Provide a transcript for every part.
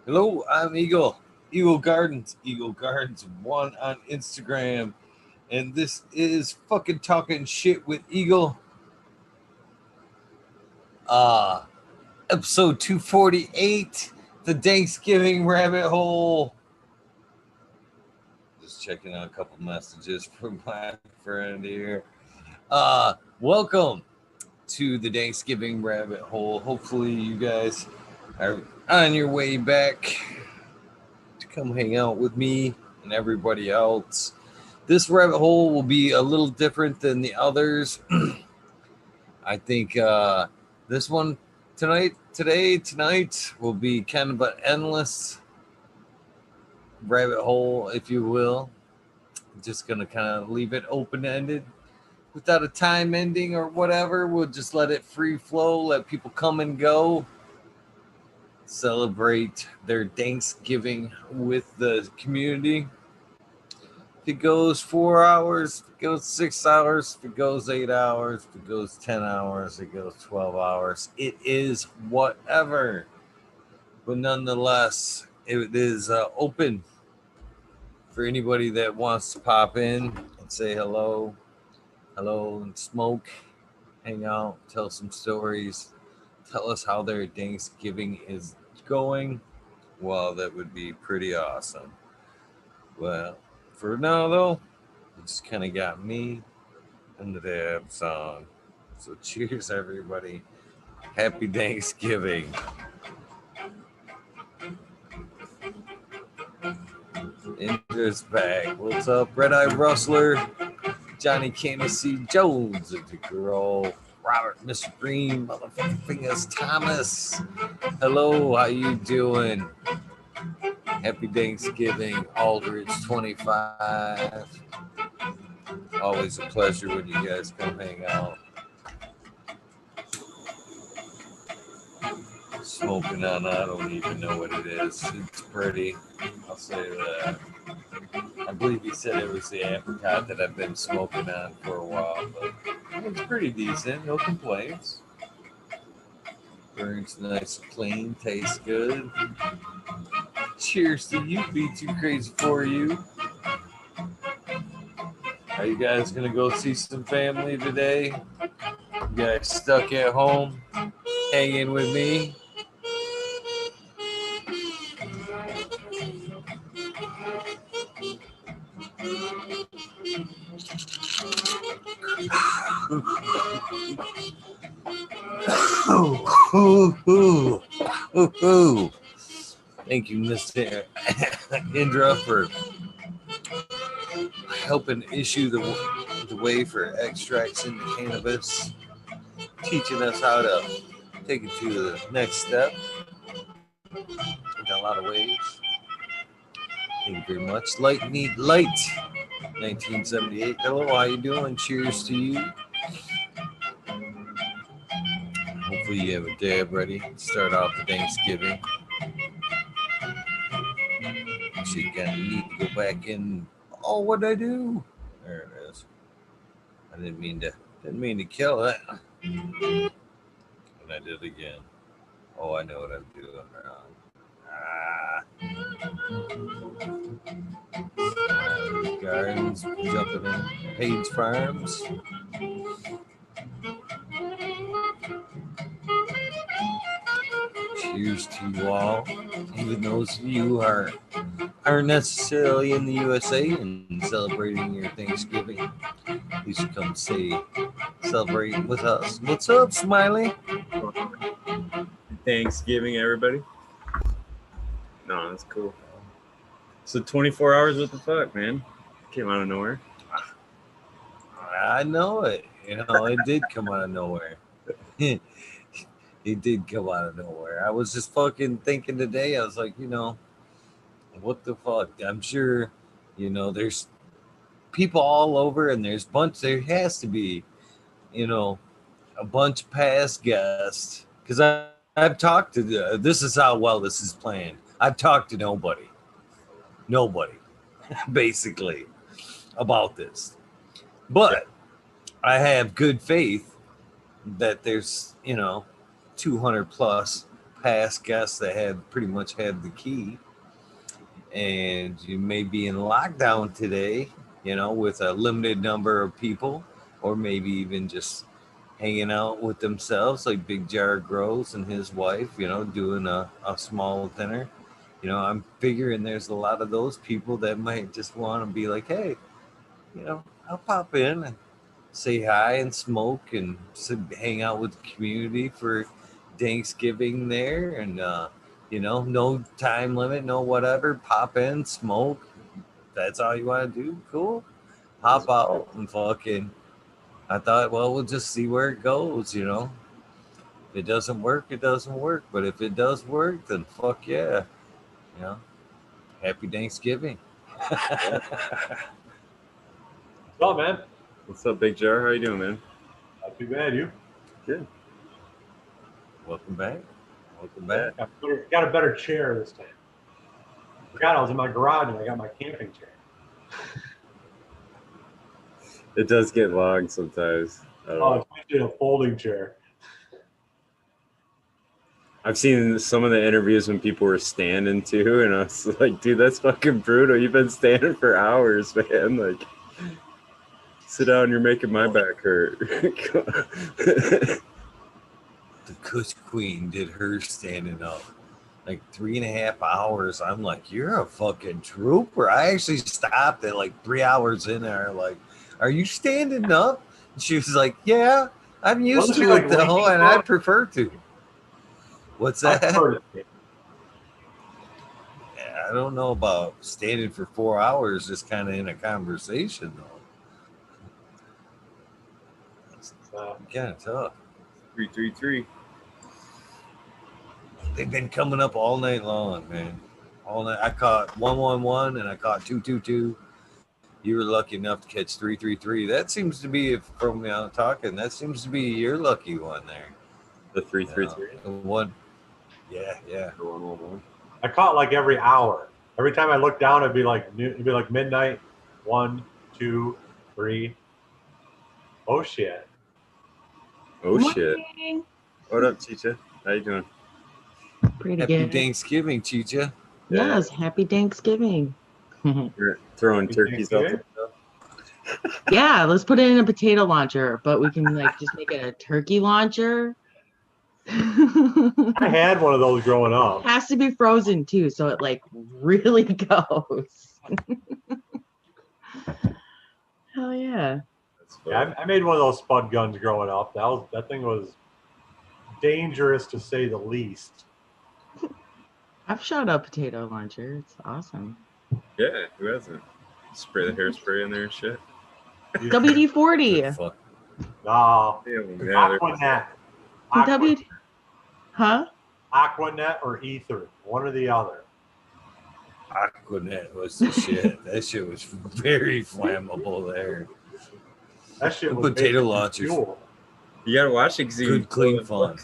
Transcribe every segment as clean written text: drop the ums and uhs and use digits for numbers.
Hello, I'm Eagle. Eagle Gardens 1 on Instagram. And this is fucking talking shit with Eagle. Uh episode 248, the Thanksgiving rabbit hole. Just checking out a couple messages from my friend here. Welcome to the Thanksgiving rabbit hole. Hopefully you guys are on your way back to come hang out with me and everybody else. This rabbit hole will be a little different than the others. I think this one tonight will be kind of an endless rabbit hole, if you will. Just gonna kind of leave it open ended without a time ending or whatever. We'll just let it free flow, let people come and go, celebrate their Thanksgiving with the community. If it goes 4 hours, if it goes 6 hours, if it goes 8 hours, if it goes 10 hours, if it goes 12 hours, it is whatever. But nonetheless, it is open for anybody that wants to pop in and say hello, and smoke, hang out, tell some stories, tell us how their Thanksgiving is going. Well, that would be pretty awesome. Well, for now, though, it just kind of got me and the dab song. So cheers, everybody. Happy Thanksgiving. Indra's back. What's up, Red Eye Rustler? Johnny Candace Jones, the girl. Robert, Mr. Green, motherfuckers, Thomas. Hello, how you doing? Happy Thanksgiving, Aldridge 25. Always a pleasure when you guys come hang out. Smoking on, I don't even know what it is. It's pretty. I'll say that. I believe he said it was the apricot that I've been smoking on for a while, but it's pretty decent. No complaints. Burns nice and clean, tastes good. Cheers to you, be too crazy for you. Are you guys gonna go see some family today? You guys stuck at home, hanging with me? Thank you, Mr. Indra, for helping issue the way for extracts into cannabis, teaching us how to take it to the next step in a lot of ways. Thank you very much. Light Need Light, 1978. Hello, how you doing? Cheers to you. Hopefully you have a dab ready. Start off the Thanksgiving. So you're gonna need to go back in. Oh, what'd I do? There it is. I didn't mean to kill it. And I did again. Oh, I know what I'm doing wrong. Gardens jumping in. Page Farms. Cheers to you all. Even those of you who aren't necessarily in the USA and celebrating your Thanksgiving, you should come say celebrate with us. What's up, Smiley? Thanksgiving, everybody. No, that's cool. So 24 hours, what the fuck, man? Came out of nowhere. I know it. It did come out of nowhere. It did come out of nowhere. I was just fucking thinking today. I was like, what the fuck? I'm sure, there's people all over, and there has to be, a bunch of past guests, because I've talked to this is how well this is planned. I've talked to nobody, basically, about this, but I have good faith that there's 200 plus past guests that had pretty much had the key, and you may be in lockdown today, with a limited number of people, or maybe even just hanging out with themselves, like Big Jar Grows and his wife, doing a small dinner. I'm figuring there's a lot of those people that might just want to be like, hey, I'll pop in and say hi and smoke and hang out with the community for Thanksgiving there. And, no time limit, no whatever. Pop in, smoke. That's all you want to do. Cool. Hop out and fucking. I thought, well, we'll just see where it goes, If it doesn't work, it doesn't work. But if it does work, then fuck yeah. Happy Thanksgiving. What's up, man? What's up, Big Jar? How you doing, man? Not too bad, you? Good. Welcome back. Yeah. Got a better chair this time. Forgot I was in my garage and I got my camping chair. It does get long sometimes. It's actually a folding chair. I've seen some of the interviews when people were standing too, and I was like, dude, that's fucking brutal. You've been standing for hours, man. Like, sit down, you're making my back hurt. The Kush Queen did her standing up like 3.5 hours. I'm like, you're a fucking trooper. I actually stopped at like 3 hours in there. Like, are you standing up? And she was like, yeah, I'm used to it though, and I prefer to. What's that? Yeah, I don't know about standing for 4 hours just kind of in a conversation though. It's kind of tough. 333. They've been coming up all night long, man. All night. I caught 111 and I caught 222. You were lucky enough to catch 333. That seems to be, from Talkin, that seems to be your lucky one there. The 333. One. Yeah. I caught like every hour. Every time I looked down, it'd be like midnight. 1, 2, 3. Oh shit. Oh shit. What up, Chicha? How you doing? Pretty Happy good. Thanksgiving, Chicha. Yes, happy Thanksgiving. You're throwing turkeys out there. Yeah, let's put it in a potato launcher, but we can just make it a turkey launcher. I had one of those growing up. It has to be frozen too, so it really goes. Hell yeah. Yeah, I made one of those spud guns growing up. That thing was dangerous to say the least. I've shot a potato launcher. It's awesome. Yeah, who hasn't? Spray the hairspray in there and shit. WD-40. No. Yeah, Aquanet. Huh? Aquanet or ether. One or the other. Aquanet was the shit. That shit was very flammable there. That shit was potato launchers. Fuel. You gotta watch it because you good, clean fun.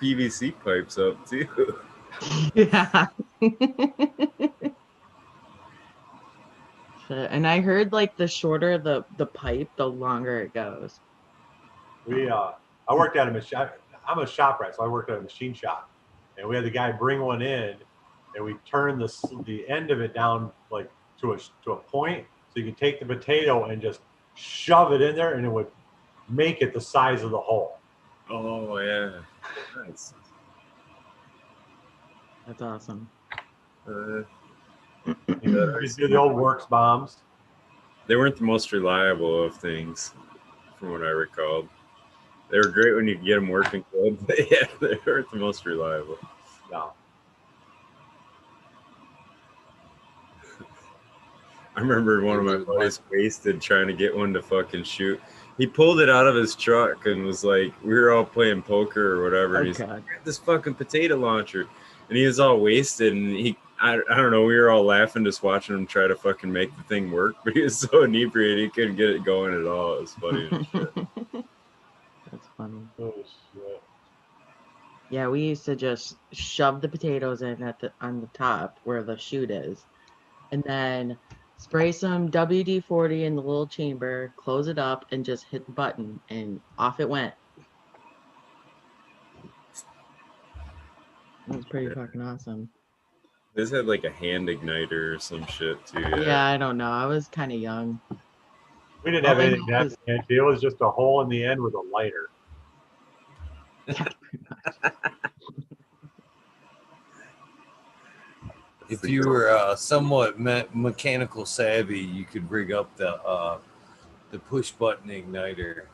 PVC pipes up too. Yeah. And I heard the shorter the pipe, the longer it goes. I worked at a machine. I'm a shop rat, so I worked at a machine shop, and we had the guy bring one in, and we turned the end of it down to a point, so you could take the potato and just shove it in there, and it would make it the size of the hole. Oh yeah, nice. That's awesome. You do the old works bombs. They weren't the most reliable of things, from what I recalled. They were great when you could get them working good, but yeah, they weren't the most reliable. No. I remember one of my buddies wasted trying to get one to fucking shoot. He pulled it out of his truck and was like, we were all playing poker or whatever. And he's like, "Get this fucking potato launcher." And he was all wasted, and I don't know, we were all laughing just watching him try to fucking make the thing work, but he was so inebriated he couldn't get it going at all. It was funny as shit. That's funny. Oh shit. Yeah, we used to just shove the potatoes in on the top where the chute is, and then spray some WD-40 in the little chamber, close it up, and just hit the button, and off it went. It was pretty fucking awesome. This had like a hand igniter or some shit too. Yeah, I don't know. I was kind of young. We didn't have anything that fancy. It was just a hole in the end with a lighter. Yeah, pretty much. If you were somewhat mechanical savvy, you could rig up the push button igniter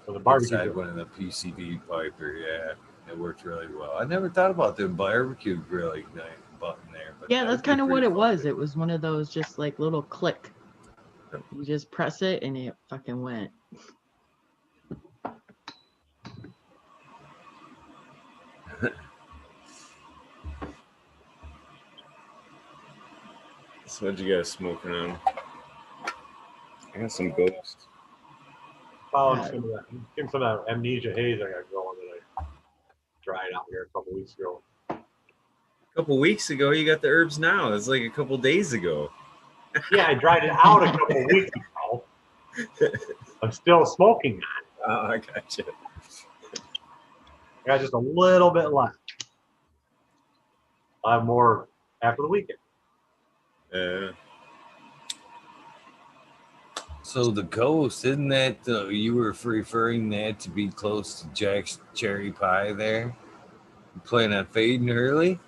For the barbecue. inside one of the PCV piper. Yeah, it worked really well. I never thought about the barbecue grill ignite button there. But Yeah, that's kind of what it was. It was one of those just like little click. You just press it and it fucking went. So what you guys smoking on? I got some Ghost. Found some of that amnesia haze I got going that I dried out here a couple weeks ago. A couple weeks ago, you got the herbs now. It's like a couple days ago. Yeah, I dried it out a couple weeks ago. I'm still smoking on. Oh, I got you. I got just a little bit left. I'll have more after the weekend. So the Ghost, isn't that you were referring that to be close to Jack's cherry pie there? You planning on fading early?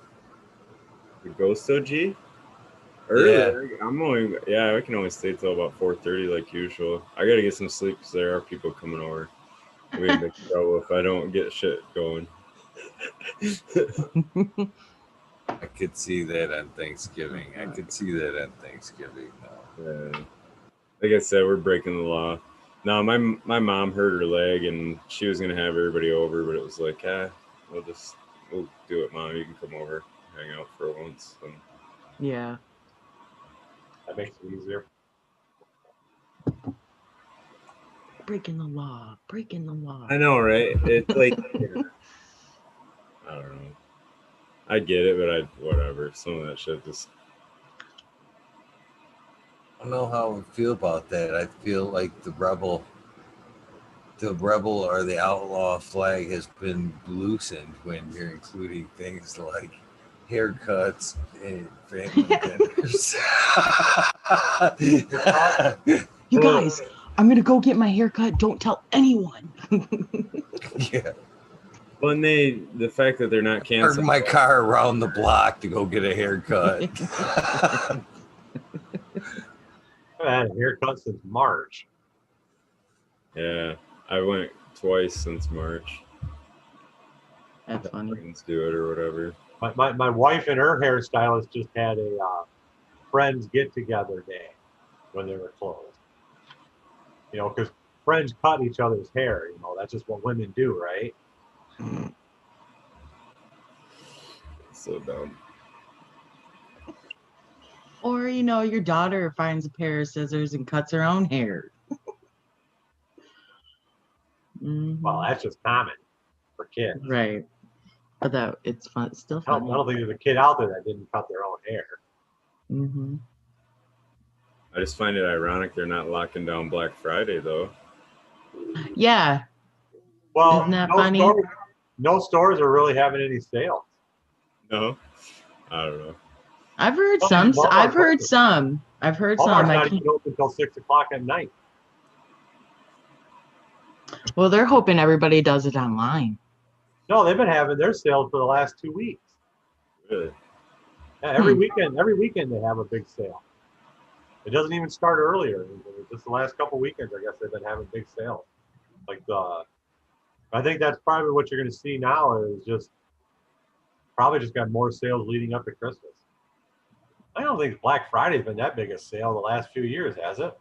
The Ghost OG? Early? Yeah. I can only stay till about 4:30 like usual. I gotta get some sleep because there are people coming over. We in big trouble if I don't get shit going. I could see that on Thanksgiving. Yeah. Like I said, we're breaking the law. No, my mom hurt her leg and she was gonna have everybody over, but it was like, we'll do it, Mom. You can come over, hang out for once. And yeah. That makes it easier. Breaking the law. I know, right? It's like I don't know. I get it, but whatever. Some of that shit just. I don't know how I feel about that. I feel like the rebel or the outlaw flag has been loosened when you're including things like haircuts and family dinners. You guys, I'm gonna go get my haircut. Don't tell anyone. Yeah. Well, the fact that they're not canceling my car around the block to go get a haircut. I've had a haircut since March. Yeah, I went twice since March. That's funny. Let's do it or whatever. My wife and her hairstylist just had a friends get-together day when they were closed. You know, because friends cut each other's hair. You know, that's just what women do, right? So dumb. Or, you know, your daughter finds a pair of scissors and cuts her own hair. Well, that's just common for kids. Right. But it's fun. It's still I fun. don't think there's a kid out there that didn't cut their own hair. Mm-hmm. I just find it ironic they're not locking down Black Friday, though. Yeah. Well, isn't that funny? No stores are really having any sales. No? I don't know. I've heard some. Walmart's not some. even open until 6 o'clock at night. Well, they're hoping everybody does it online. No, they've been having their sales for the last 2 weeks. Really? Yeah, every weekend they have a big sale. It doesn't even start earlier. Just the last couple weekends, I guess they've been having big sales. I think that's probably what you're going to see now is probably just got more sales leading up to Christmas. I don't think Black Friday's been that big a sale the last few years, has it?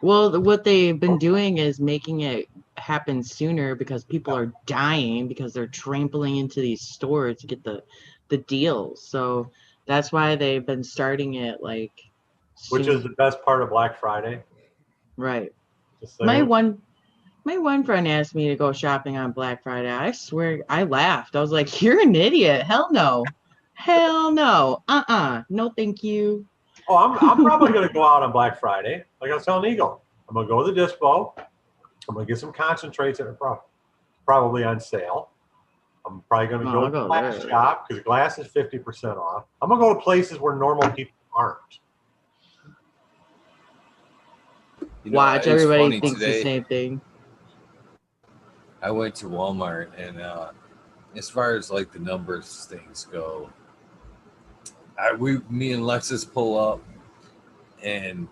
Well, what they've been doing is making it happen sooner because people are dying because they're trampling into these stores to get the deals. So that's why they've been starting it like Which is the best part of Black Friday. Right. My one friend asked me to go shopping on Black Friday. I swear I laughed. I was like, "You're an idiot. Hell no. Hell no. No, thank you." Oh, I'm probably going to go out on Black Friday. Like I was telling Eagle, I'm going to go to the dispo. I'm going to get some concentrates that are probably on sale. I'm I'm probably going to Oh, go I'll to the go glass there. shop because glass is 50% off. I'm going to go to places where normal people aren't. You know, Watch, it's everybody funny thinks today, the same thing. I went to Walmart, and as far as like the numbers things go, me and Lexus pull up, and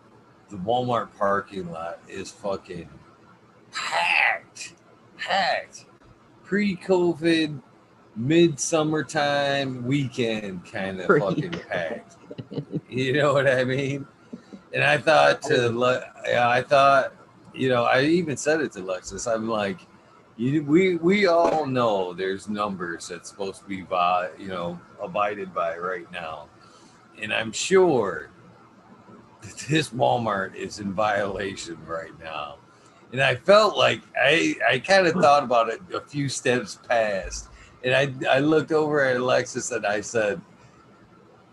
the Walmart parking lot is fucking packed, packed. Pre-COVID, mid-summertime weekend kind of fucking packed. You know what I mean? And I thought I even said it to Lexus. I'm like, we all know there's numbers that's supposed to be abided by right now, and I'm sure that this Walmart is in violation right now. And I felt like I kind of thought about it a few steps past, and I looked over at Alexis and I said,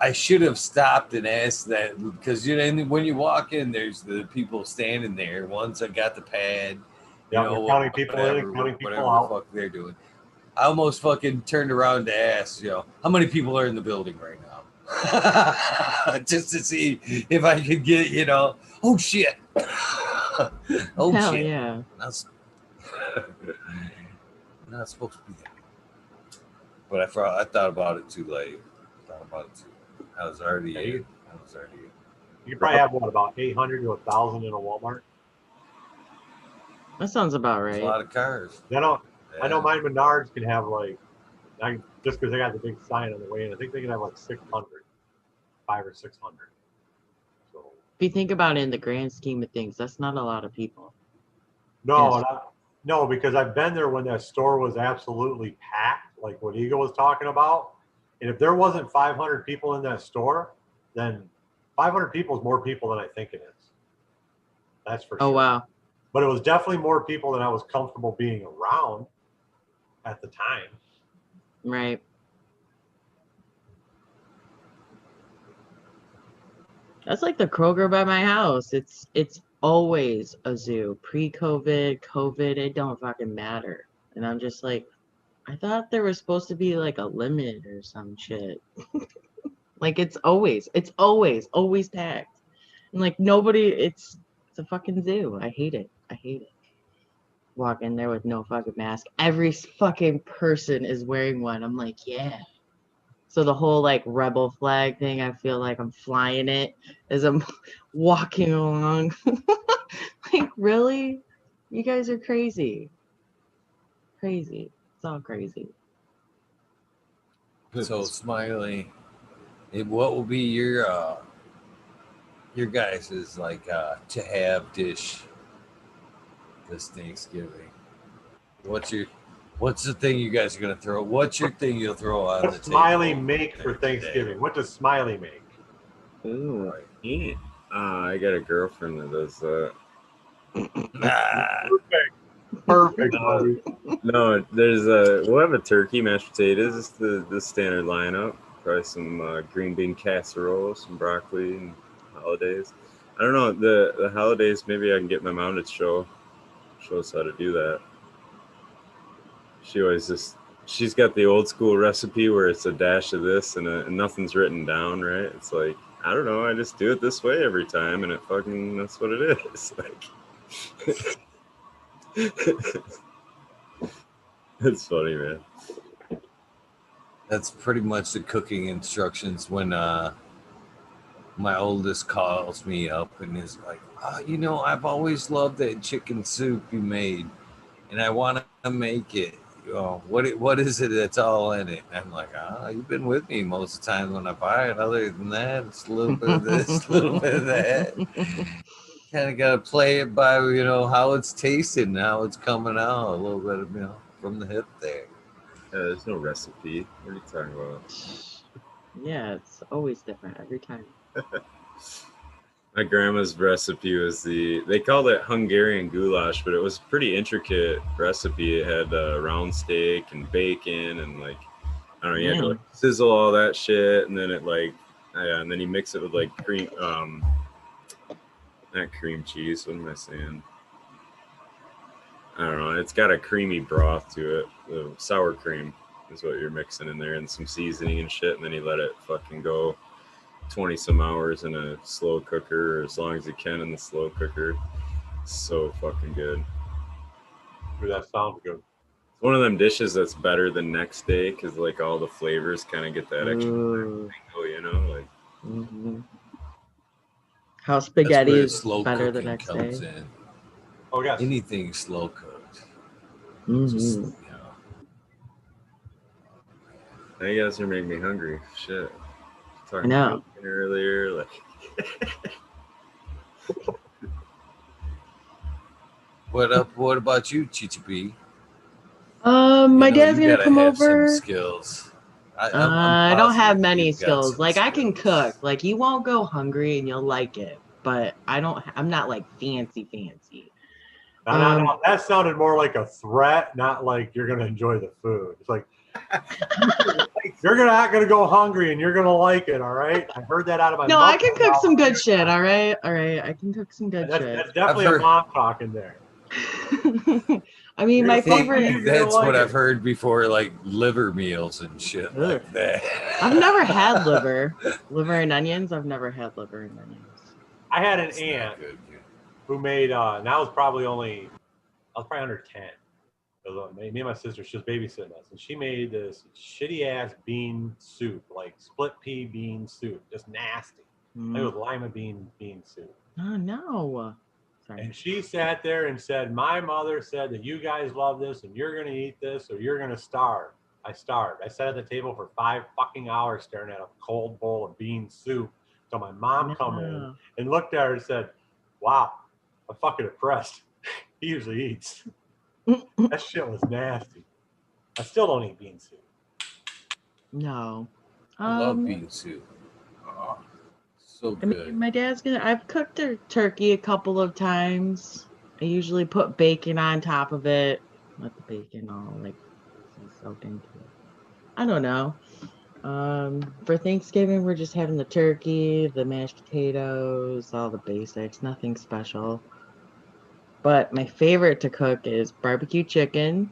I should have stopped and asked that, because when you walk in, there's the people standing there. Ones that got the pad, Yeah, they're counting people in and counting people out. The fuck they're doing. I almost fucking turned around to ask, how many people are in the building right now, just to see if I could get, oh shit, oh Hell shit, yeah. not supposed to be there. But I thought about it too late. I was already. You could probably have about 800 to 1,000 in a Walmart. That sounds about There's right. a lot of cars. I know mine Menards can have just because they got the big sign on the way in, I think they can have like 600, 500 or 600. So If you think about it in the grand scheme of things, that's not a lot of people. no, because I've been there when that store was absolutely packed, like what Eagle was talking about. And if there wasn't 500 people in that store, then 500 people is more people than I think it is. That's for sure. Oh, wow. But it was definitely more people than I was comfortable being around at the time. Right. That's like the Kroger by my house. It's always a zoo. Pre-COVID, COVID, it don't fucking matter. And I'm just like, I thought there was supposed to be like a limit or some shit. Like it's always packed. And like nobody, it's a fucking zoo. I hate it. Walk in there with no fucking mask. Every fucking person is wearing one. I'm like, yeah. So the whole like rebel flag thing, I feel like I'm flying it as I'm walking along. Like, really? You guys are crazy. Crazy. It's all crazy. So Smiley, what will be your guys' like to have dish this Thanksgiving? What's the thing you guys are gonna throw? What's your thing you'll throw on the table? Smiley make for Thanksgiving? What does Smiley make? Ooh. Yeah. I got a girlfriend that does that. Perfect, buddy. No, we'll have a turkey, mashed potatoes, it's the standard lineup. Probably some green bean casserole, some broccoli, and holidays. I don't know, the holidays, maybe I can get my mom to show us how to do that. She's got the old school recipe where it's a dash of this and nothing's written down, right? It's like, I don't know, I just do it this way every time, and that's what it is. Like, it's funny, man. That's pretty much the cooking instructions when my oldest calls me up and is like, I've always loved that chicken soup you made, and I want to make it. What is it that's all in it? And I'm like, you've been with me most of the time when I buy it. Other than that, it's a little bit of this, a little bit of that. Kind of got to play it by, how it's tasting and how it's coming out. A little bit of, from the hip there. There's no recipe. What are you talking about? Yeah, it's always different every time. My grandma's recipe was they called it Hungarian goulash, but it was a pretty intricate recipe. It had round steak and bacon and like, I don't know, you had to like sizzle all that shit, and then and then you mix it with like cream, not cream cheese. What am I saying? I don't know. It's got a creamy broth to it, the sour cream. is what you're mixing in there, and some seasoning and shit, and then you let it fucking go 20 some hours in a slow cooker, or as long as you can in the slow cooker. So fucking good. Dude, that sounds good. It's one of them dishes that's better than next day because like all the flavors kind of get that extra tingle, you know, like. Mm-hmm. How spaghetti is slow better the cooking next comes day. in. Oh yes. Anything slow cooked. Mm-hmm. Just, Now you guys are making me hungry. Shit. Talking I know. about dinner earlier, like. What about you, Chichi B? My dad's you gonna gotta come have some over. skills. I don't have positive many you've got skills. some Like I can skills. cook. Like you won't go hungry and you'll like it. But I'm not like fancy. No, that sounded more like a threat, not like you're gonna enjoy the food. It's like you're not gonna go hungry and you're gonna like it, all right? I heard that out of my No, mouth. I can cook some good shit, all right? All right. I can cook some good shit. That's definitely a mom talking there. I mean, my favorite. That's what I've heard before, like liver meals and shit like that. I've never had liver and onions. I've never had liver and onions. I had an aunt who made. I was probably under 10. Me and my sister, she was babysitting us, and she made this shitty ass bean soup, like split pea bean soup, just nasty. It was lima bean soup. Oh no. Sorry. And she sat there and said, my mother said that you guys love this and you're going to eat this or you're going to starve. I starved. I sat at the table for 5 fucking hours staring at a cold bowl of bean soup until my mom come in and looked at her and said, wow, I'm fucking impressed. He usually eats. That shit was nasty. I still don't eat bean soup. No. I love bean soup. Oh. So good. I mean, my dad's I've cooked a turkey a couple of times. I usually put bacon on top of it. Let the bacon all like soak into it. I don't know. For Thanksgiving, we're just having the turkey, the mashed potatoes, all the basics, nothing special. But my favorite to cook is barbecue chicken,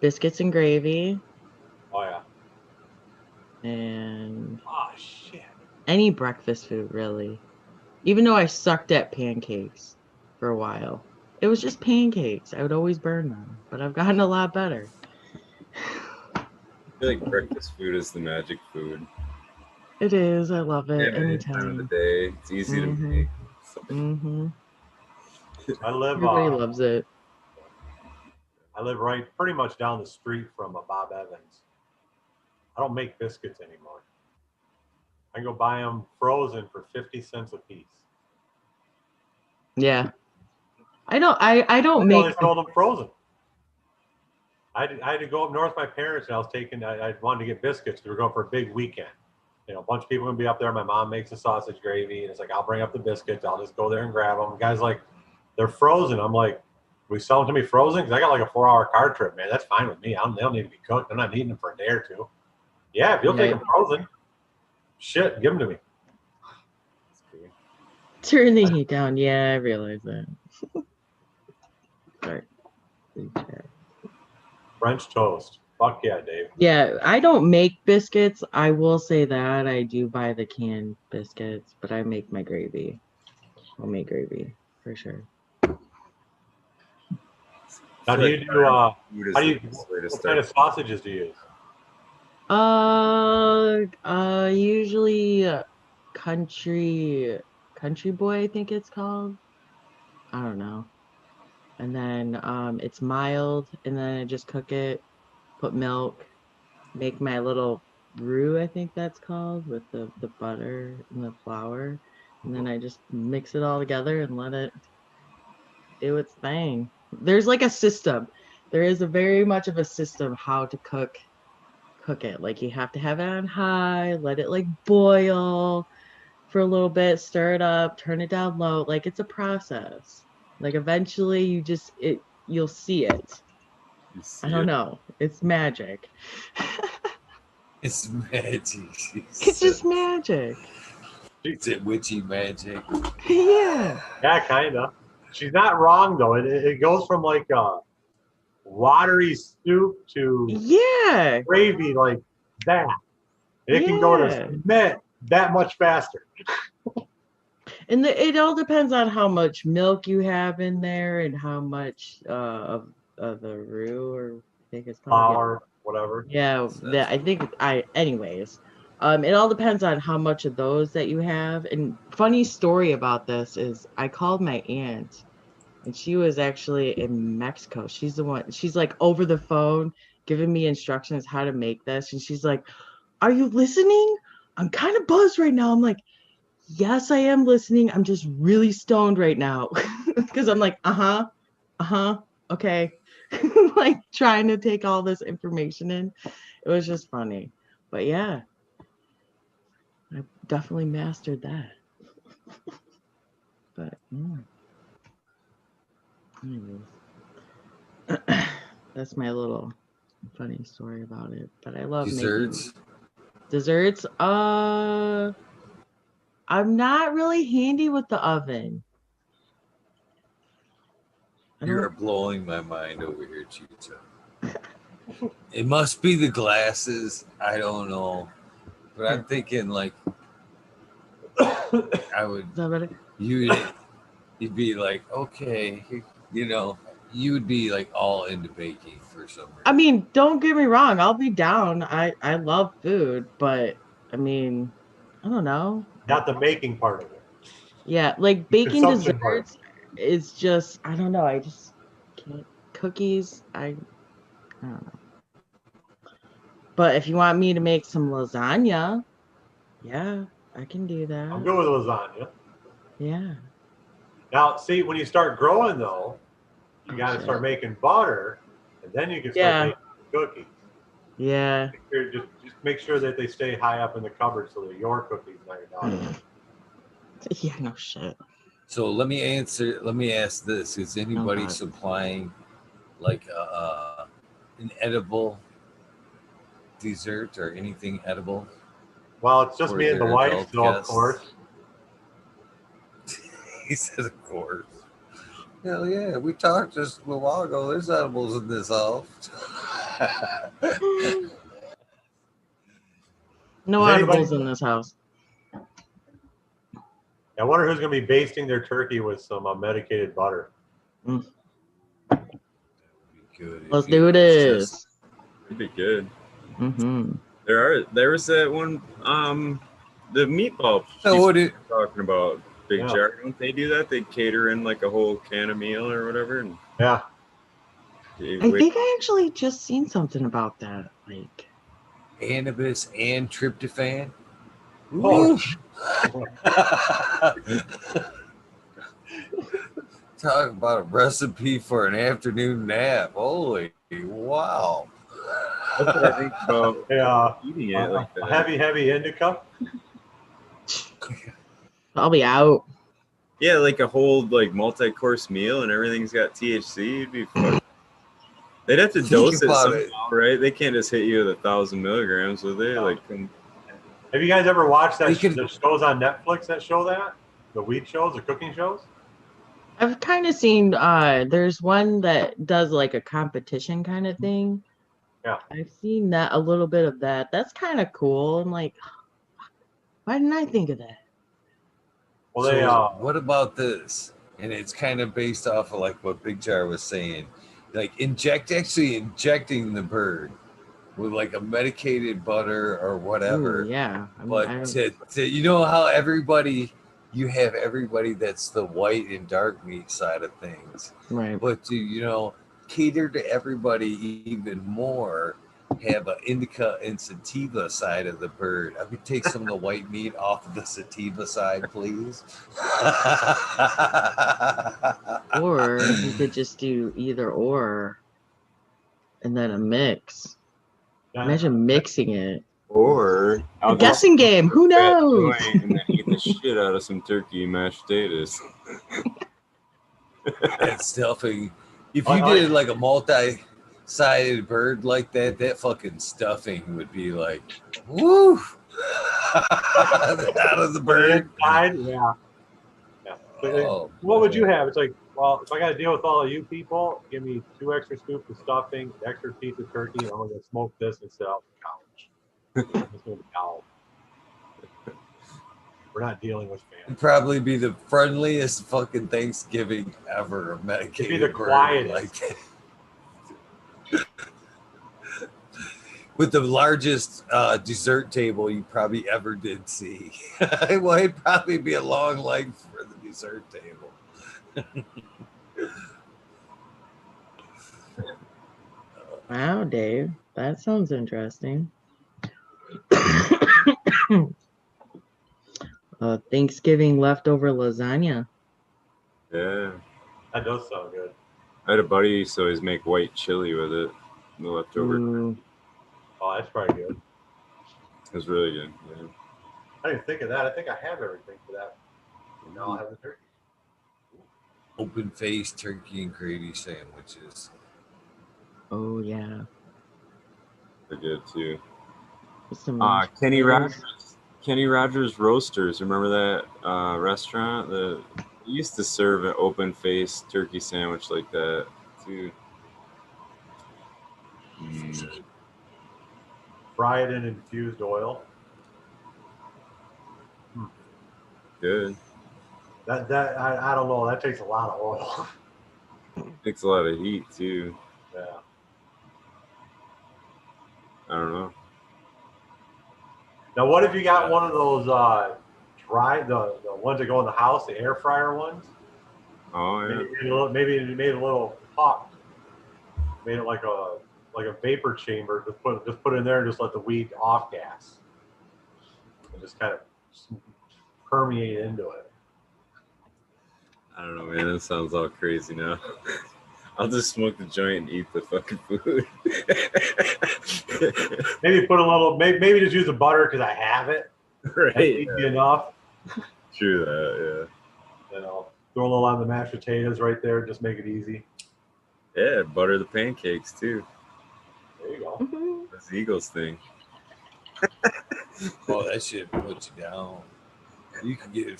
biscuits and gravy. Oh yeah. And shit. Any breakfast food, really. Even though I sucked at pancakes for a while. It was just pancakes. I would always burn them, but I've gotten a lot better. I feel like breakfast food is the magic food. It is. I love it. Anytime. Time of the day. It's easy to make. Mm-hmm. Everybody loves it. I live right pretty much down the street from Bob Evans. I don't make biscuits anymore. I can go buy them frozen for 50 cents a piece. Yeah. I don't make. They sold them frozen. I had to go up north with my parents, and I wanted to get biscuits. We were going for a big weekend. You know, a bunch of people are going to be up there. My mom makes the sausage gravy, and it's like, I'll bring up the biscuits. I'll just go there and grab them. The guy's like, they're frozen. I'm like, we sell them to me frozen? Because I got like a 4-hour car trip, man. That's fine with me. They don't need to be cooked. I'm not eating them for a day or two. Yeah, if you'll take them frozen, shit, give them to me. Turn the heat down. Yeah, I realize that. Sorry. French toast. Fuck yeah, Dave. Yeah, I don't make biscuits. I will say that. I do buy the canned biscuits, but I make my gravy. I'll make gravy for sure. Now, do you do, what kind of sausages do you use? Usually country boy, I think it's called. I don't know. And then it's mild, and then I just cook it, put milk, make my little roux, I think that's called, with the butter and the flour, and then I just mix it all together and let it do its thing. There's like a system. There is a very much of a system how to cook it. Like you have to have it on high, let it like boil for a little bit, stir it up, turn it down low. Like it's a process. Like eventually you'll see it. I don't know. It's magic. It's magic. It's just magic. Is it witchy magic? Yeah. Yeah, kind of. She's not wrong though. It goes from like watery soup to gravy like that. It can go to cement that much faster. And it all depends on how much milk you have in there and how much of the roux, or I think it's called flour, whatever. Yeah, anyways. It all depends on how much of those that you have. And funny story about this is I called my aunt, and she was actually in Mexico. She's like over the phone giving me instructions how to make this. And she's like, "Are you listening? I'm kind of buzzed right now." I'm like, "Yes, I am listening. I'm just really stoned right now." Because I'm like, okay. Like trying to take all this information in. It was just funny. But yeah, I definitely mastered that. But anyways, that's my little funny story about it. But I love making desserts. I'm not really handy with the oven. You are blowing my mind over here, Cheetah. It must be the glasses. I don't know. But I'm thinking like I would. Is that better? You'd be like, okay, you know, you would be like all into baking for some reason. I mean, don't get me wrong. I'll be down. I love food, but I mean, I don't know. Not the making part of it. Yeah, like baking desserts is just, I don't know. I just can't. Cookies, I don't know. But if you want me to make some lasagna, yeah, I can do that. I'm good with lasagna. Yeah. Now, see, when you start growing, though, you got to start making butter, and then you can start making cookies. Yeah. Just make sure that they stay high up in the cupboard so that your cookies not your daughter. Yeah, no shit. So let me ask this: is anybody supplying like an edible dessert or anything edible? Well, it's just me and the wife, so of course. He said, of course. Hell yeah, we talked just a little while ago. There's edibles in this house. No edibles in this house. I wonder who's going to be basting their turkey with some medicated butter. That would be good. Let's do this. It'd be good. Mm-hmm. There was that one, the meatball talking about Big Jar. Don't they do that? They cater in like a whole can of meal or whatever. And yeah. I think I actually just seen something about that. Like cannabis and tryptophan. Oh. Talk about a recipe for an afternoon nap. Holy wow. That's what I think about eating it like that. Heavy indica. I'll be out. Yeah, like a whole like multi-course meal and everything's got THC. It'd be fun. They'd have to dose it somehow, right? They can't just hit you with 1,000 milligrams, would they? Like, have you guys ever watched the shows on Netflix that show that? The weed shows, the cooking shows? I've kind of seen, there's one that does like a competition kind of thing. Yeah. I've seen that, a little bit of that. That's kind of cool. I'm like, why didn't I think of that? Well, what about this? And it's kind of based off of like what Big Jar was saying. Like injecting the bird with like a medicated butter or whatever. Ooh, yeah. But to you know how you have everybody that's the white and dark meat side of things. Right. But to, cater to everybody even more, have an indica and sativa side of the bird. I could take some of the white meat off of the sativa side, please. Or you could just do either or and then a mix. Imagine mixing it. Or a guessing game. Who knows? And then eat the shit out of some turkey mashed potatoes. That stuffing. If you did like a multi-sided bird like that, that fucking stuffing would be like, woo! Out of the bird. Inside, yeah. What would you have? It's like Well, if I got to deal with all of you people, give me 2 extra scoops of stuffing, extra piece of turkey, and I'm going to smoke this and sit out on the couch. I'm just going to be out. We're not dealing with family. It'd probably be the friendliest fucking Thanksgiving ever. A medicated It'd be the quietest. Like, with the largest dessert table you probably ever did see. Well, it'd probably be a long line for the dessert table. Wow, Dave, that sounds interesting. Thanksgiving leftover lasagna. Yeah. That does sound good. I had a buddy who used to always make white chili with it. The leftover. Ooh. Oh, that's probably good. It was really good. Yeah. I didn't think of that. I think I have everything for that. And now I'll have the turkey. Open faced turkey and gravy sandwiches. Oh yeah. They're good too. Kenny Rogers Roasters. Remember that restaurant? They used to serve an open faced turkey sandwich like that too. Fry it in infused oil. Good. I don't know. That takes a lot of oil. Takes a lot of heat too. Yeah. I don't know. Now, what if you got one of those the ones that go in the house, the air fryer ones? Oh yeah. Maybe you made a little pot. Made it like a vapor chamber. Just put it in there and just let the weed off gas. And just kind of permeate into it. I don't know, man. That sounds all crazy now. I'll just smoke the joint and eat the fucking food. Maybe put a little. Maybe just use the butter because I have it. Right. That's easy enough. True that. Yeah. You know, throw a little on the mashed potatoes right there. Just make it easy. Yeah. Butter the pancakes too. There you go. Mm-hmm. That's the Eagles thing. Oh, that shit puts you down. You can get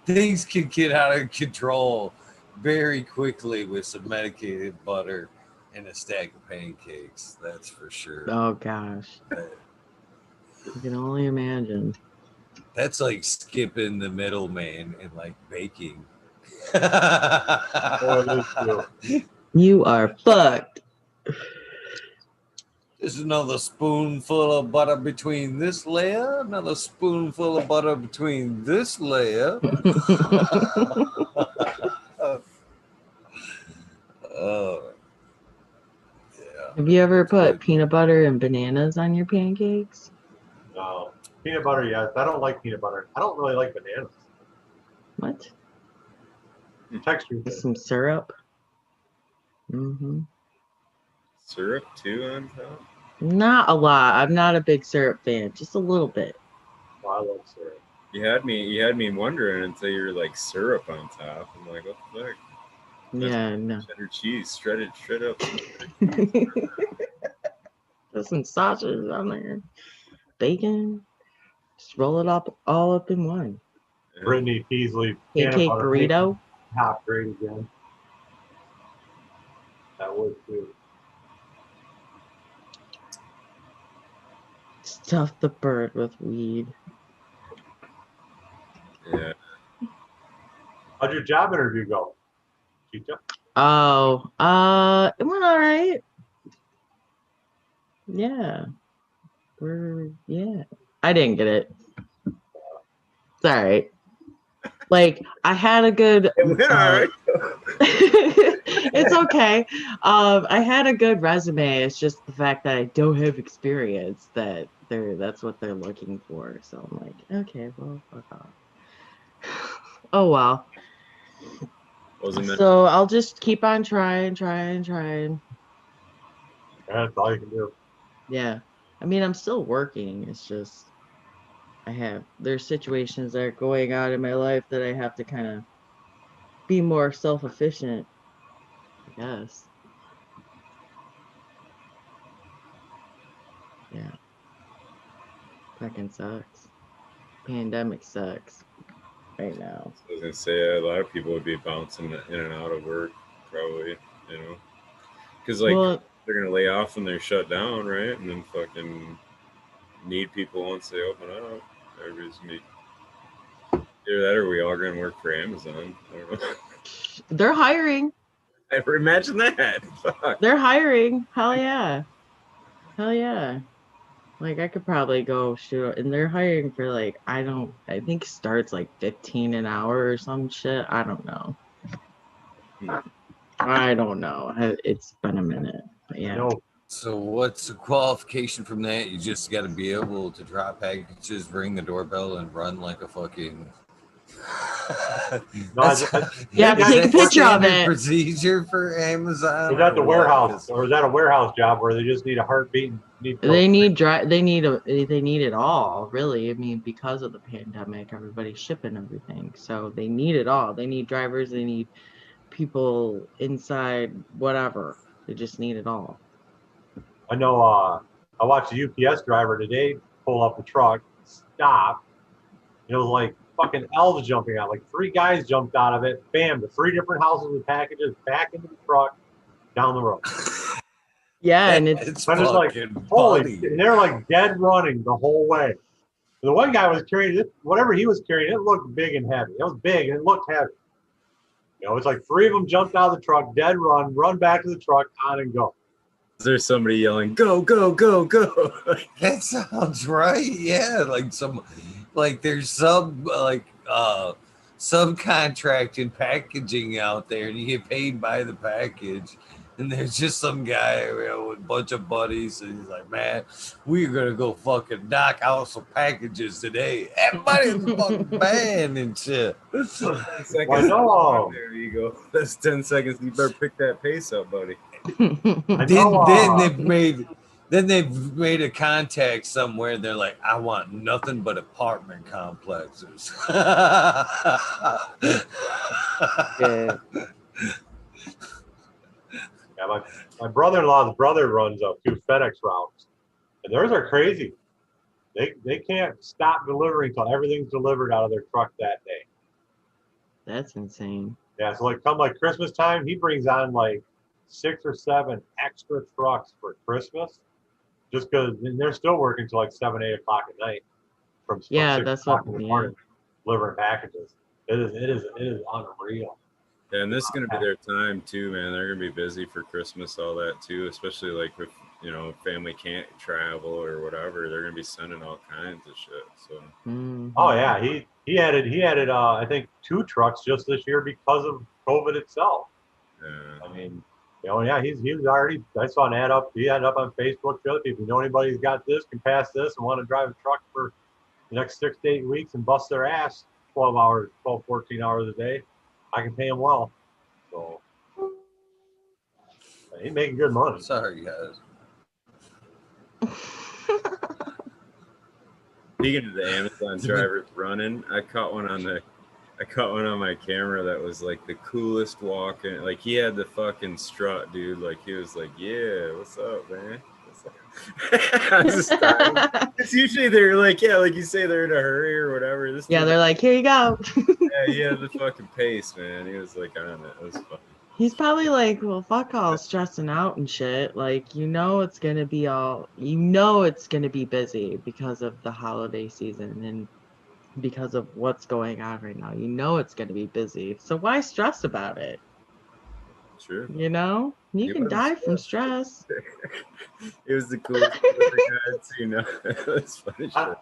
things can get out of control very quickly with some medicated butter and a stack of pancakes. That's for sure. Oh gosh. You can only imagine. That's like skipping the middleman and like baking. Oh, it is too. You are fucked. There's another spoonful of butter between this layer, another spoonful of butter between this layer. Oh, yeah. Have you ever put good. peanut butter and bananas on your pancakes? No. Peanut butter, yes. I don't like peanut butter. I don't really like bananas. What? Texture. With some syrup? Mm-hmm. Syrup too on top? Not a lot. I'm not a big syrup fan. Just a little bit. Oh, I love syrup. You had me wondering until you were like syrup on top. I'm like, what the fuck? Yeah, no. Cheddar cheese, shred up. Put some sausage on there. Bacon. Just roll it up all up in one. Brittany Peasley. Pancake burrito. Top grade again. That would too. Stuff the bird with weed. Yeah. How'd your job interview go? Chicha? Oh, it went all right. Yeah. I didn't get it. It's all right. Like, I had a good It went all right. It's okay. I had a good resume. It's just the fact that I don't have experience that's what they're looking for. So I'm like, okay, well, fuck off. Oh well. So I'll just keep on trying. That's all you can do. Yeah. I mean, I'm still working. It's just there's situations that are going on in my life that I have to kind of be more self-efficient, I guess. Yeah. Fucking sucks. Pandemic sucks. right now. I was gonna say a lot of people would be bouncing in and out of work, probably, because like they're gonna lay off when they're shut down, right? And then fucking need people once they open up. Everybody's gonna be either that or we all gonna work for Amazon. I don't know. They're hiring. Imagine that. Fuck. They're hiring. Hell yeah. Hell yeah. Like I could probably go shoot, and they're hiring for like I think starts like 15 an hour or some shit. I don't know. I don't know. It's been a minute, but yeah. No. So what's the qualification from that? You just got to be able to drop packages, ring the doorbell, and run like a fucking. You have to take a picture of it. Procedure for Amazon. Is that the warehouse, or is that a warehouse job where they just need a heartbeat? They need it all, really. I mean, because of the pandemic, everybody's shipping everything, so they need it all. They need drivers. They need people inside, whatever. They just need it all. I know. I watched a UPS driver today pull up the truck, stop. It was like fucking elves jumping out. Like 3 guys jumped out of it. Bam! The 3 different houses with packages back into the truck, down the road. Yeah, and it's just like holy. And they're like dead running the whole way. The one guy was carrying it. Whatever he was carrying, it looked big and heavy. It was big and it looked heavy. It's like 3 of them jumped out of the truck, dead run back to the truck, on and go. Is there somebody yelling, go, go, go, go? That sounds right. Yeah, there's some subcontracting packaging out there, and you get paid by the package. And there's just some guy with a bunch of buddies, and he's like, "Man, we're gonna go fucking knock out some packages today. Everybody in the fucking band and shit." 10 seconds. No. There you go. That's 10 seconds. You better pick that pace up, buddy. Then they've made a contact somewhere. They're like, "I want nothing but apartment complexes." Yeah. Yeah, my brother-in-law's brother runs 2 FedEx routes, and theirs are crazy. They can't stop delivering until everything's delivered out of their truck that day. That's insane. Yeah, so come Christmas time, he brings on like 6 or 7 extra trucks for Christmas, just because they're still working till like 7, 8 o'clock at night. From 6 that's o'clock what. in the morning, delivering packages. It is unreal. Yeah, and this is going to be their time too, man. They're going to be busy for Christmas, all that too, especially like if, family can't travel or whatever. They're going to be sending all kinds of shit. So. Mm-hmm. Oh yeah, he added I think 2 trucks just this year because of COVID itself. Yeah. I mean, he was already. I saw an ad up. He had up on Facebook to other people. If you know anybody who's got this, can pass this, and want to drive a truck for the next 6 to 8 weeks and bust their ass 12, 14 hours a day, I can pay him well. So he's making good money. Sorry, guys. Speaking of the Amazon drivers running, I caught one on my camera that was like the coolest walking. Like he had the fucking strut, dude. Like he was like, "Yeah, what's up, man?" It's usually they're like, yeah, like you say, they're in a hurry or whatever. They're like, "Here you go." Yeah, he had the fucking pace, man. He was like on it. It was fun. He's probably like, well, fuck all stressing out and shit. Like, it's gonna be busy because of the holiday season and because of what's going on right now. It's gonna be busy. So why stress about it? Sure. You can die from stress. It was the coolest thing I'd seen. That's funny shit. I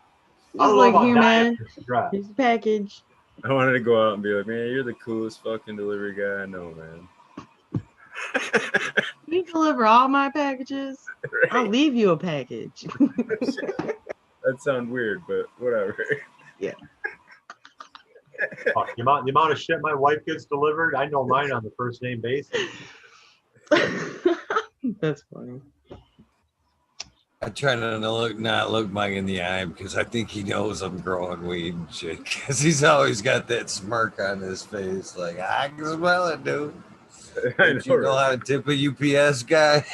was like, here, man, here's the package. I wanted to go out and be like, man, you're the coolest fucking delivery guy I know, man. You deliver all my packages? Right. I'll leave you a package. That sounds weird, but whatever. Yeah. The amount of shit my wife gets delivered, I know mine on the first name basis. That's funny. I try to not look Mike in the eye because I think he knows I'm growing weed and shit. Because he's always got that smirk on his face, like I can smell it, dude. Don't you know how to tip a UPS guy?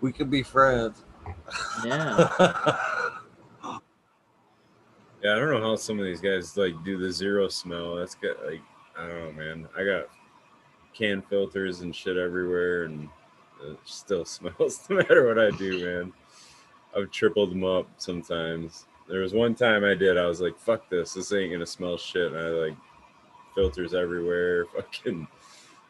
We could be friends. Yeah. Yeah, I don't know how some of these guys like do the zero smell. That's good. Like, I don't know, man. I got can filters and shit everywhere, and it still smells no matter what I do, man. I've tripled them up sometimes. There was one time I did. I was like, "Fuck this! This ain't gonna smell shit." And I like filters everywhere, fucking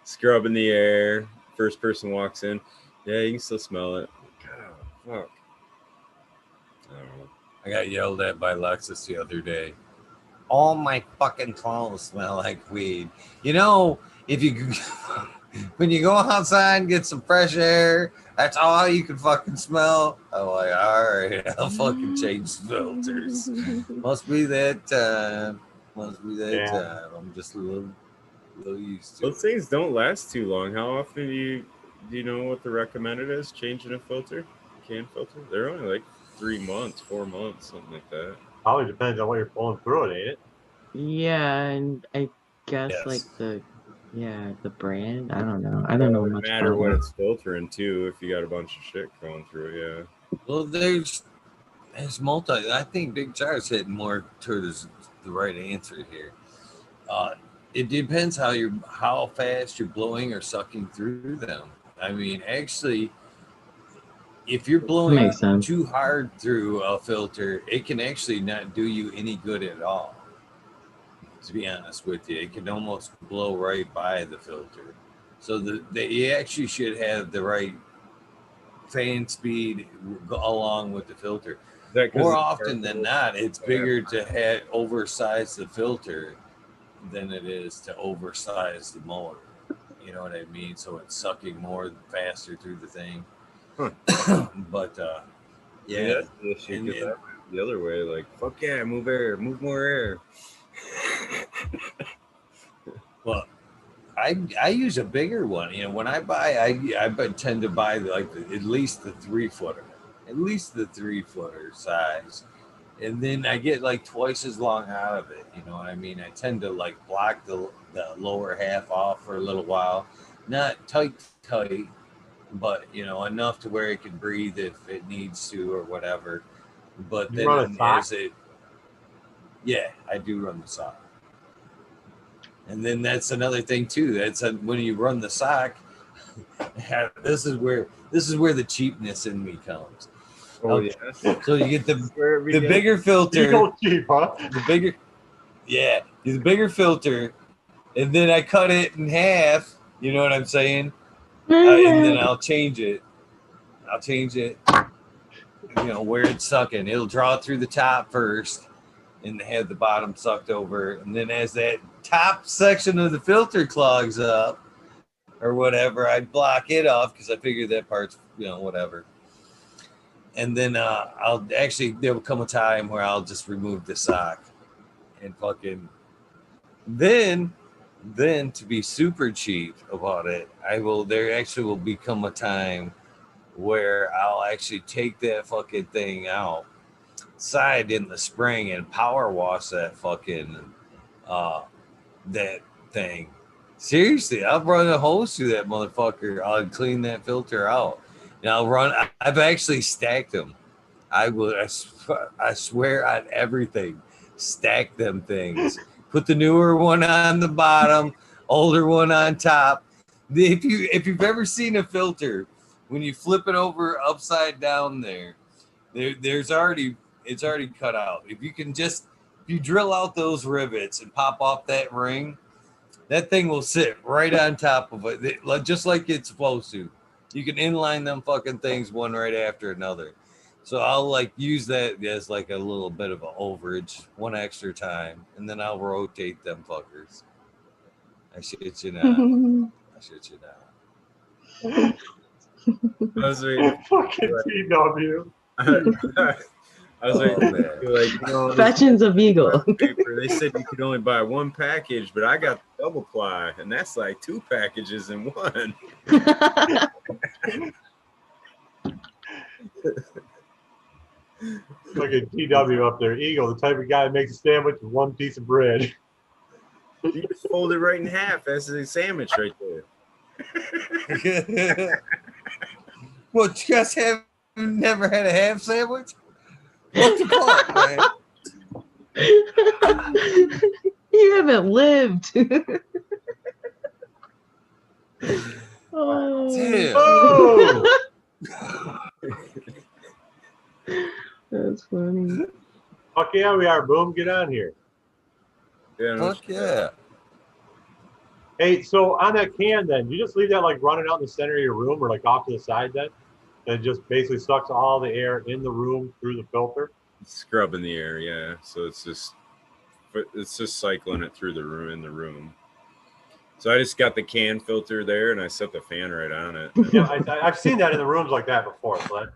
scrub in the air. First person walks in, yeah, you can still smell it. God, fuck. I don't know. I got yelled at by Lexus the other day. All my fucking clothes smell like weed. You know, if you when you go outside and get some fresh air, that's all you can fucking smell. I'm like, all right, I'll fucking change filters. Must be that time. Must be that time. I'm just a little used to Those it. things don't last too long. How often do you know what the recommended is? Changing a filter, can filter? They're only like 3 months, 4 months, something like that. Probably depends on what you're pulling through it, ain't it? Yeah, and I guess Yes. like the brand. I don't know. I don't know much No matter about what it. it's filtering too. If you got a bunch of shit going through it, yeah. Well, there's multi. I think Big Jar's hitting more towards the right answer here. It depends how fast you're blowing or sucking through them. I mean, actually, if you're blowing Makes sense. too hard through a filter, it can actually not do you any good at all. To be honest with you, it can almost blow right by the filter. So you actually should have the right fan speed along with the filter. More often than not, it's bigger to have oversize the filter than it is to oversize the motor. You know what I mean? So it's sucking more faster through the thing. Huh. But yeah, that's the issue. Because the other way, like, fuck yeah, move air, move more air. Well, I use a bigger one. You know, when I buy, I tend to buy at least the 3-footer, size, and then I get like twice as long out of it. You know what I mean? I tend to like block the lower half off for a little while, not tight, but you know enough to where it can breathe if it needs to or whatever. But You then run a sock? yeah, I do run the sock. And then that's another thing too. When you run the sock. This is where the cheapness in me comes. Oh okay. Yeah. So you get the bigger filter. Cheap, huh? The bigger filter, and then I cut it in half. You know what I'm saying? And then I'll change it. You know where it's sucking. It'll draw through the top first, and have the bottom sucked over. And then as that top section of the filter clogs up or whatever, I'd block it off because I figure that part's, you know, whatever. And then there'll come a time where I'll just remove the sock and fucking then to be super cheap about it, there actually will become a time where I'll actually take that fucking thing outside in the spring and power wash that fucking that thing. Seriously, I'll run a hose through that motherfucker. I'll clean that filter out. And I've actually stacked them. I swear on everything. Stack them things. Put the newer one on the bottom, older one on top. If you've ever seen a filter, when you flip it over upside down it's already cut out. If you drill out those rivets and pop off that ring, that thing will sit right on top of it, just like it's supposed to. You can inline them fucking things one right after another. So I'll like use that as like a little bit of an overage, one extra time, and then I'll rotate them fuckers. I shit you not. I was waiting. Fucking TW. I was like, Fetchings of Eagle. Paper. They said you could only buy one package, but I got double ply, and that's like 2 packages in one. Fucking TW up there. Eagle, the type of guy that makes a sandwich with one piece of bread. You just fold it right in half. That's a sandwich right there. What, you guys have never had a half sandwich? What the fuck, man? You haven't lived. Oh. That's funny. Fuck yeah, we are. Boom, get on here. Yeah, Fuck yeah. Hey, so on that can then, you just leave that like running out in the center of your room or like off to the side then? And it just basically sucks all the air in the room through the filter? Scrubbing the air, yeah. So it's just cycling it through the room in the room. So I just got the can filter there and I set the fan right on it. Yeah, I've seen that in the rooms like that before. So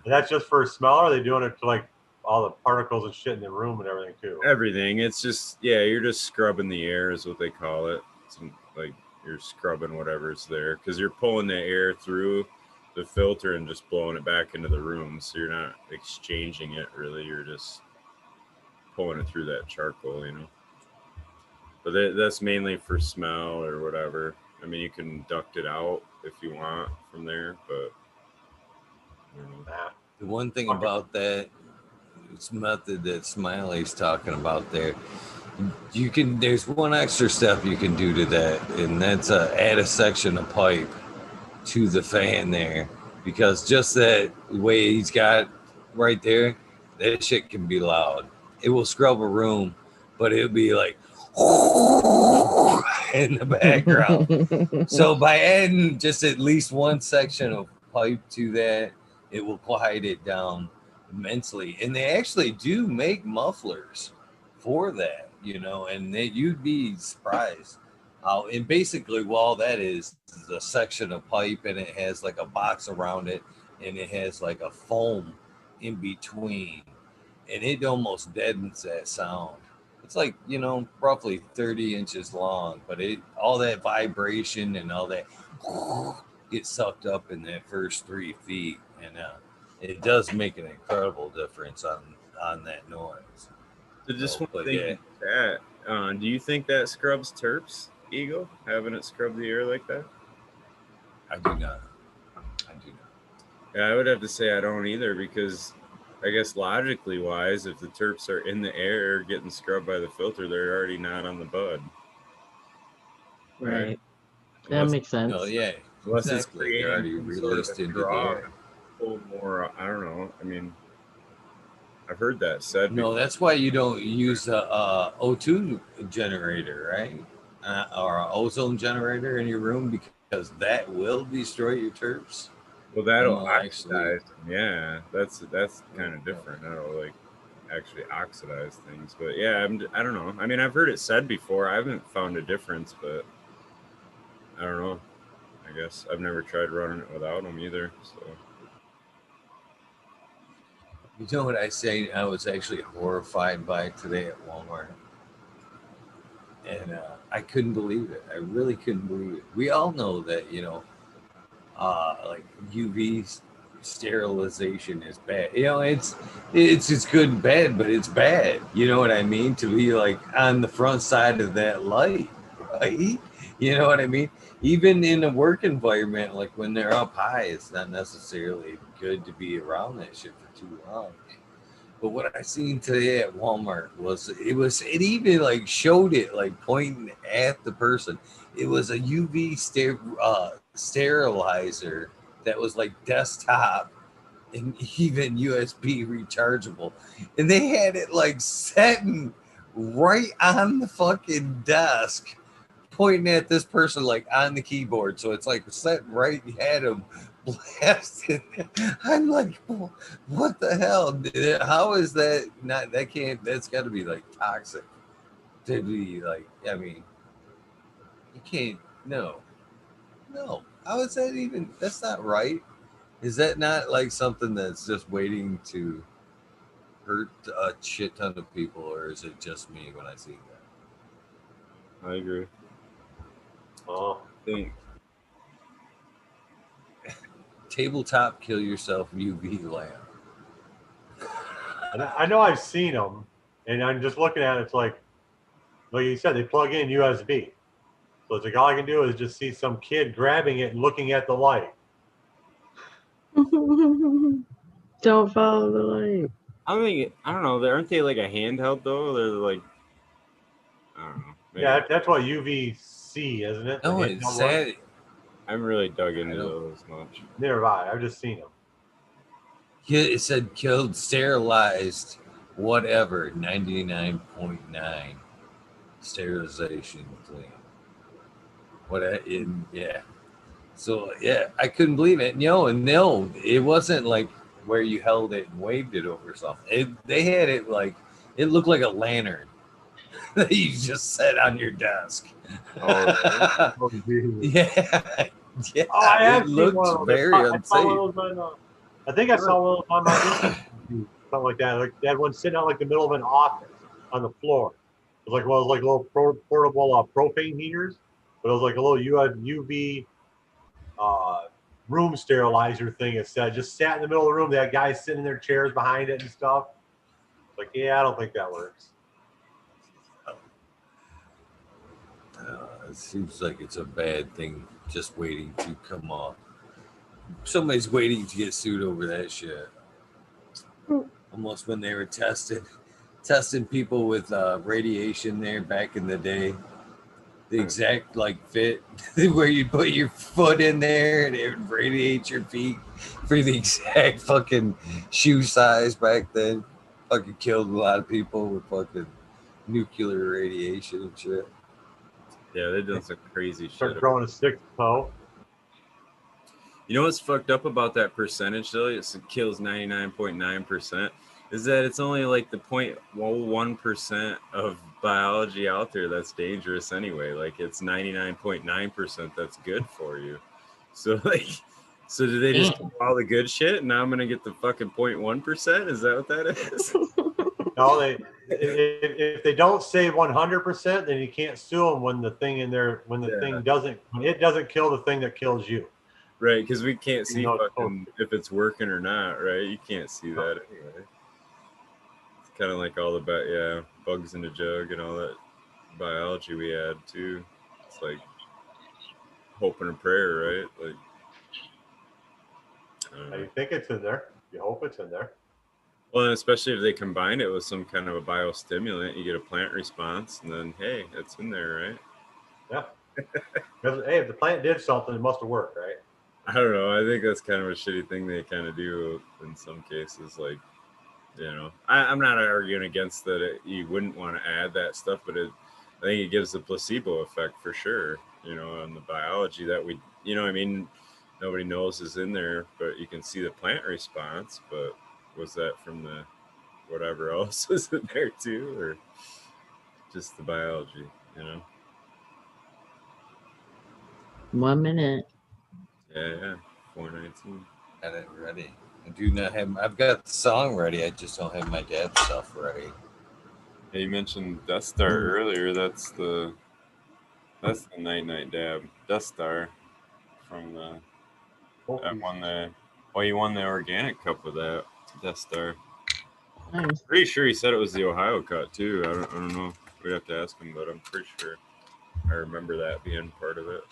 that's just for smell, or are they doing it to like all the particles and shit in the room and everything too? Everything. It's just, yeah, you're just scrubbing the air is what they call it. It's like you're scrubbing whatever's there because you're pulling the air through the filter and just blowing it back into the room. So you're not exchanging it really. You're just pulling it through that charcoal, you know. But that's mainly for smell or whatever. I mean, you can duct it out if you want from there, but the one thing about that method that Smiley's talking about there, there's one extra step you can do to that, and that's add a section of pipe to the fan there, because just that way he's got right there, that shit can be loud. It will scrub a room, but it'll be like in the background. So by adding just at least one section of pipe to that, it will quiet it down immensely. And they actually do make mufflers for that, you know, and you'd be surprised. And basically, all that is a section of pipe, and it has like a box around it, and it has like a foam in between, and it almost deadens that sound. It's like, you know, roughly 30 inches long, but all that vibration and all that gets sucked up in that first 3 feet, and it does make an incredible difference on that noise. So just one thing, do you think that scrubs terps, Eagle, having it scrub the air like that? I do not. Yeah, I would have to say I don't either, because I guess logically wise, if the terps are in the air getting scrubbed by the filter, they're already not on the bud. Right. That makes sense. No, yeah. Unless exactly. They're already released into the air. Pull more, I don't know. I mean, I've heard that said. No, before. That's why you don't use a O2 generator, right? Or an ozone generator in your room, because that will destroy your terps. Well, that'll oxidize. Yeah, that's kind of different. That'll like actually oxidize things. But yeah, I don't know. I mean, I've heard it said before. I haven't found a difference, but I don't know. I guess I've never tried running it without them either. So. You know what I was actually horrified by today at Walmart. And I couldn't believe it. I really couldn't believe it. We all know that, you know, like UV sterilization is bad. You know, it's good and bad, but it's bad. You know what I mean? To be like on the front side of that light, right? You know what I mean? Even in a work environment, like when they're up high, it's not necessarily good to be around that shit for too long. But what I seen today at Walmart it even like showed it like pointing at the person. It was a UV sterilizer that was like desktop and even USB rechargeable. And they had it like setting right on the fucking desk, pointing at this person like on the keyboard. So it's like set right at him, blasted. I'm like, what the hell? How is that not? That's got to be like toxic to be like. I mean, you can't. No. How is that even? That's not right. Is that not like something that's just waiting to hurt a shit ton of people, or is it just me when I see that? I agree. Oh, think tabletop kill yourself UV lamp. And I know I've seen them, and I'm just looking at it. It's like you said, they plug in USB. So it's like all I can do is just see some kid grabbing it and looking at the light. Don't follow the light. I mean, I don't know. Aren't they like a handheld though? They're like, I don't know. Maybe. Yeah, that's what UVC, isn't it? No, it's sad. I haven't really dug into those much. Neither have I. I've just seen them. It said killed, sterilized, whatever, 99.9 sterilization clean. Yeah. So yeah, I couldn't believe it. And no, it wasn't like where you held it and waved it over something. They had it like it looked like a lantern that you just set on your desk. Oh, yeah. Yeah. Oh, I have it seen looked one of those. very unsafe. I think I saw one on my Instagram, something like that. Like they had one sitting out like the middle of an office on the floor. It was like little portable propane heaters, but it was like a little UV room sterilizer thing. It said just sat in the middle of the room. They had guys sitting in their chairs behind it and stuff. Like, yeah, I don't think that works. It seems like it's a bad thing just waiting to come off. Somebody's waiting to get sued over that shit. Almost when they were testing people with radiation there back in the day. The exact like fit where you put your foot in there and it radiates your feet for the exact fucking shoe size back then. Fucking killed a lot of people with fucking nuclear radiation and shit. Yeah, they done some crazy shit. Start growing a sixth toe. You know what's fucked up about that percentage though? It kills 99.9%. Is that it's only like the 0.01% of biology out there that's dangerous anyway. Like it's 99.9% that's good for you. So like, so do they just do all the good shit and now I'm gonna get the fucking 0.1%? Is that what that is? No, if they don't say 100%, then you can't sue them when the thing in there thing doesn't kill the thing that kills you. Right, because we can't see fucking if it's working or not, right? You can't see that anyway. It's kind of like all the bugs in the jug and all that biology we had too. It's like hope and a prayer, right? Like you think it's in there. You hope it's in there. Well, and especially if they combine it with some kind of a biostimulant, you get a plant response, and then hey, it's in there, right? Yeah. Because hey, if the plant did something, it must have worked, right? I don't know. I think that's kind of a shitty thing they kind of do in some cases. Like, you know, I'm not arguing against that you wouldn't want to add that stuff, but I think it gives a placebo effect for sure, you know, on the biology that we, you know what I mean? Nobody knows is in there, but you can see the plant response. But was that from the whatever else was in there too, or just the biology, you know? 1 minute. Yeah, 419. Got it ready. I do not have. I've got the song ready. I just don't have my dad's stuff ready. Yeah, you mentioned Death Star earlier. That's the Night Dab Death Star from the. That won the. Well, you won the organic cup with that Death Star. Nice. Pretty sure he said it was the Ohio cut too. I don't know. We'd have to ask him, but I'm pretty sure I remember that being part of it.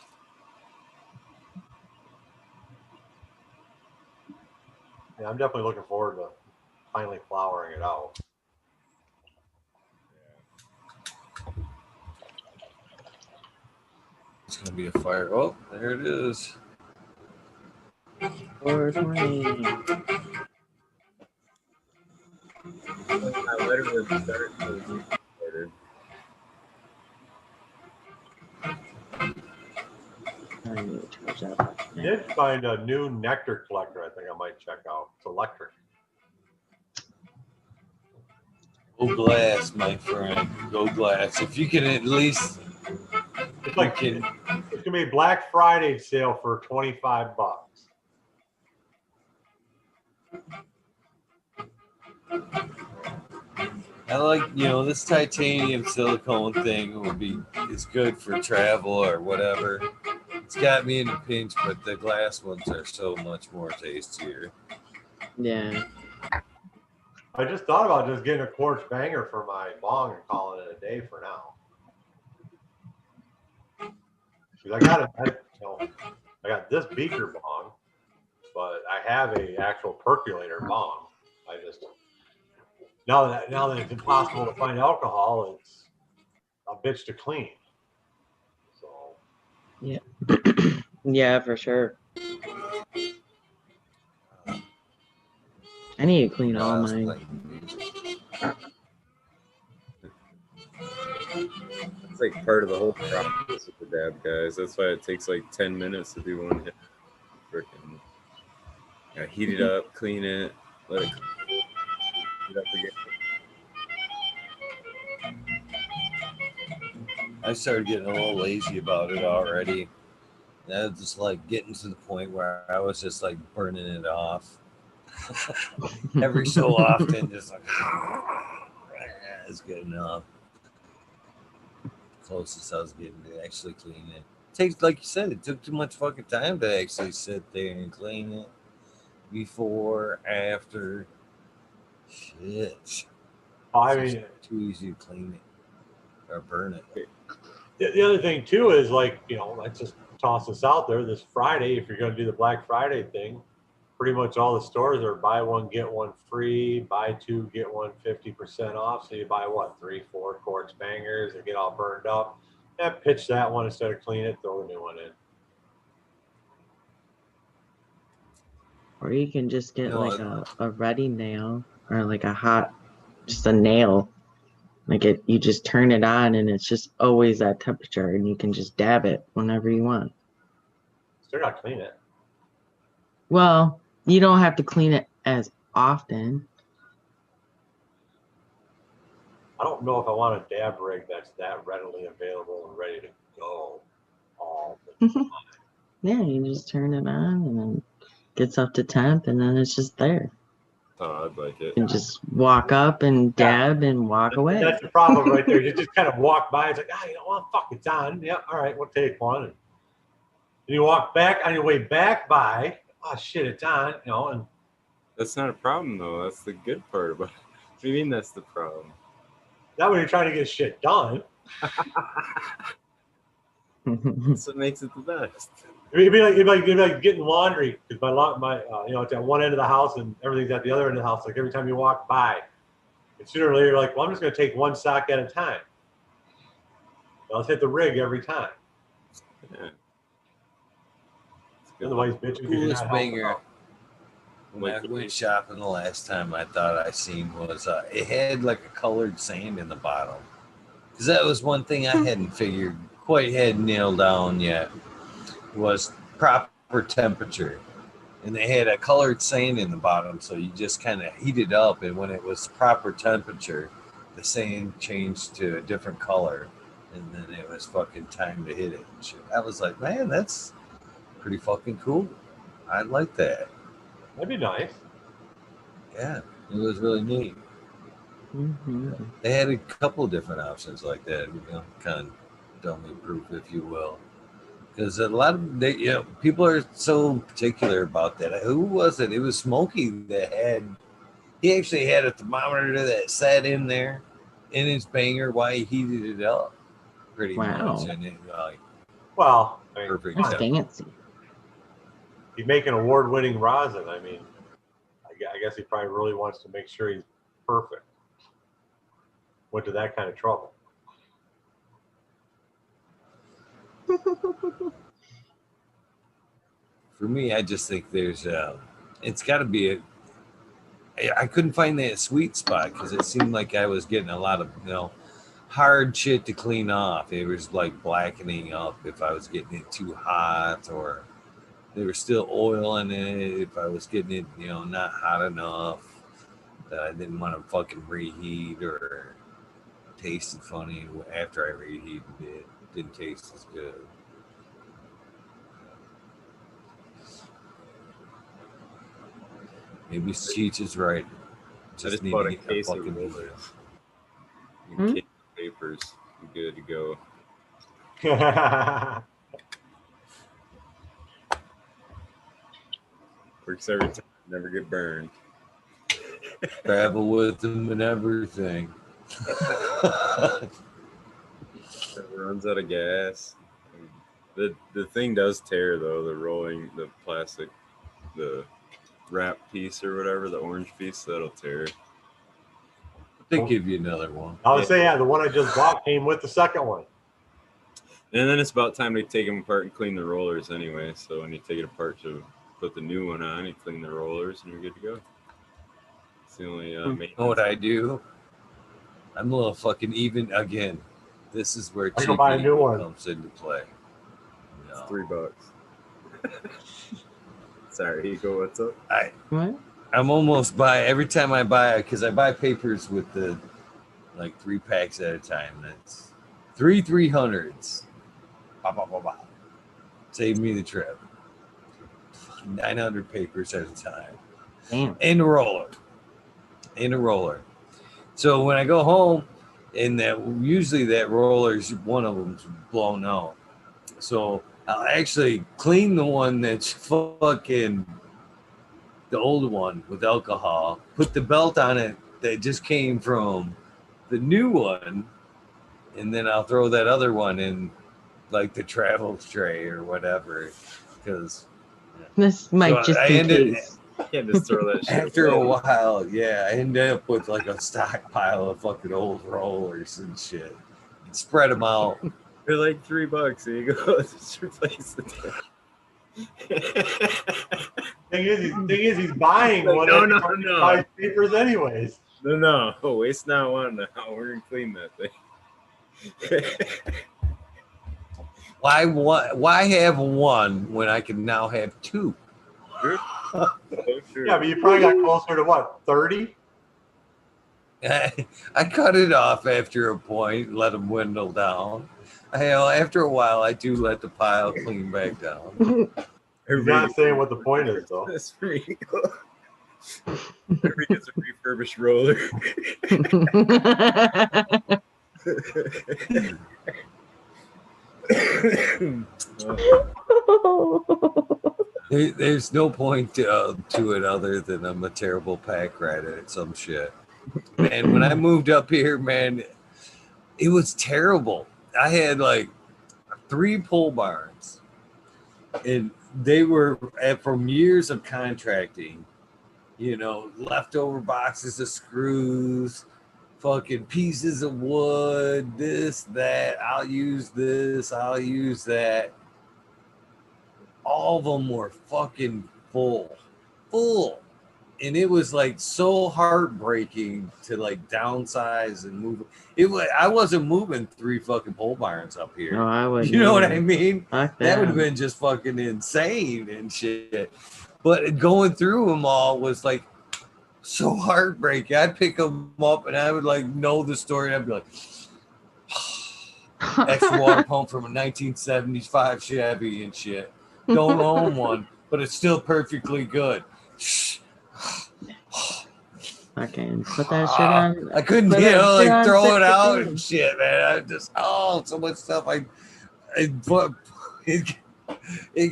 Yeah, I'm definitely looking forward to finally flowering it out. It's gonna be a fire. Oh, there it is. 420. My letter would start to I did find a new nectar collector I think I might check out. It's electric. Go glass, my friend. Go glass. If you can at least. It's like it's gonna be a Black Friday sale for $25. I like, this titanium silicone thing is good for travel or whatever. It's got me in a pinch, but the glass ones are so much more tastier. Yeah. I just thought about just getting a quartz banger for my bong and calling it a day for now. Because I got this beaker bong, but I have a actual percolator bong. Now that it's impossible to find alcohol, it's a bitch to clean. So yeah, yeah, for sure. I need to clean all mine. It's like part of the whole process with the dab, guys. That's why it takes like 10 minutes to do one hit. Freaking heat it up, clean it, let it heat it up again. I started getting a little lazy about it already. And I was just like getting to the point where I was just like burning it off every so often, just like it's good enough. Closest I was getting to actually clean it. Takes, like you said, it took too much fucking time to actually sit there and clean it. Before, after, shit. I mean, too easy to clean it or burn it. The other thing too is like, let's just toss this out there. This Friday, if you're going to do the Black Friday thing, pretty much all the stores are buy one get one free, buy two get one 50% off. So you buy what, 3-4 quarts bangers, they get all burned up. And pitch that one instead of clean it, throw a new one in. Or you can just get like a ready nail or like just a nail. Like you just turn it on and it's just always that temperature and you can just dab it whenever you want. Still got to clean it. Well, you don't have to clean it as often. I don't know if I want a dab rig that's that readily available and ready to go all the time. Yeah, you just turn it on and then it gets up to temp and then it's just there. Oh, I'd like it. And just walk up and dab and walk away. That's the problem right there. You just kind of walk by. It's like, you know what? Fuck, it's on. Yeah, all right, we'll take one. And you walk back on your way back by. Oh shit, it's on. And that's not a problem though. That's the good part about it. What do you mean that's the problem? Not when you're trying to get shit done. That's what makes it the best. It'd be like getting laundry because my it's at one end of the house and everything's at the other end of the house. Like every time you walk by, and sooner or later you're like, well, I'm just going to take one sock at a time. Let's hit the rig every time. Yeah. Otherwise, bitch, coolest banger. When I went shopping the last time, I thought I seen was it had like a colored sand in the bottom, because that was one thing I hadn't figured quite had nailed down yet, was proper temperature. And they had a colored sand in the bottom, so you just kind of heat it up, and when it was proper temperature, the sand changed to a different color, and then it was fucking time to hit it and shit. I was like, man, that's pretty fucking cool. I like that. That'd be nice. Yeah, it was really neat. Mm-hmm. They had a couple different options like that, kind of dummy proof, if you will. Because a lot of people are so particular about that. Who was it? It was Smokey that he actually had a thermometer that sat in there in his banger while he heated it up, pretty much. And it perfect. That's fancy. He's making award-winning rosin. I mean, I guess he probably really wants to make sure he's perfect. Went to that kind of trouble. For me, I just think there's it's got to be I couldn't find that sweet spot because it seemed like I was getting a lot of hard shit to clean off. It was like blackening up if I was getting it too hot, or there was still oil in it if I was getting it not hot enough that I didn't want to fucking reheat, or tasted funny after I reheated it. Didn't taste as good. Maybe Cheech is right. Just need a case of rollers. Case of papers. You're good to go. Works every time. Never get burned. Travel with them and everything. It runs out of gas. The thing does tear though. The plastic, the wrap piece or whatever, the orange piece, that'll tear. They give you another one. I would say, yeah, the one I just bought came with the second one. And then it's about time to take them apart and clean the rollers anyway. So when you take it apart to put the new one on, you clean the rollers and you're good to go. It's the only maintenance. You know what I do? I'm a little fucking even again. This is where I go buy a new one. comes into play. It's $3. Sorry, Ego, what's up? What? I'm almost every time I buy it, because I buy papers with the like 3 packs at a time. That's 3 300s. Bah, bah, bah, bah. Save me the trip. 900 papers at a time. Damn. In a roller. So when I go home, and usually that roller's one of them's blown out. So I'll actually clean the one that's fucking the old one with alcohol, put the belt on it that just came from the new one, and then I'll throw that other one in like the travel tray or whatever, because this might just be case. You can't just throw that shit after a while, yeah, I ended up with like a stockpile of fucking old rollers and shit. Spread them out. They're like $3. There you go. Just replace the Thing is, he's buying one. No. Buys papers anyways. No. Waste not one. No, we're gonna clean that thing. Why have one when I can now have 2? Sure. Oh, sure. Yeah, but you probably got closer to what, 30? I cut it off after a point, let them dwindle down. After a while, I do let the pile clean back down. He's not saying what the point is, though. That's pretty cool. Everybody gets a refurbished roller. There's no point to it other than I'm a terrible pack rat at some shit. Man, when I moved up here, man, it was terrible. I had like 3 pole barns, and they were from years of contracting, leftover boxes of screws, fucking pieces of wood, this, that, I'll use this, I'll use that. All of them were fucking full. And it was like so heartbreaking to like downsize and move. I wasn't moving 3 fucking pole barns up here. No, I wouldn't. You know what I mean? That would have been just fucking insane and shit. But going through them all was like so heartbreaking. I'd pick them up and I would like know the story. And I'd be like, extra water pump from a 1975 Chevy and shit. Don't own one, but it's still perfectly good. Okay, put that shit on. I couldn't, throw it out and shit, man. I just, so much stuff. It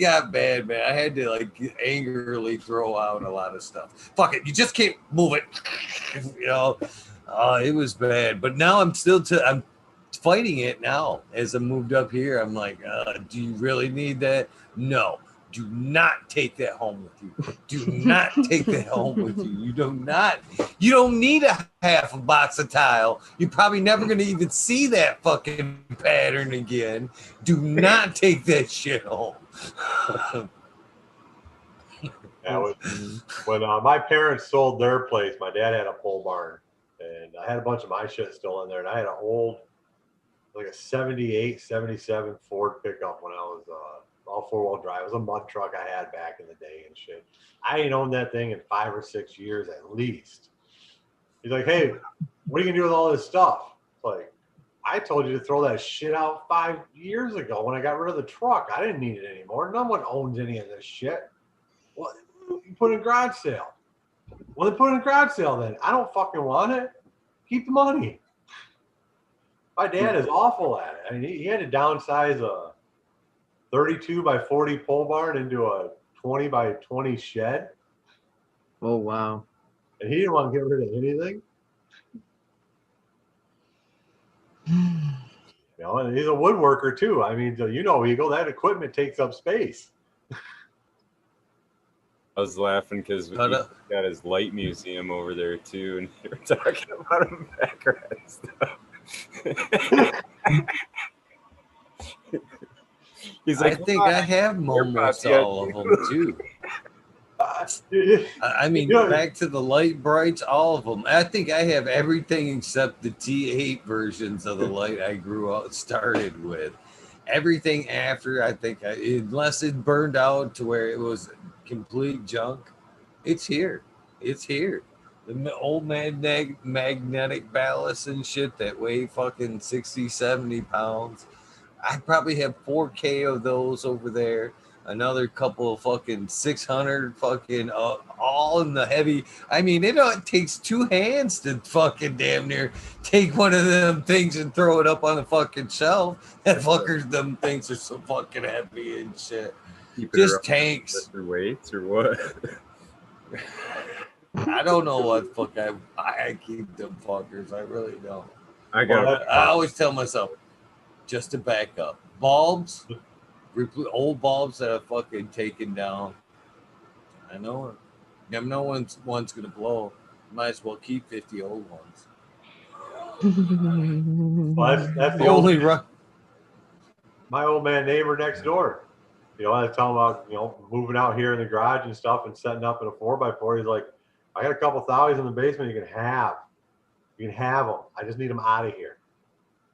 got bad, man. I had to like angrily throw out a lot of stuff. Fuck it, you just can't move it. It was bad. But now I'm I'm fighting it now. As I moved up here, I'm like, do you really need that? No. Do not take that home with you. Do not take that home with you. You don't need a half a box of tile. You're probably never going to even see that fucking pattern again. Do not take that shit home. When my parents sold their place, my dad had a pole barn, and I had a bunch of my shit still in there, and I had an old, like a 78, 77 Ford pickup when I was all 4-wheel drive. It was a mud truck I had back in the day and shit. I ain't owned that thing in 5 or 6 years at least. He's like, hey, what are you gonna do with all this stuff? It's like, I told you to throw that shit out 5 years ago when I got rid of the truck. I didn't need it anymore. No one owns any of this shit. Well, you put it in garage sale. Well, then put it in garage sale then. I don't fucking want it. Keep the money. My dad is awful at it. I mean, he had to downsize a 32 by 40 pole barn into a 20 by 20 shed. Oh, wow. And he didn't want to get rid of anything. And he's a woodworker too. I mean, Eagle, that equipment takes up space. I was laughing because he got his light museum over there too, and they were talking about him baccarat stuff. He's like, I think I have almost all of them too. I mean, back to the light brights, all of them. I think I have everything except the T8 versions of the light I started with. Everything after, I think, unless it burned out to where it was complete junk, it's here. It's here. The old magnetic ballast and shit that weigh fucking 60, 70 pounds. I probably have 4K of those over there. Another couple of fucking 600 fucking all in the heavy. I mean, it takes two hands to fucking damn near take one of them things and throw it up on the fucking shelf. That fuckers, them things are so fucking heavy and shit. Just tanks. Weights or what? I don't know what fuck I keep them fuckers. I really don't. I always tell myself just to back up. Bulbs, old bulbs that are fucking taken down. I know it. Never know when one's gonna blow. Might as well keep 50 old ones. Well, that's the only my old man neighbor next door. You know, I was telling him about, you know, moving out here in the garage and stuff and setting up in a 4x4. He's like, I got a couple thousand in the basement you can have. You can have them. I just need them out of here.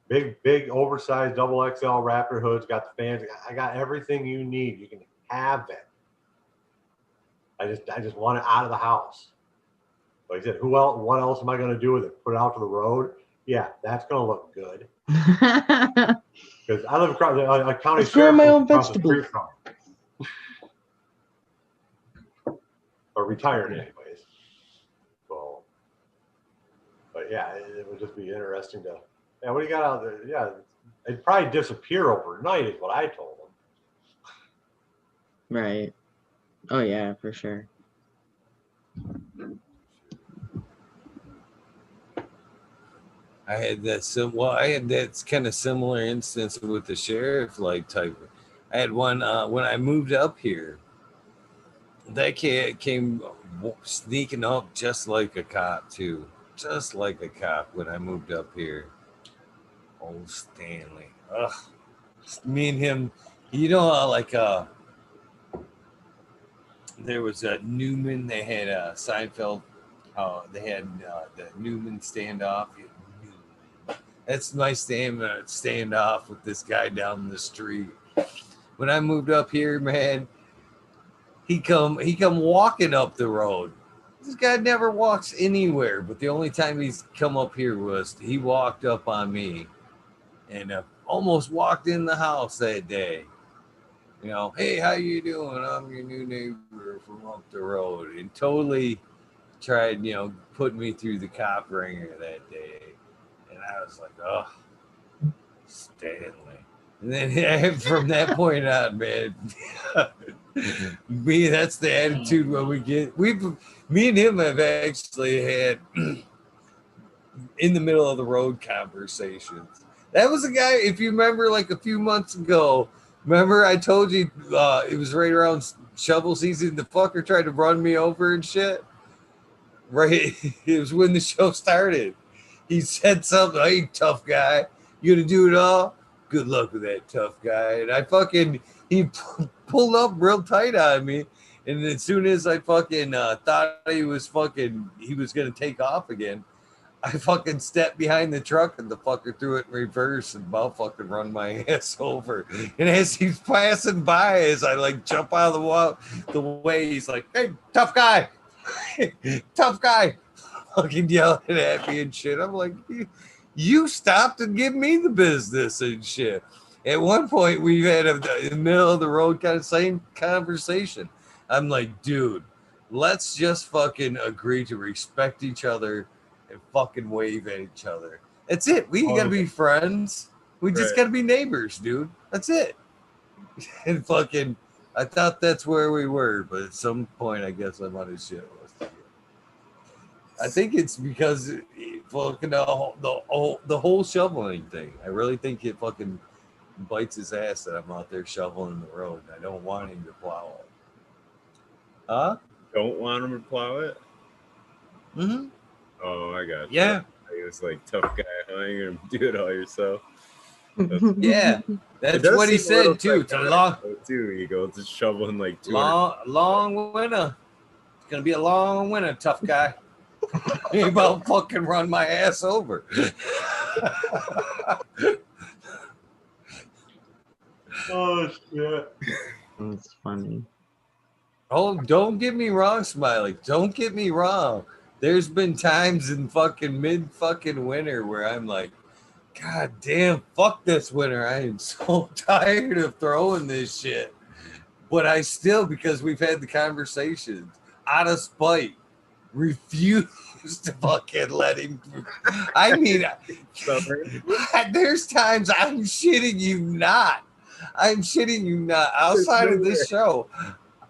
Big, oversized double XL Raptor hoods, got the fans. I got everything you need. You can have it. I just want it out of the house. Like I said, what else am I going to do with it? Put it out to the road? Yeah, that's going to look good. Because I live across a county sheriff my own across the vegetables. street from or retired anyways. So, but yeah, it would just be interesting to. Yeah, what do you got out there? Yeah, it'd probably disappear overnight, is what I told them. Right. Oh yeah, for sure. I had that kind of similar instance with the sheriff like type. I had one when I moved up here. That kid came sneaking up just like a cop too, just like a cop when I moved up here. Old Stanley. Ugh. Me and him, you know, like there was a Newman. They had Seinfeld. They had the Newman standoff. That's my standoff with this guy down the street. When I moved up here, man, he come walking up the road. This guy never walks anywhere, but the only time he's come up here was he walked up on me and almost walked in the house that day. You know, hey, how you doing? I'm your new neighbor from up the road, and totally tried, you know, putting me through the cop ringer that day. And I was like, oh, Stanley. And then from that point on, man, that's the attitude when me and him have actually had in the middle of the road conversations. That was a guy, if you remember, like a few months ago, remember I told you it was right around shovel season, the fucker tried to run me over and shit? Right, it was when the show started. He said something, hey, tough guy, you gonna do it all? Good luck with that, tough guy. And he pulled up real tight on me. And as soon as I fucking thought he was gonna take off again, I fucking stepped behind the truck and the fucker threw it in reverse and about fucking run my ass over. And as he's passing by, as I like jump out of the way, he's like, hey, tough guy, tough guy. Fucking yelling at me and shit. I'm like, you stopped and give me the business and shit. At one point, we had in the middle of the road kind of same conversation. I'm like, dude, let's just fucking agree to respect each other and fucking wave at each other. That's it. We gotta be friends. We just gotta be neighbors, dude. That's it. And fucking, I thought that's where we were, but at some point, I guess I'm on his shit. I think it's because fucking the whole shoveling thing. I really think it fucking bites his ass that I'm out there shoveling the road. I don't want him to plow it. Huh? don't want them to plow it? Mm-hmm. Oh, I got you. Yeah. He was like, tough guy, huh? You're gonna do it all yourself. Yeah, that's what he said too. It's a He goes just shoveling like 200. Long winter. It's gonna be a long winter, tough guy. He about fucking run my ass over. Oh shit. That's funny. Oh, don't get me wrong, Smiley. Don't get me wrong. There's been times in fucking mid fucking winter where I'm like, God damn, fuck this winter. I am so tired of throwing this shit. But I still, because we've had the conversations, out of spite, refuse to fucking let him. I mean, there's times I'm shitting you not. Outside of this show,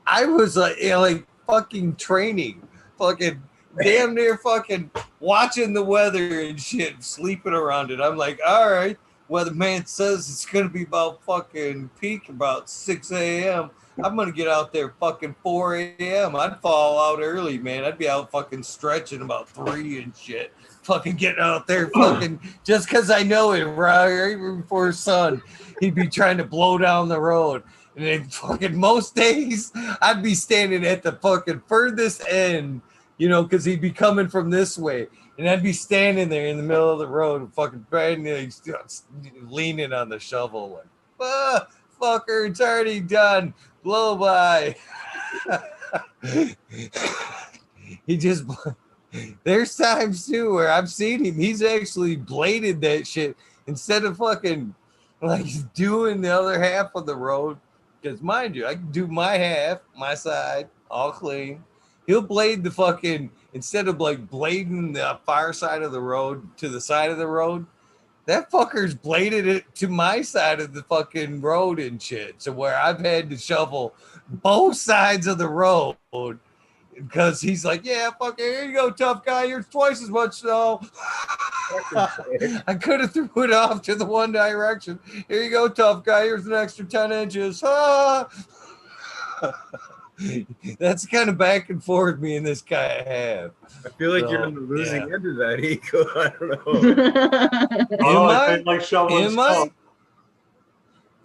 I was like fucking training, fucking damn near fucking watching the weather and shit, sleeping around it. I'm like, all right, weatherman says it's gonna be about fucking peak about 6 a.m. I'm gonna get out there fucking 4 a.m. I'd fall out early, man. I'd be out fucking stretching about 3 and shit. Fucking getting out there fucking just because I know it right before sun. He'd be trying to blow down the road. And then fucking most days I'd be standing at the fucking furthest end, you know, because he'd be coming from this way. And I'd be standing there in the middle of the road, fucking leaning on the shovel, like, fucker, it's already done. Blow by. He just, there's times too where I've seen him. He's actually bladed that shit instead of fucking like doing the other half of the road. Because mind you, I can do my half, my side, all clean. He'll blade the fucking, instead of like blading the far side of the road to the side of the road, that fucker's bladed it to my side of the fucking road and shit. So where I've had to shovel both sides of the road because he's like, yeah, fucking, here you go, tough guy. Here's twice as much snow. I could have threw it off to the one direction. Here you go, tough guy. Here's an extra 10 inches. That's kind of back and forth me and this guy have. I feel like you're on the losing end of that, Eco. I don't know.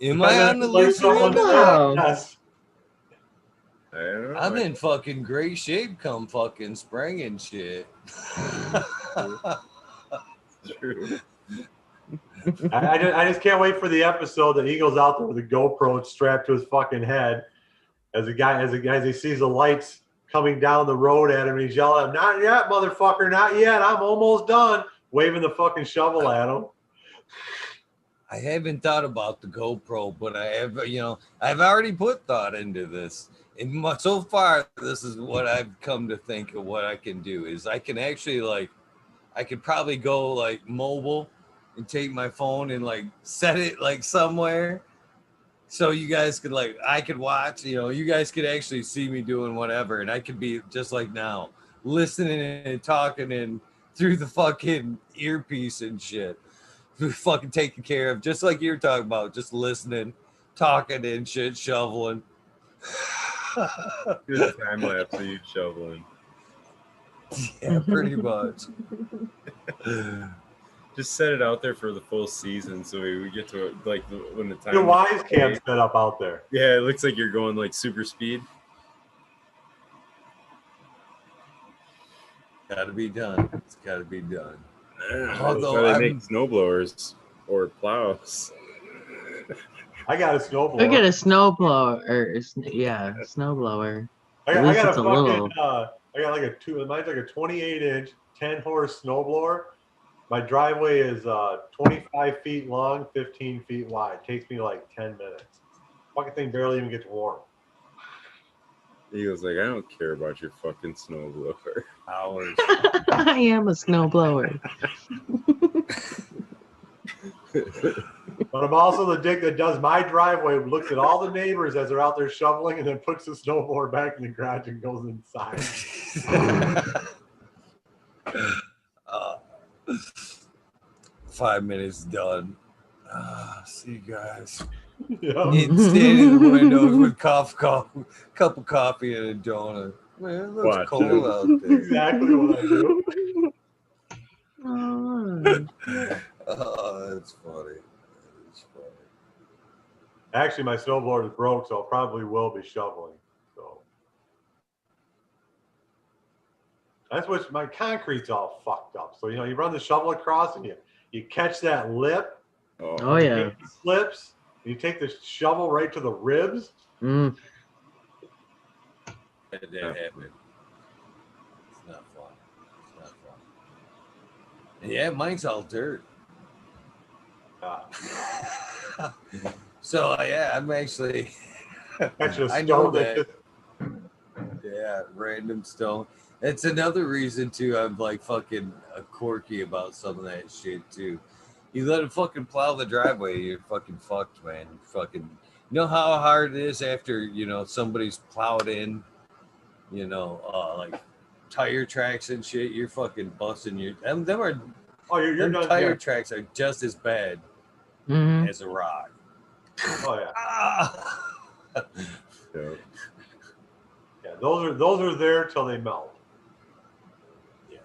Am I on the losing end of that? Yes. I don't know. I'm in fucking great shape come fucking spring and shit. True. I just can't wait for the episode that he goes out there with a GoPro strapped to his fucking head as he sees the lights coming down the road at him, and he's yelling at him, "Not yet, motherfucker, not yet. I'm almost done," waving the fucking shovel at him. I haven't thought about the GoPro, but I have, I've already put thought into this. And so far, this is what I've come to think of what I can do is I can actually I could probably go mobile and take my phone and set it somewhere. So you guys could I could watch, you guys could actually see me doing whatever. And I could be just like now, listening and talking and through the fucking earpiece and shit. Fucking taken care of, just like you're talking about, just listening, talking and shit, shoveling. Good time lapse of you shoveling. Yeah, pretty much. Just set it out there for the full season so we get to when the time. Your wise cam set up out there. Yeah, it looks like you're going super speed. Gotta be done. It's gotta be done. Although they make snowblowers or plows. I got a snowblower. I got a snowblower. Snowblower. I got mine's like a 28-inch, 10-horse snowblower. My driveway is 25 feet long, 15 feet wide. It takes me 10 minutes. Fucking thing barely even gets warm. He was like, I don't care about your fucking snowblower. Hours. I am a snowblower. But I'm also the dick that does my driveway, looks at all the neighbors as they're out there shoveling, and then puts the snowblower back in the garage and goes inside. 5 minutes done. See you guys. Yeah. Standing in the windows with cup of coffee and a donut. Man, it looks Watch cold it. out there. Exactly what I do. Oh, Oh, that's funny. That's funny. Actually, my snowboard is broke, so I probably will be shoveling. So that's what my concrete's all fucked up. So you run the shovel across and you catch that lip. oh yeah. It slips. You take the shovel right to the ribs. Mm. That happened. It's not fun. It's not fun. Yeah, mine's all dirt. So yeah, I'm actually. Catch a I know stone that. Yeah, random stone. It's another reason too. I'm like fucking quirky about some of that shit too. You let it fucking plow the driveway, you're fucking fucked, man. You know how hard it is after somebody's plowed in, like tire tracks and shit. You're fucking busting your them are. Oh, you're done. Tire tracks are just as bad as a rock. Oh yeah. Yeah. Yeah, those are there till they melt. Yeah.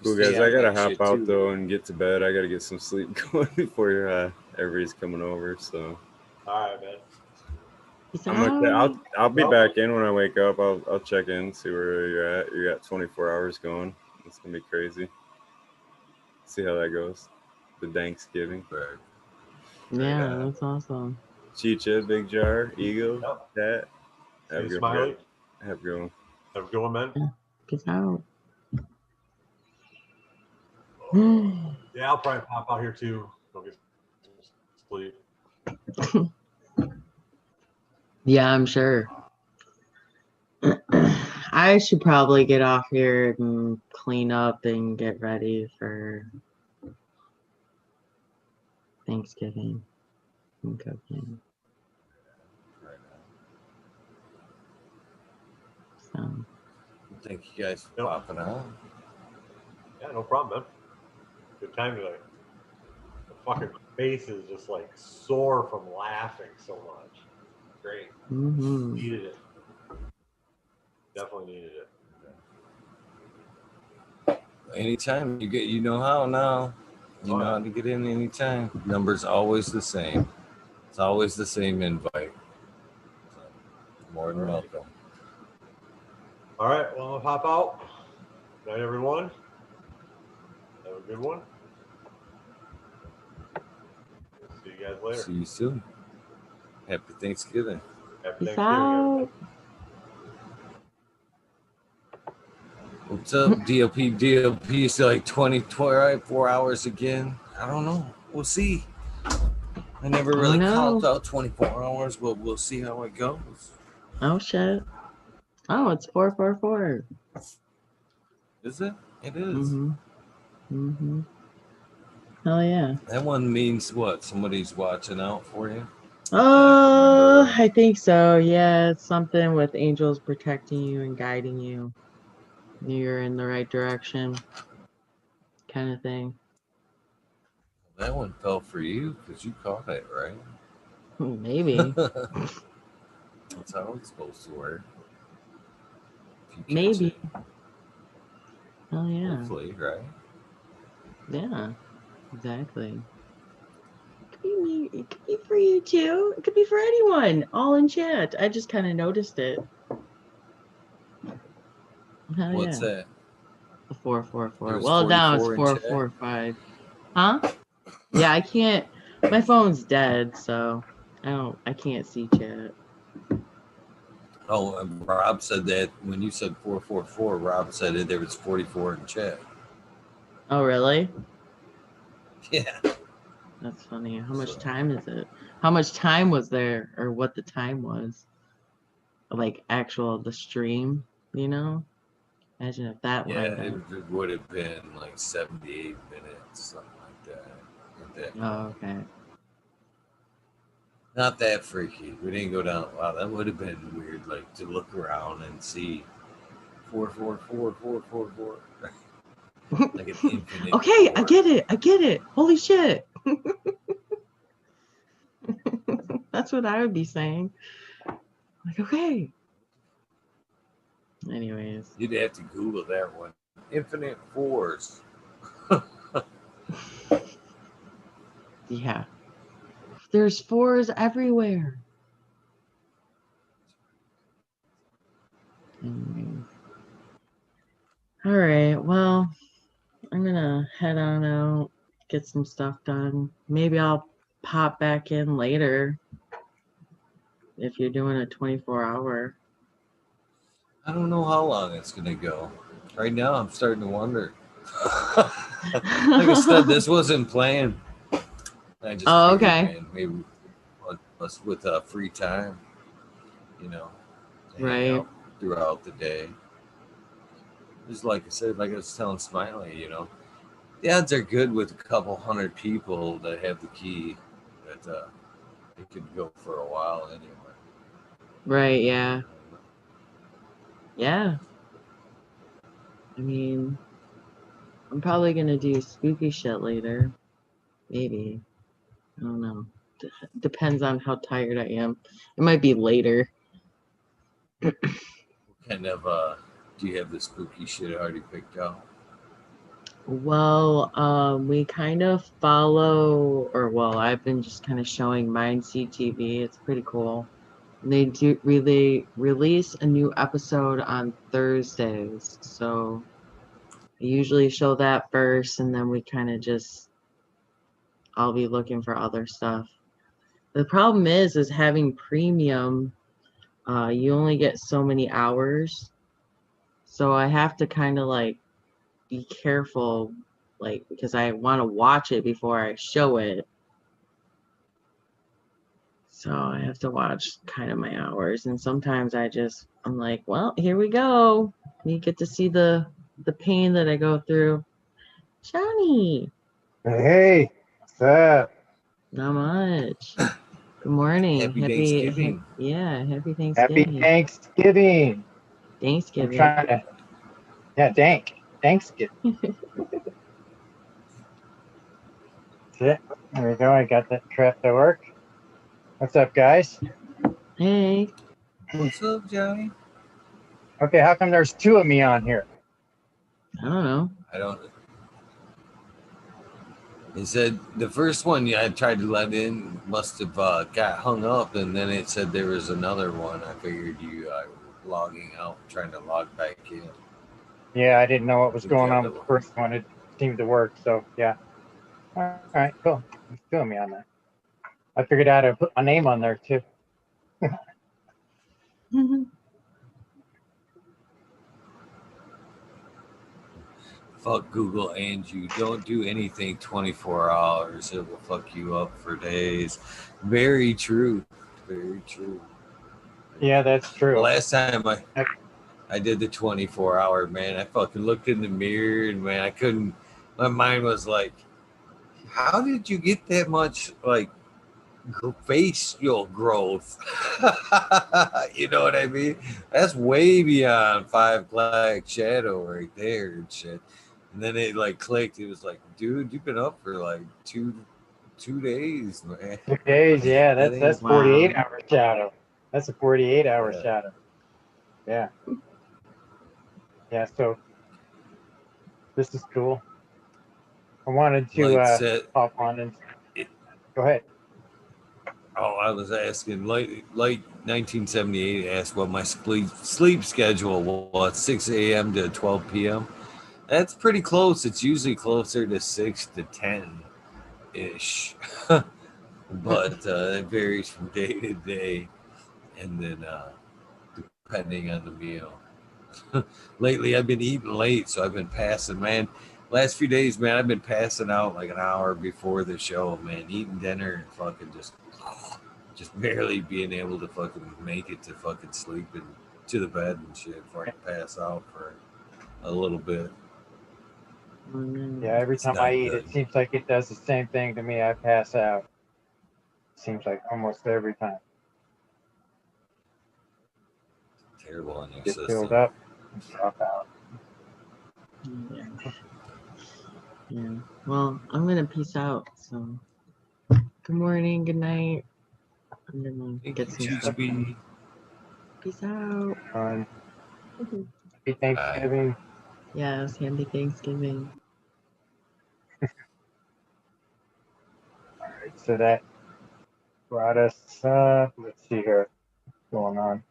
Cool guys, I gotta hop out though and get to bed. I gotta get some sleep going before everybody's coming over. So. All right, man. I'll be back in when I wake up. I'll check in, see where you're at. You got 24 hours going. It's gonna be crazy. See how that goes. The Danksgiving. Yeah, that's awesome. Chicha, Big Jar, Eagle, Cat. Have a good one. Have a good one. Have a good one, man. Peace out. Yeah, I'll probably pop out here too. Go get some sleep. Yeah, I'm sure. I should probably get off here and clean up and get ready for Thanksgiving and cooking. So. Thank you guys for popping out. Yeah, no problem, man. Good time today. The fucking face is just like sore from laughing so much. Great. Needed it. Definitely needed it. Anytime you know how now. You know how to get in anytime. Number's always the same. It's always the same invite. So, more than welcome. All right, well, I'll hop out. Good night, everyone. Have a good one. See you guys later. See you soon. Happy Thanksgiving. Happy Thanksgiving. What's up, DLP? DLP is like 24 hours again. I don't know. We'll see. I never really count out 24 hours, but we'll see how it goes. Oh, shit. Oh, it's 444. Is it? It is. Hell yeah. That one means what? Somebody's watching out for you? I think so. Yeah, it's something with angels protecting you and guiding you. You're in the right direction, kind of thing. That one fell for you because you caught it, right? Maybe. That's how it's supposed to work. Maybe. Oh yeah. Hopefully, right? Yeah, exactly. It could be me. It could be for you too. It could be for anyone. All in chat. I just kind of noticed it. What's that? The 444. Well, now it's 445. Huh? Yeah, I can't. My phone's dead, so I can't see chat. Oh, Rob said that when you said 444, Rob said that there was 44 in chat. Oh, really? Yeah. That's funny. How much time is it? How much time was there, or what the time was? Like the stream, Imagine if that lined up. It would have been like 78 minutes, something like that. Oh, okay. Not that freaky. We didn't go down. Wow, that would have been weird, like to look around and see 444. Like an infinite. Okay, 4. I get it. Holy shit. That's what I would be saying. Like, okay, Anyways. You'd have to Google that one. Infinite fours. Yeah. There's fours everywhere. Anyways. All right. Well, I'm gonna head on out, get some stuff done. Maybe I'll pop back in later if you're doing a 24-hour. I don't know how long it's gonna go. Right now, I'm starting to wonder. Like I said, this wasn't planned. I just figured, okay. man, maybe us with free time, you know, to hang Right. out throughout the day. Just like I said, like I was telling Smiley, you know, the odds are good with a couple hundred people that have the key that it could go for a while anyway. Right, yeah. Yeah. I mean, I'm probably gonna do spooky shit later. Maybe. I don't know. Depends on how tired I am. It might be later. What kind of do you have the spooky shit already picked out? Well, we kind of follow, or well, I've been just kind of showing mine CTV. It's pretty cool. And they do really release a new episode on Thursdays. So I usually show that first, and then we kind of just, I'll be looking for other stuff. The problem is having premium, you only get so many hours. So I have to kind of like be careful, like, because I want to watch it before I show it. So I have to watch kind of my hours. And sometimes I'm like, well, here we go. You get to see the pain that I go through. Johnny. Hey, what's up? Not much. Good morning. Happy Thanksgiving. Happy Thanksgiving. Happy Thanksgiving. Thanksgiving. I'm trying to, Thanksgiving. That's it. There we go. I got that crap to work. What's up, guys? Hey. What's up, Johnny? Okay, how come there's two of me on here? I don't know. I don't. It said the first one I tried to let in must have got hung up, and then it said there was another one. I figured you were logging out, trying to log back in. Yeah, I didn't know what was going on with the first one. It seemed to work, so yeah. All right, cool. There's two of me on there. I figured out how to put my name on there too. Fuck Google and you. Don't do anything 24 hours. It will fuck you up for days. Very true. Very true. Yeah, that's true. The last time I did the 24-hour, man, I fucking looked in the mirror and man, I couldn't. My mind was like, how did you get that much like facial growth? You know what I mean? That's way beyond 5 black shadow right there and shit. And then it like clicked. It was like, dude, you've been up for like two days, man. 2 days, yeah. That's 48-hour shadow. That's a 48-hour shadow. Yeah. Yeah. So this is cool. I wanted to hop on and go ahead. Oh, I was asking, like 1978 asked what my sleep schedule was, 6 a.m. to 12 p.m. That's pretty close. It's usually closer to 6 to 10-ish. But it varies from day to day. And then depending on the meal. Lately, I've been eating late, so I've been passing, man. Last few days, man, I've been passing out like an hour before the show, man. Eating dinner and fucking just barely being able to fucking make it to fucking sleep and to the bed and shit before I can pass out for a little bit. Yeah, every time I eat, it seems like it does the same thing to me. I pass out. Seems like almost every time. Terrible on your Get system. filled up and drop out. Yeah. Well, I'm gonna peace out. So, good morning, good night. I'm gonna get some stuff done. Peace out. Happy Thanksgiving. Yes, happy Thanksgiving. All right, so that brought us, let's see here, what's going on.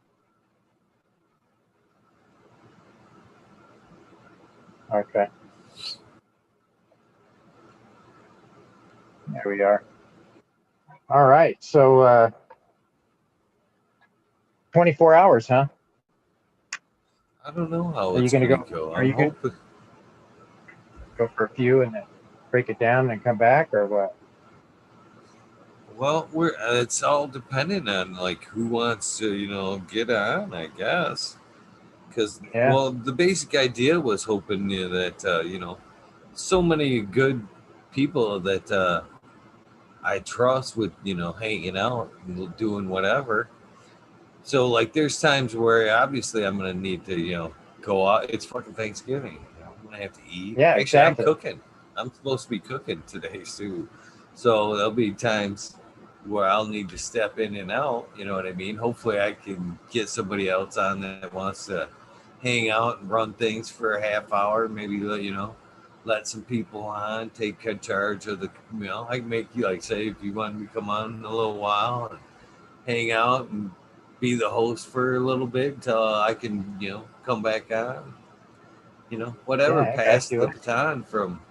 Okay. There we are. All right, so 24 hours, huh? I don't know how Are you it's gonna going to go? go. Are I'm you gonna hoping. go for a few and then break it down and come back, or what? Well, it's all dependent on like who wants to, get on, I guess. Because Yeah, well, the basic idea was hoping that so many good people that I trust with hanging out and doing whatever. So like, there's times where obviously I'm gonna need to go out. It's fucking Thanksgiving. I'm gonna have to eat. yeah, Actually, I'm exactly. cooking. I'm supposed to be cooking today too. So there'll be times where I'll need to step in and out. You know what I mean? Hopefully, I can get somebody else on that wants to hang out and run things for a half hour. Maybe let some people on, take charge of the. I can make you like say if you want me to come on in a little while and hang out and be the host for a little bit until I can come back on. Whatever, Yeah, I got pass you. the baton from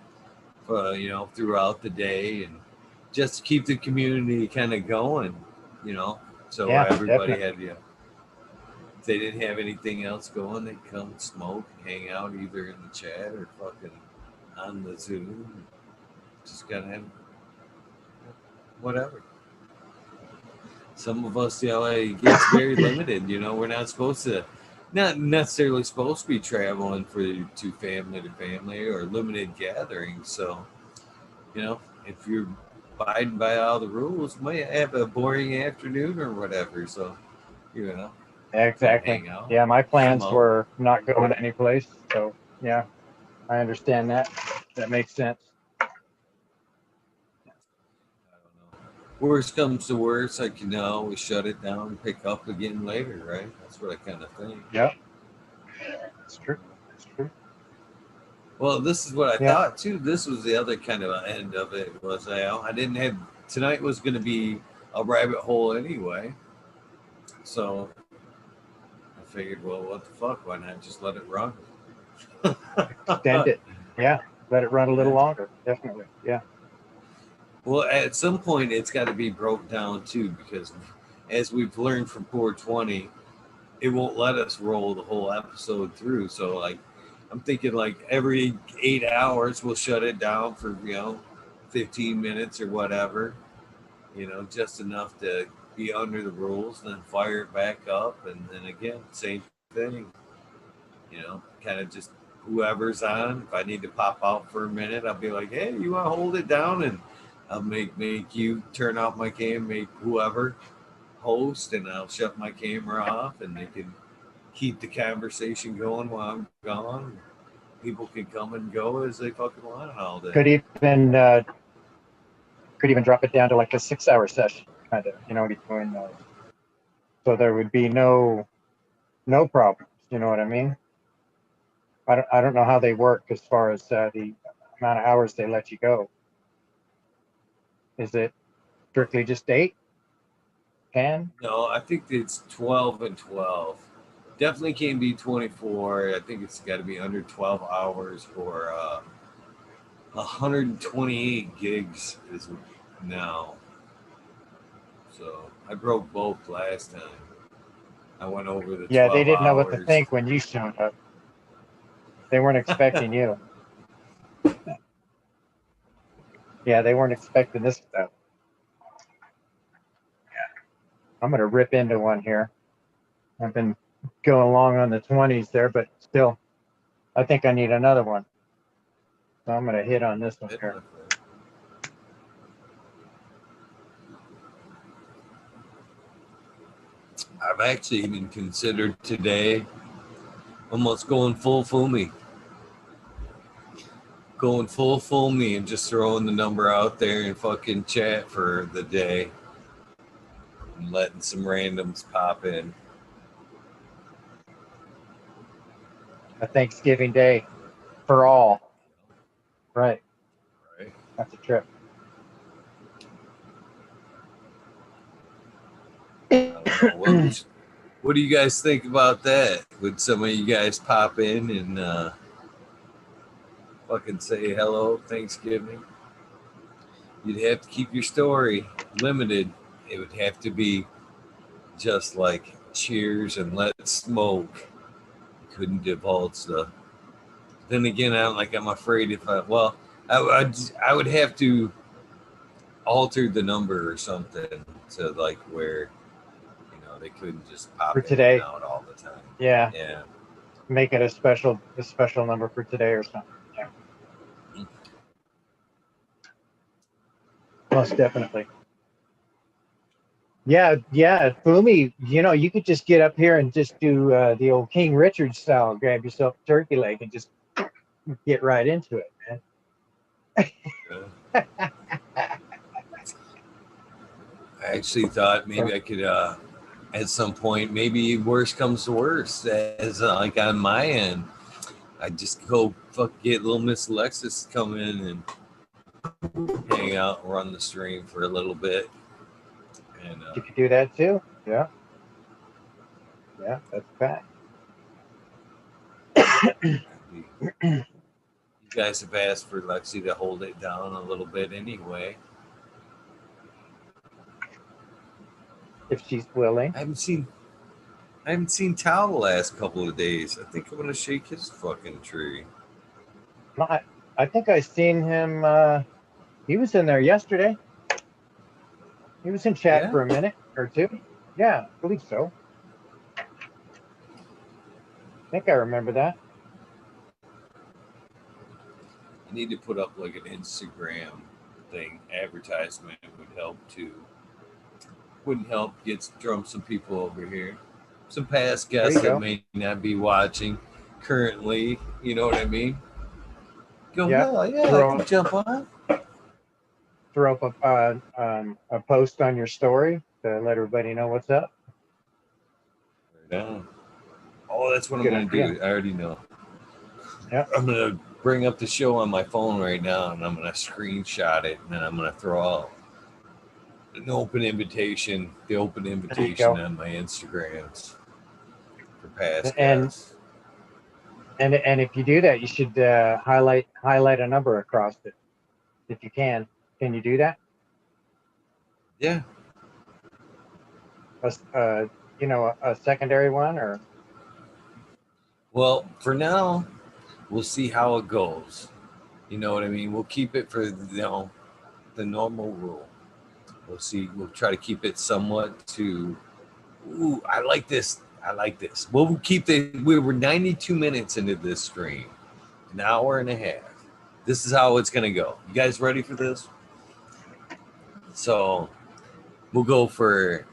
throughout the day, and just keep the community kind of going. You know, so Yeah, everybody definitely. had if they didn't have anything else going, they'd come smoke, hang out either in the chat or fucking on the Zoom. Just gotta have whatever. Some of us, it gets very limited. We're not supposed to, not necessarily supposed to be traveling to family to family or limited gatherings. So, if you're abiding by all the rules, you might have a boring afternoon or whatever. So, come Exactly. hang out, Yeah, my plans smoke. were not going any place, so yeah, I understand that. That makes sense. I don't know. Worst comes to worst, I can always shut it down and pick up again later, right? That's what I kind of think. Yep, that's true. That's true. Well, this is what I Yeah, thought too. This was the other kind of end of it was I didn't have tonight was going to be a rabbit hole anyway, so I figured, well, what the fuck? Why not just let it run? extend it. Yeah, let it run a little Yeah. longer. Definitely. Yeah. Well, at some point, it's got to be broke down too, because as we've learned from 420, it won't let us roll the whole episode through. So, like, I'm thinking like every 8 hours, we'll shut it down for 15 minutes or whatever. Just enough to be under the rules, then fire it back up, and then again, same thing. Kind of just whoever's on. If I need to pop out for a minute, I'll be like, "Hey, you want to hold it down?" And I'll make you turn off my cam, make whoever host, and I'll shut my camera off, and they can keep the conversation going while I'm gone. People can come and go as they fucking want all day. Could even drop it down to like a 6-hour session, kind of, between those. So there would be no problems. You know what I mean? I don't know how they work as far as the amount of hours they let you go. Is it strictly just 8, 10? No, I think it's 12 and 12. Definitely can't be 24. I think it's got to be under 12 hours for 128 gigs is now. So I broke both last time. I went over the Yeah, they 12 didn't know what to hours. think when you showed up. They weren't expecting you. Yeah, they weren't expecting this stuff. I'm gonna rip into one here. I've been going along on the 20s there, but still, I think I need another one. So I'm gonna hit on this one here. I've actually even considered today almost going full Fumi. Going full Fumi and just throwing the number out there and fucking chat for the day. And letting some randoms pop in. a Thanksgiving day for all. Right. Right. That's a trip. I don't know. What do you guys think about that? Would some of you guys pop in and fucking say hello, Thanksgiving? You'd have to keep your story limited. It would have to be just like cheers and let's smoke. You couldn't divulge the. Then again, I'm afraid if I I would have to alter the number or something to like where they couldn't just pop For in today. and out all the time. Yeah. Yeah. Make it a special number for today or something. Yeah. Most definitely. Yeah. Fumi, you could just get up here and just do the old King Richard style, grab yourself a turkey leg and just get right into it, man. I actually thought maybe I could at some point, maybe worst comes to worst, as like on my end, I just go get little Miss Alexis to come in and hang out and run the stream for a little bit. And you could do that too. Yeah. Yeah, that's a fact. you guys have asked for Lexi to hold it down a little bit anyway. If she's willing. I haven't seen Tal the last couple of days. I think I'm gonna shake his fucking tree. No, I think I seen him. He was in there yesterday. He was in chat for a minute or two. Yeah, I believe so. I think I remember that. You need to put up like an Instagram thing. Advertisement would help too. Wouldn't help drum some people over here. Some past guests that may not be watching currently. You know what I mean? Go, yeah, I can jump on. Throw up a post on your story to let everybody know what's up. Yeah. Oh, that's what I'm going to do. I already know. Yeah. I'm going to bring up the show on my phone right now, and I'm going to screenshot it, and then I'm going to throw out the open invitation on my Instagrams for past guests. And if you do that, you should highlight a number across it, if you can. Can you do that? Yeah. A secondary one, or? Well, for now, we'll see how it goes. You know what I mean? We'll keep it for the normal rule. We'll see. We'll try to keep it somewhat to. Ooh, I like this. We'll keep we were 92 minutes into this stream, an hour and a half. This is how it's gonna go. You guys ready for this? So we'll go for.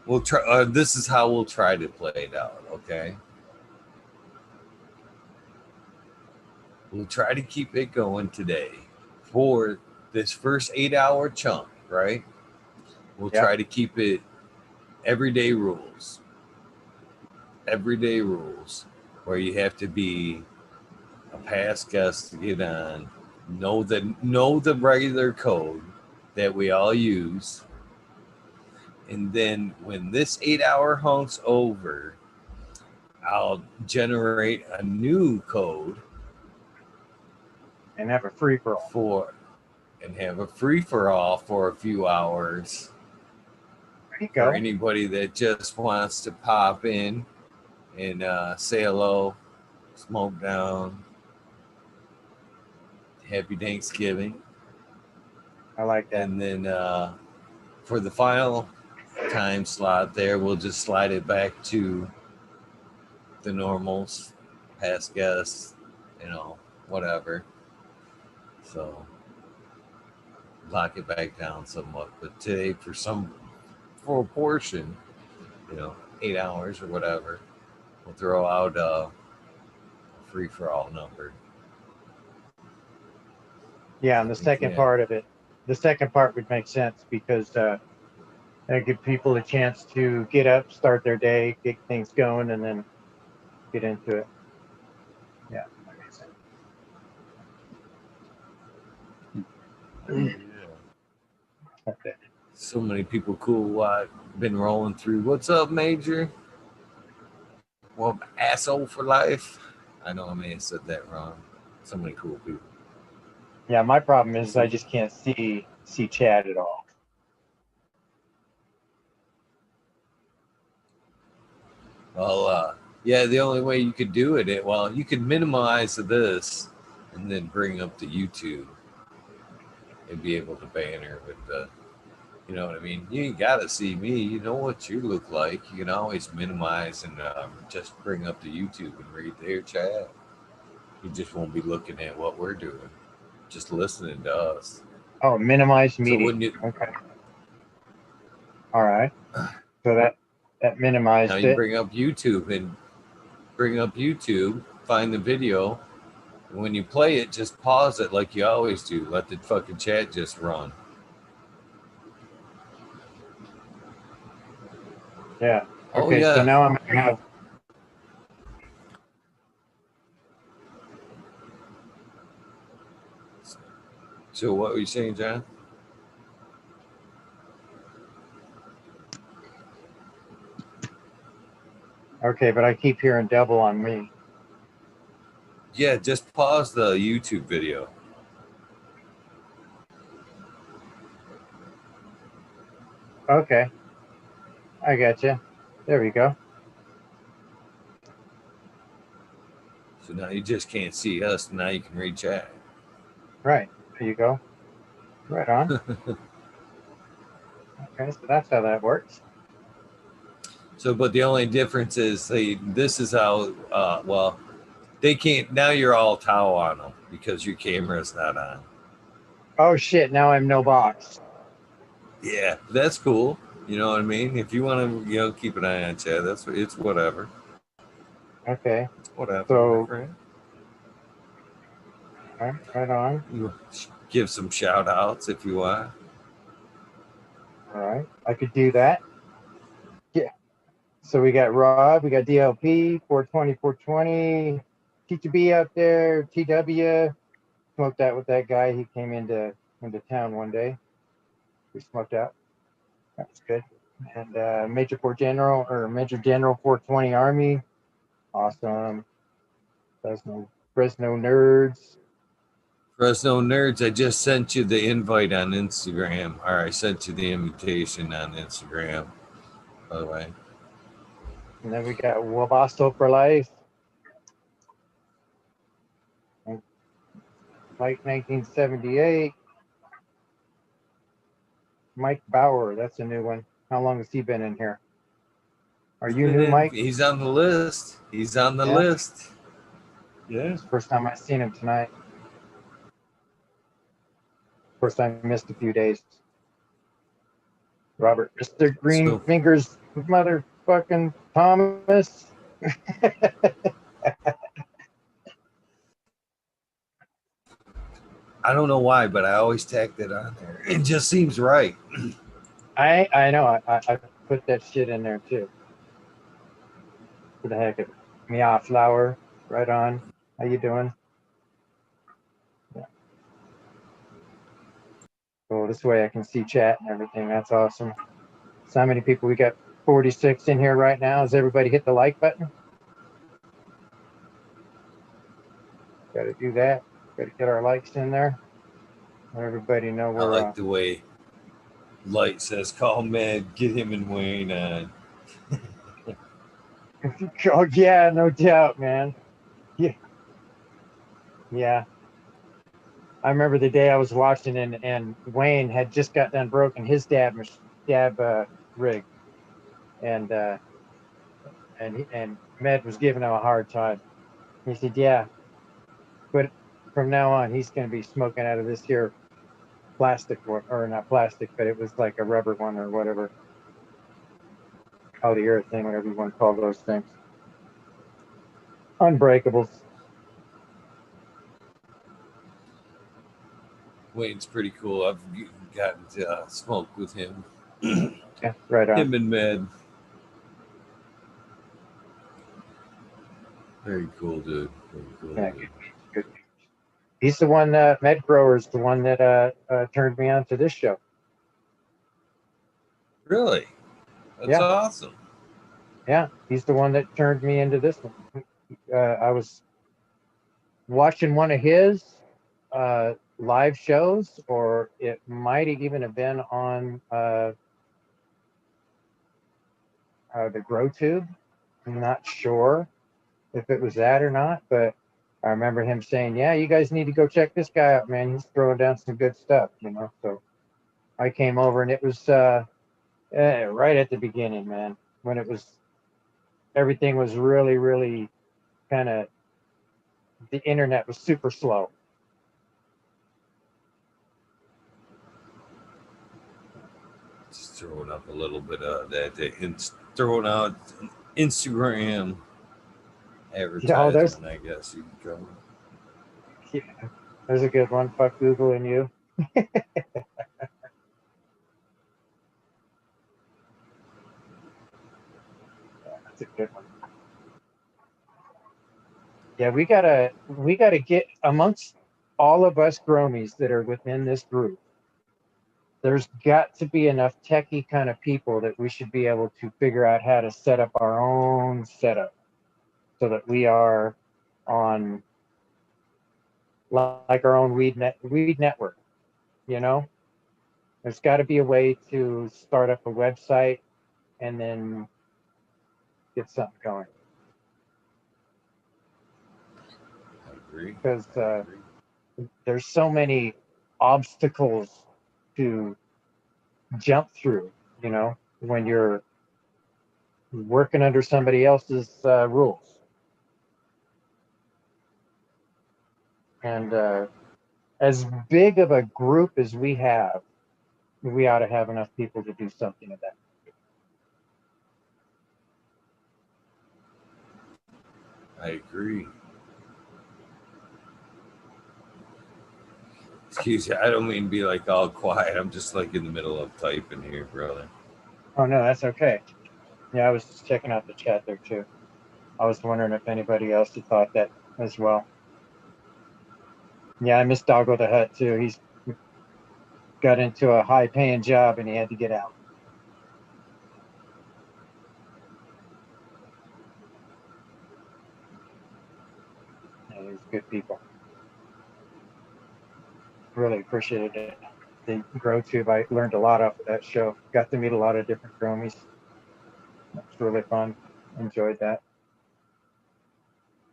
We'll try. This is how we'll try to play it out. Okay. We'll try to keep it going today for this first 8-hour chunk, right? We'll try to keep it everyday rules. Everyday rules where you have to be a past guest to get on, know the regular code that we all use. And then when this 8-hour hunk's over, I'll generate a new code and have a free for all for a few hours. There you go. For anybody that just wants to pop in and say hello, smoke down, happy Thanksgiving. I like that. And then for the final time slot there, we'll just slide it back to the normals, past guests, whatever. So lock it back down somewhat. But today, for a portion, 8 hours or whatever, we'll throw out a free-for-all number. Yeah, and the second part would make sense because that give people a chance to get up, start their day, get things going, and then get into it. Yeah, that makes sense. Okay. So many people cool. Been rolling through. What's up, Major? Well, asshole for life. I know I may have said that wrong. So many cool people. Yeah, my problem is I just can't see chat at all. Well, yeah, the only way you could do it, you could minimize this and then bring up the YouTube and be able to banner with the, you know what I mean? You ain't got to see me. You know what you look like. You can always minimize and just bring up the YouTube and read their chat. You just won't be looking at what we're doing, just listening to us. Oh, minimize media. So when you, okay. All right. So that minimized now it. you bring up YouTube, find the video. And when you play it, just pause it like you always do. Let the fucking chat just run. Yeah. Okay. Oh, yeah. So now I'm gonna have. So what were you saying, John? Okay, but I keep hearing double on me. Yeah, just pause the YouTube video. Okay. I got you. There we go. So now you just can't see us. Now you can read chat. Right. There you go. Right on. Okay, so that's how that works. So, but the only difference is this is how, they can't, now you're all towel on them because your camera's not on. Oh shit, now I'm no box. Yeah, that's cool. You know what I mean? If you want to, keep an eye on chat, it's whatever. Okay. It's whatever, so, my friend. Right on. You give some shout outs if you want. All right. I could do that. Yeah. So we got Rob, we got DLP, 420, T2B out there, TW. Smoked out with that guy. He came into town one day. We smoked out. That was good. And Major General 420 Army. Awesome. Fresno Nerds. Fresno Nerds, I just sent you the invite on Instagram. Or I sent you the invitation on Instagram, by the way. And then we got Wabasto for Life. Mike 1978. Mike Bauer, that's a new one. How long has he been in here? Are you new, Mike? He's on the list. He's on the list. Yeah. It's the first time I've seen him tonight. Of course, I missed a few days. Robert, Mr. Green Fingers, motherfucking Thomas. I don't know why, but I always tacked it on there. It just seems right. I know. I put that shit in there too. For the heck of it. Meow Flower, right on. How you doing? Yeah. So this way I can see chat and everything. That's awesome. So how many people? We got 46 in here right now. Has everybody hit the like button? Got to do that. Got to get our likes in there. Let everybody know we're. I like the way Light says, "Call Med, get him and Wayne on." Oh yeah, no doubt, man. Yeah. I remember the day I was watching and Wayne had just got done broken his dab rig, and Med was giving him a hard time. He said, "Yeah, but from now on he's going to be smoking out of this here plastic or not plastic, but it was like a rubber one or whatever, polyurethane, whatever you want to call those things, unbreakables." Wayne's pretty cool. I've gotten to smoke with him. Yeah, right on. Him and Med. Very cool, dude. Very cool, Yeah, dude. good. He's the one, Med Grower's the one that turned me on to this show. Really? That's Yeah. awesome. Yeah, he's the one that turned me into this one. I was watching one of his live shows, or it might even have been on the GrowTube. I'm not sure if it was that or not, but I remember him saying, "Yeah, you guys need to go check this guy out, man. He's throwing down some good stuff," you know. So I came over, and it was right at the beginning, man, when it was everything was really, really kind of the internet was super slow. Just throwing up a little bit of that, throwing out Instagram Yeah, advertisement, I guess you could call it. yeah, there's a good one. Fuck Google and you. That's a good one. Yeah, we gotta get amongst all of us Gromies that are within this group. There's got to be enough techie kind of people that we should be able to figure out how to set up our own setup so that we are on like our own weed network. You know, there's got to be a way to start up a website and then get something going. I agree. Because there's so many obstacles to jump through, you know, when you're working under somebody else's rules. And as big of a group as we have, we ought to have enough people to do something of that. I agree. Excuse me, I don't mean to be like all quiet. I'm just like in the middle of typing here, brother. Oh, no, that's okay. Yeah, I was just checking out the chat there too. I was wondering if anybody else had thought that as well. Yeah, I miss Doggo the Hut too. He's got into a high paying job and he had to get out. Yeah, he was good people. Really appreciated it. The GrowTube, I learned a lot off of that show. Got to meet a lot of different Gromies. It was really fun. Enjoyed that.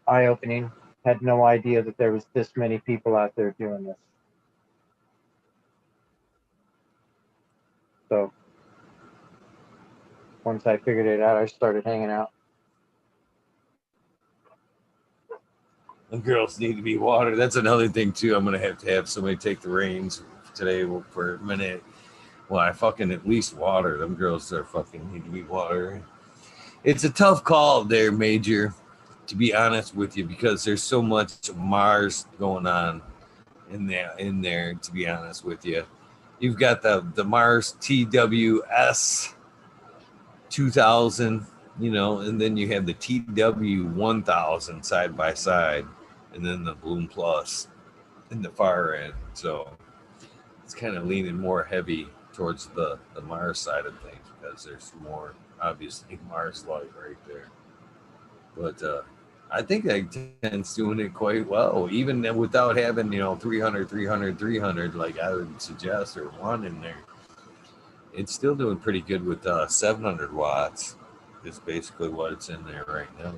Eye opening. Had no idea that there was this many people out there doing this. So once I figured it out, I started hanging out. The girls need to be watered. That's another thing too. I'm gonna have to have somebody take the reins today for a minute. Well, I fucking at least water. Them girls are fucking need to be watered. It's a tough call there, Major, to be honest with you, because there's so much Mars going on in there, to be honest with you. You've got the Mars TWS 2000, you know, and then you have the TW 1000 side by side, and then the Bloom Plus in the far end. So it's kind of leaning more heavy towards the Mars side of things because there's more obviously Mars light right there. But I think Ten's doing it quite well, even without having, you know, 300, 300, 300, like I would suggest, or one in there. It's still doing pretty good with 700 watts is basically what it's in there right now.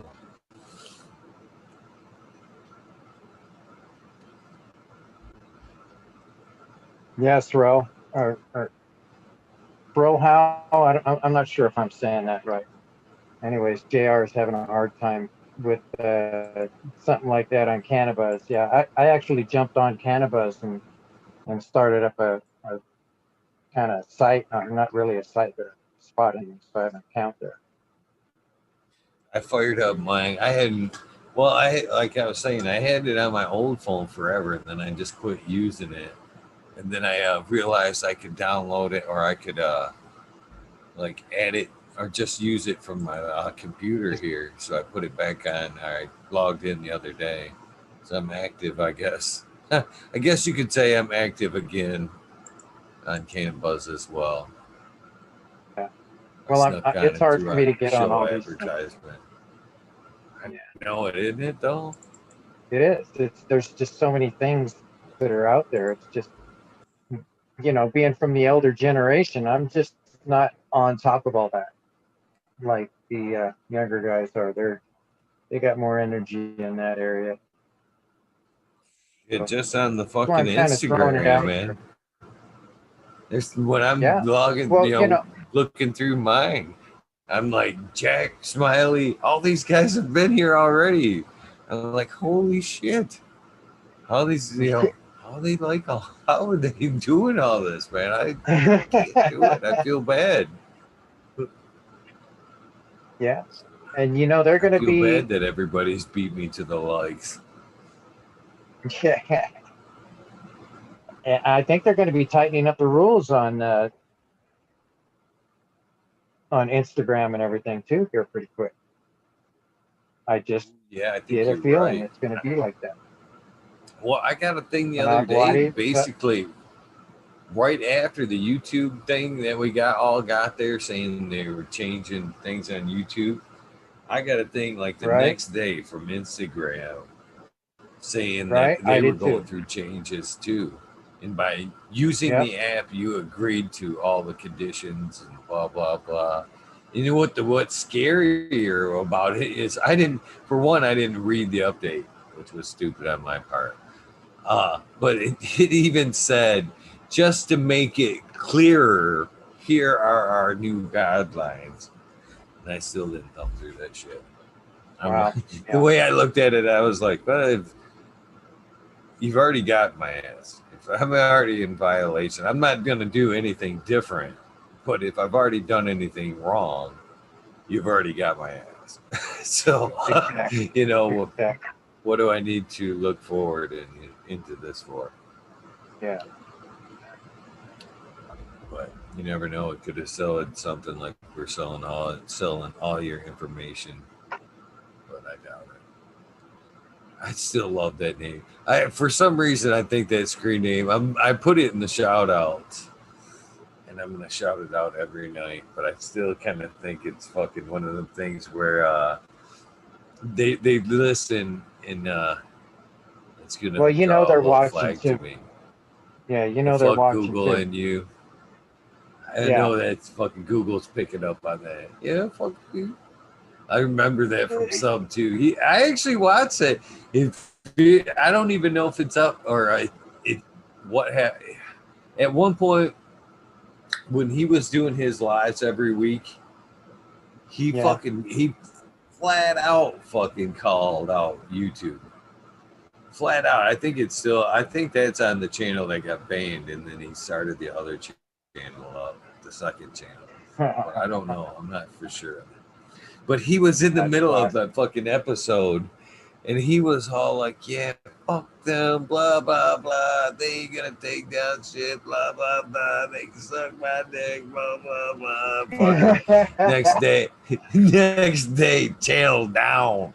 Yes, Ro. Or Bro, how? I'm not sure if I'm saying that right. Anyways, JR is having a hard time with something like that on cannabis. Yeah, I actually jumped on cannabis and started up a kind of site, not really a site, but a spot, so I have an account there. I fired up mine. I hadn't, well, like I was saying, I had it on my old phone forever, and then I just quit using it. And then I realized I could download it, or I could like add it, or just use it from my computer here. So I put it back on. I logged in the other day. So I'm active, I guess. I guess you could say I'm active again on Cannabis as well. Yeah. Well, it's hard for me to get on all these advertisement. I know it, isn't it, though? It is. There's just so many things that are out there. It's just, being from the elder generation, I'm just not on top of all that. Like the younger guys are. They got more energy in that area. So, just on the fucking Instagram, man. There's when I'm logging, looking through mine. I'm like, Jack, Smiley, all these guys have been here already. I'm like, holy shit. How these, how they how are they doing all this, man? I can't do it. I feel bad. Yeah. And they're going to be. I feel bad that everybody's beat me to the likes. Yeah. And I think they're going to be tightening up the rules on Instagram and everything too here pretty quick. I just get a feeling it's going to be like that. Well, I got a thing the other day, basically right after the YouTube thing that we got there saying they were changing things on YouTube. I got a thing like the next day from Instagram saying that they were going through changes too. And by using the app, you agreed to all the conditions and blah, blah, blah. You know what's scarier about it is I didn't read the update, which was stupid on my part. But it even said, just to make it clearer, here are our new guidelines. And I still didn't thumb through that shit. Wow. The way I looked at it, I was like, well, you've already got my ass. If I'm already in violation, I'm not going to do anything different. But if I've already done anything wrong, you've already got my ass. So, what do I need to look forward into this for? Yeah. But you never know. It could have sold something like we're selling all your information. But I doubt it. I still love that name. For some reason, I think that screen name. I put it in the shout outs, and I'm gonna shout it out every night. But I still kind of think it's fucking one of the things where they listen and it's gonna. Well, they're watching too. Yeah, they're watching Google too. And you. I know that fucking Google's picking up on that. Yeah, fuck you. I remember that from Sub too. I actually watched it. I don't even know if it's up or what happened. At one point, when he was doing his lives every week, he flat out fucking called out YouTube. Flat out. I think that's on the channel that got banned, and then he started the other channel up, the second channel. But I don't know. I'm not for sure. But he was in the middle of that fucking episode, and he was all like, yeah, fuck them, blah, blah, blah. They ain't gonna take down shit, blah, blah, blah. They can suck my dick, blah, blah, blah. Fuck next day, channel down.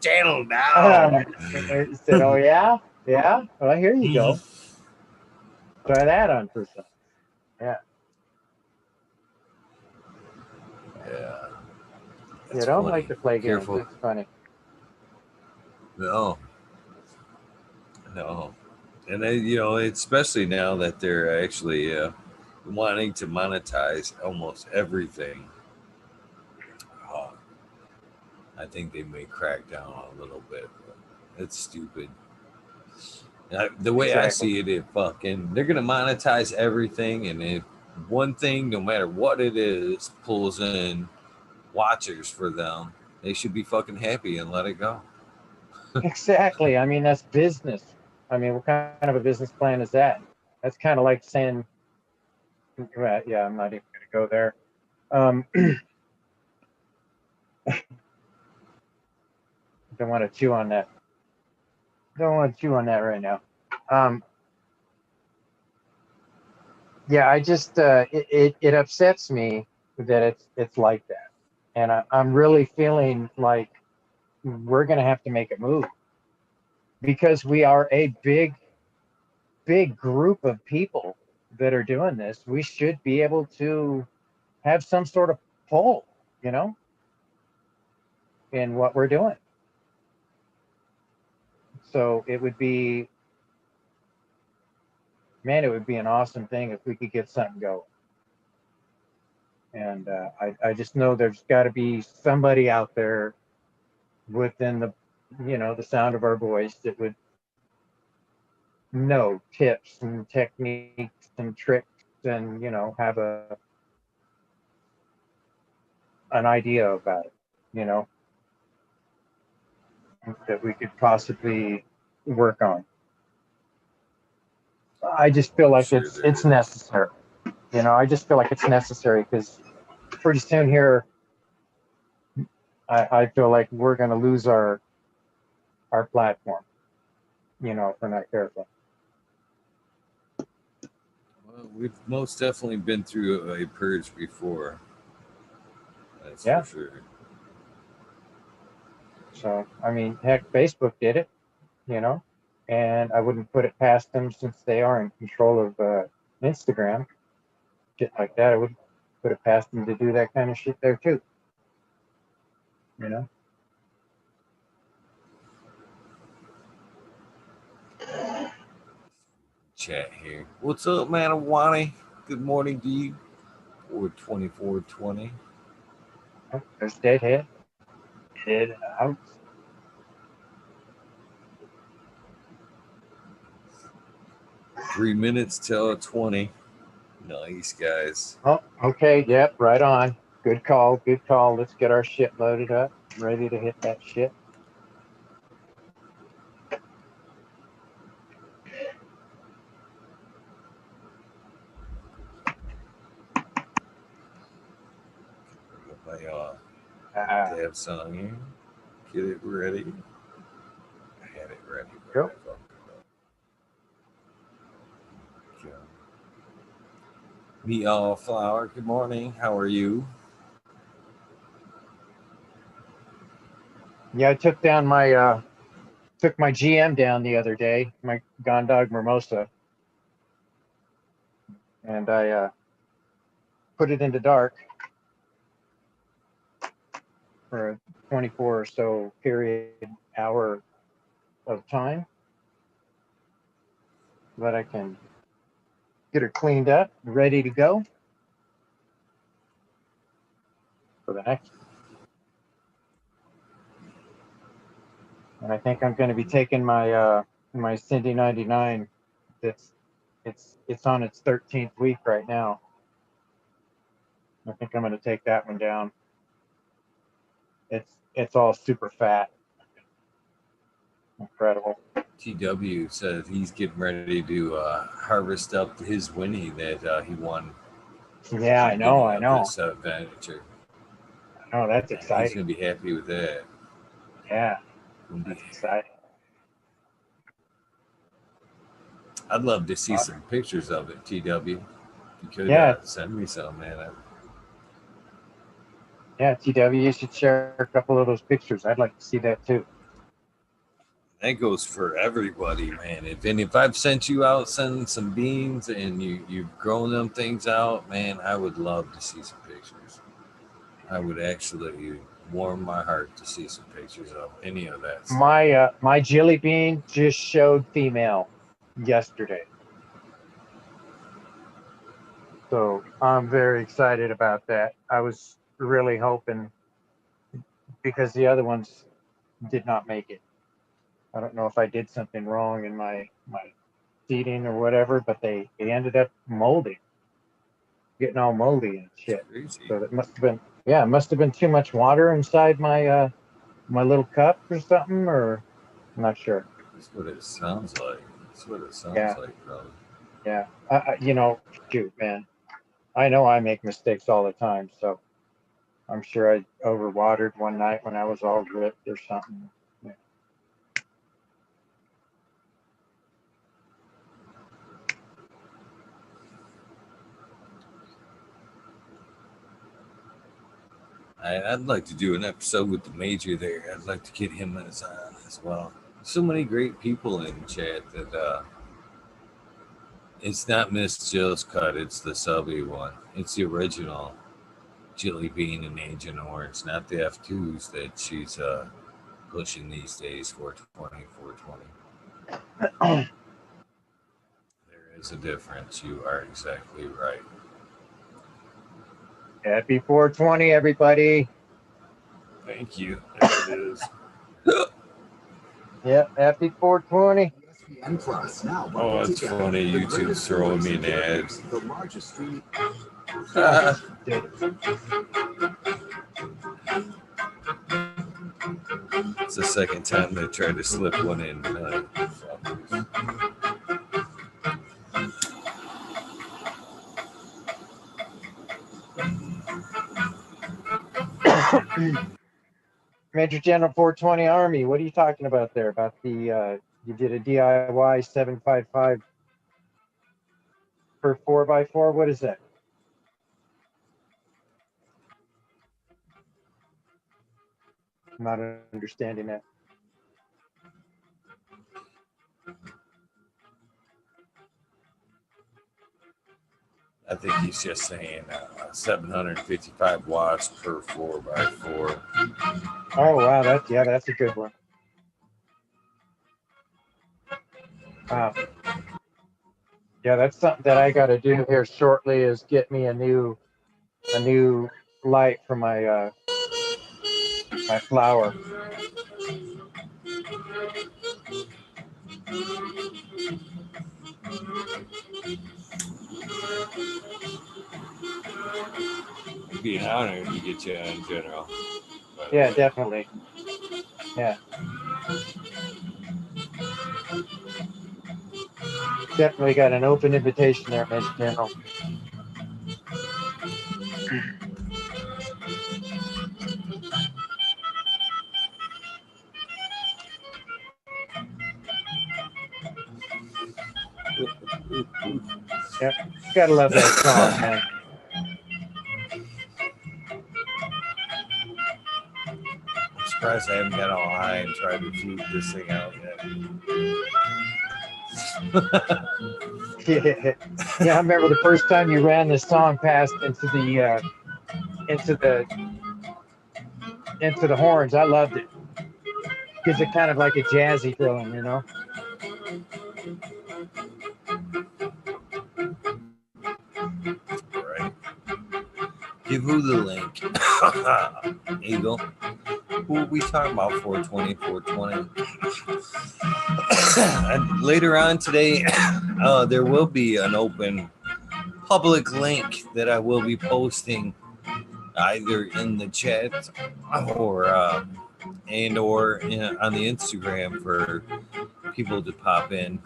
Channel down. He said, oh, yeah? Yeah? Well, here you go. Try that on for some. Yeah. Yeah. You don't like to play games. It's funny. No. And especially now that they're actually wanting to monetize almost everything. I think they may crack down a little bit. But it's stupid. The way I see it, they're going to monetize everything. And if one thing, no matter what it is, pulls in watchers for them, they should be fucking happy and let it go. Exactly. I mean, that's business. I mean, what kind of a business plan is that? That's kind of like saying, yeah, I'm not even going to go there. Don't want to chew on that. Don't want to chew on that right now. Yeah, I just it upsets me that it's like that, and I'm really feeling like we're going to have to make a move because we are a big group of people that are doing this. We should be able to have some sort of pull, you know, in what we're doing. So it would be, man, it would be an awesome thing if we could get something going. And I just know there's got to be somebody out there within the, you know, the sound of our voice that would know tips and techniques and tricks and, you know, have an idea about it, you know, that we could possibly work on. I just feel like it's necessary. You know, I just feel like it's necessary because pretty soon here, I feel like we're going to lose our platform, you know, if we're not careful. Well, we've most definitely been through a purge before. That's for sure. So, I mean, heck, Facebook did it, you know, and I wouldn't put it past them since they are in control of Instagram. Shit like that, I wouldn't put it past them to do that kind of shit there too, you know. Chat here. What's up, man? Awani? Good morning to you. Or 2420. Oh, there's Deadhead. Dead out. Three minutes till 20. Nice, guys. Oh, okay. Yep, right on. Good call. Good call. Let's get our shit loaded up. Ready to hit that shit. Dab song here. Get it ready. I had it ready. Go. Me all flower. Good morning. How are you? Yeah, I took down my GM down the other day, my Gondog Mimosa, and I put it into dark for a 24 or so hour of time, so that I can get her cleaned up, ready to go for the next. And I think I'm going to be taking my my Cindy 99. It's on its 13th week right now. I think I'm going to take that one down. It's all super fat. Incredible. TW said he's getting ready to harvest up his winnie that he won. Yeah, I know. This adventure. Oh, that's exciting. He's gonna be happy with that. Yeah, that's exciting. I'd love to see some pictures of it, TW. You could send me some, man. Yeah, TW, you should share a couple of those pictures. I'd like to see that too. That goes for everybody, man. If I've sent you out sending some beans and you've grown them things out, man, I would love to see some pictures. I would actually warm my heart to see some pictures of any of that stuff. My jelly bean just showed female yesterday. So I'm very excited about that. I was really hoping, because the other ones did not make it. I don't know if I did something wrong in my seeding or whatever, but they ended up moldy, getting all moldy and shit. So that must have been too much water inside my my little cup or something, or I'm not sure. That's what it sounds like. That's what it sounds like, probably. Yeah. You know, shoot, man. I know I make mistakes all the time, so I'm sure I overwatered one night when I was all dripped or something. Yeah. I'd like to do an episode with the major there. I'd like to get him as well. So many great people in chat that it's not Miss Jill's cut, it's the subby one. It's the original Jilly Bean and Agent Orange, not the F2s that she's pushing these days, 420, 420. There is a difference. You are exactly right. Happy 420, everybody. Thank you. There it is. Yeah, happy 420. Oh, it's funny. YouTube's throwing me an ad. The largest streaming. It's the second time they tried to slip one in. Major General 420 Army, what are you talking about there? About the, you did a DIY 755 per 4x4? What is that? I'm not understanding that. I think he's just saying 755 watts per 4x4. Oh, wow. That's a good one. Wow. Yeah, that's something that I got to do here shortly is get me a new light for my my flower. It'd be an honor to get you in general. Yeah, definitely. Yeah. Definitely got an open invitation there, Major General. Yep. Gotta love that song, man. I'm surprised I haven't got all high and tried to feed this thing out yet. Yeah, I remember the first time you ran this song past into the horns. I loved it. Gives it kind of like a jazzy feeling, you know. Right. Give who the link? Eagle. Who are we talking about? 420, 420. And later on today, there will be an open public link that I will be posting either in the chat or on the Instagram for people to pop in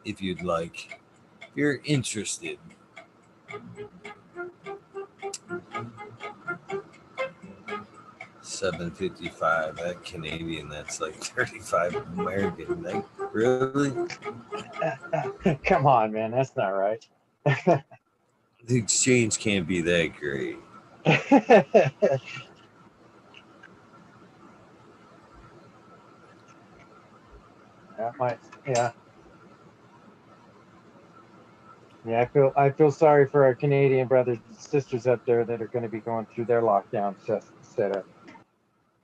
if you'd like. If you're interested. $7.55. That Canadian, that's like 35 American. Like, really? Come on, man, that's not right. The exchange can't be that great. Yeah. I feel sorry for our Canadian brothers and sisters up there that are going to be going through their lockdown setup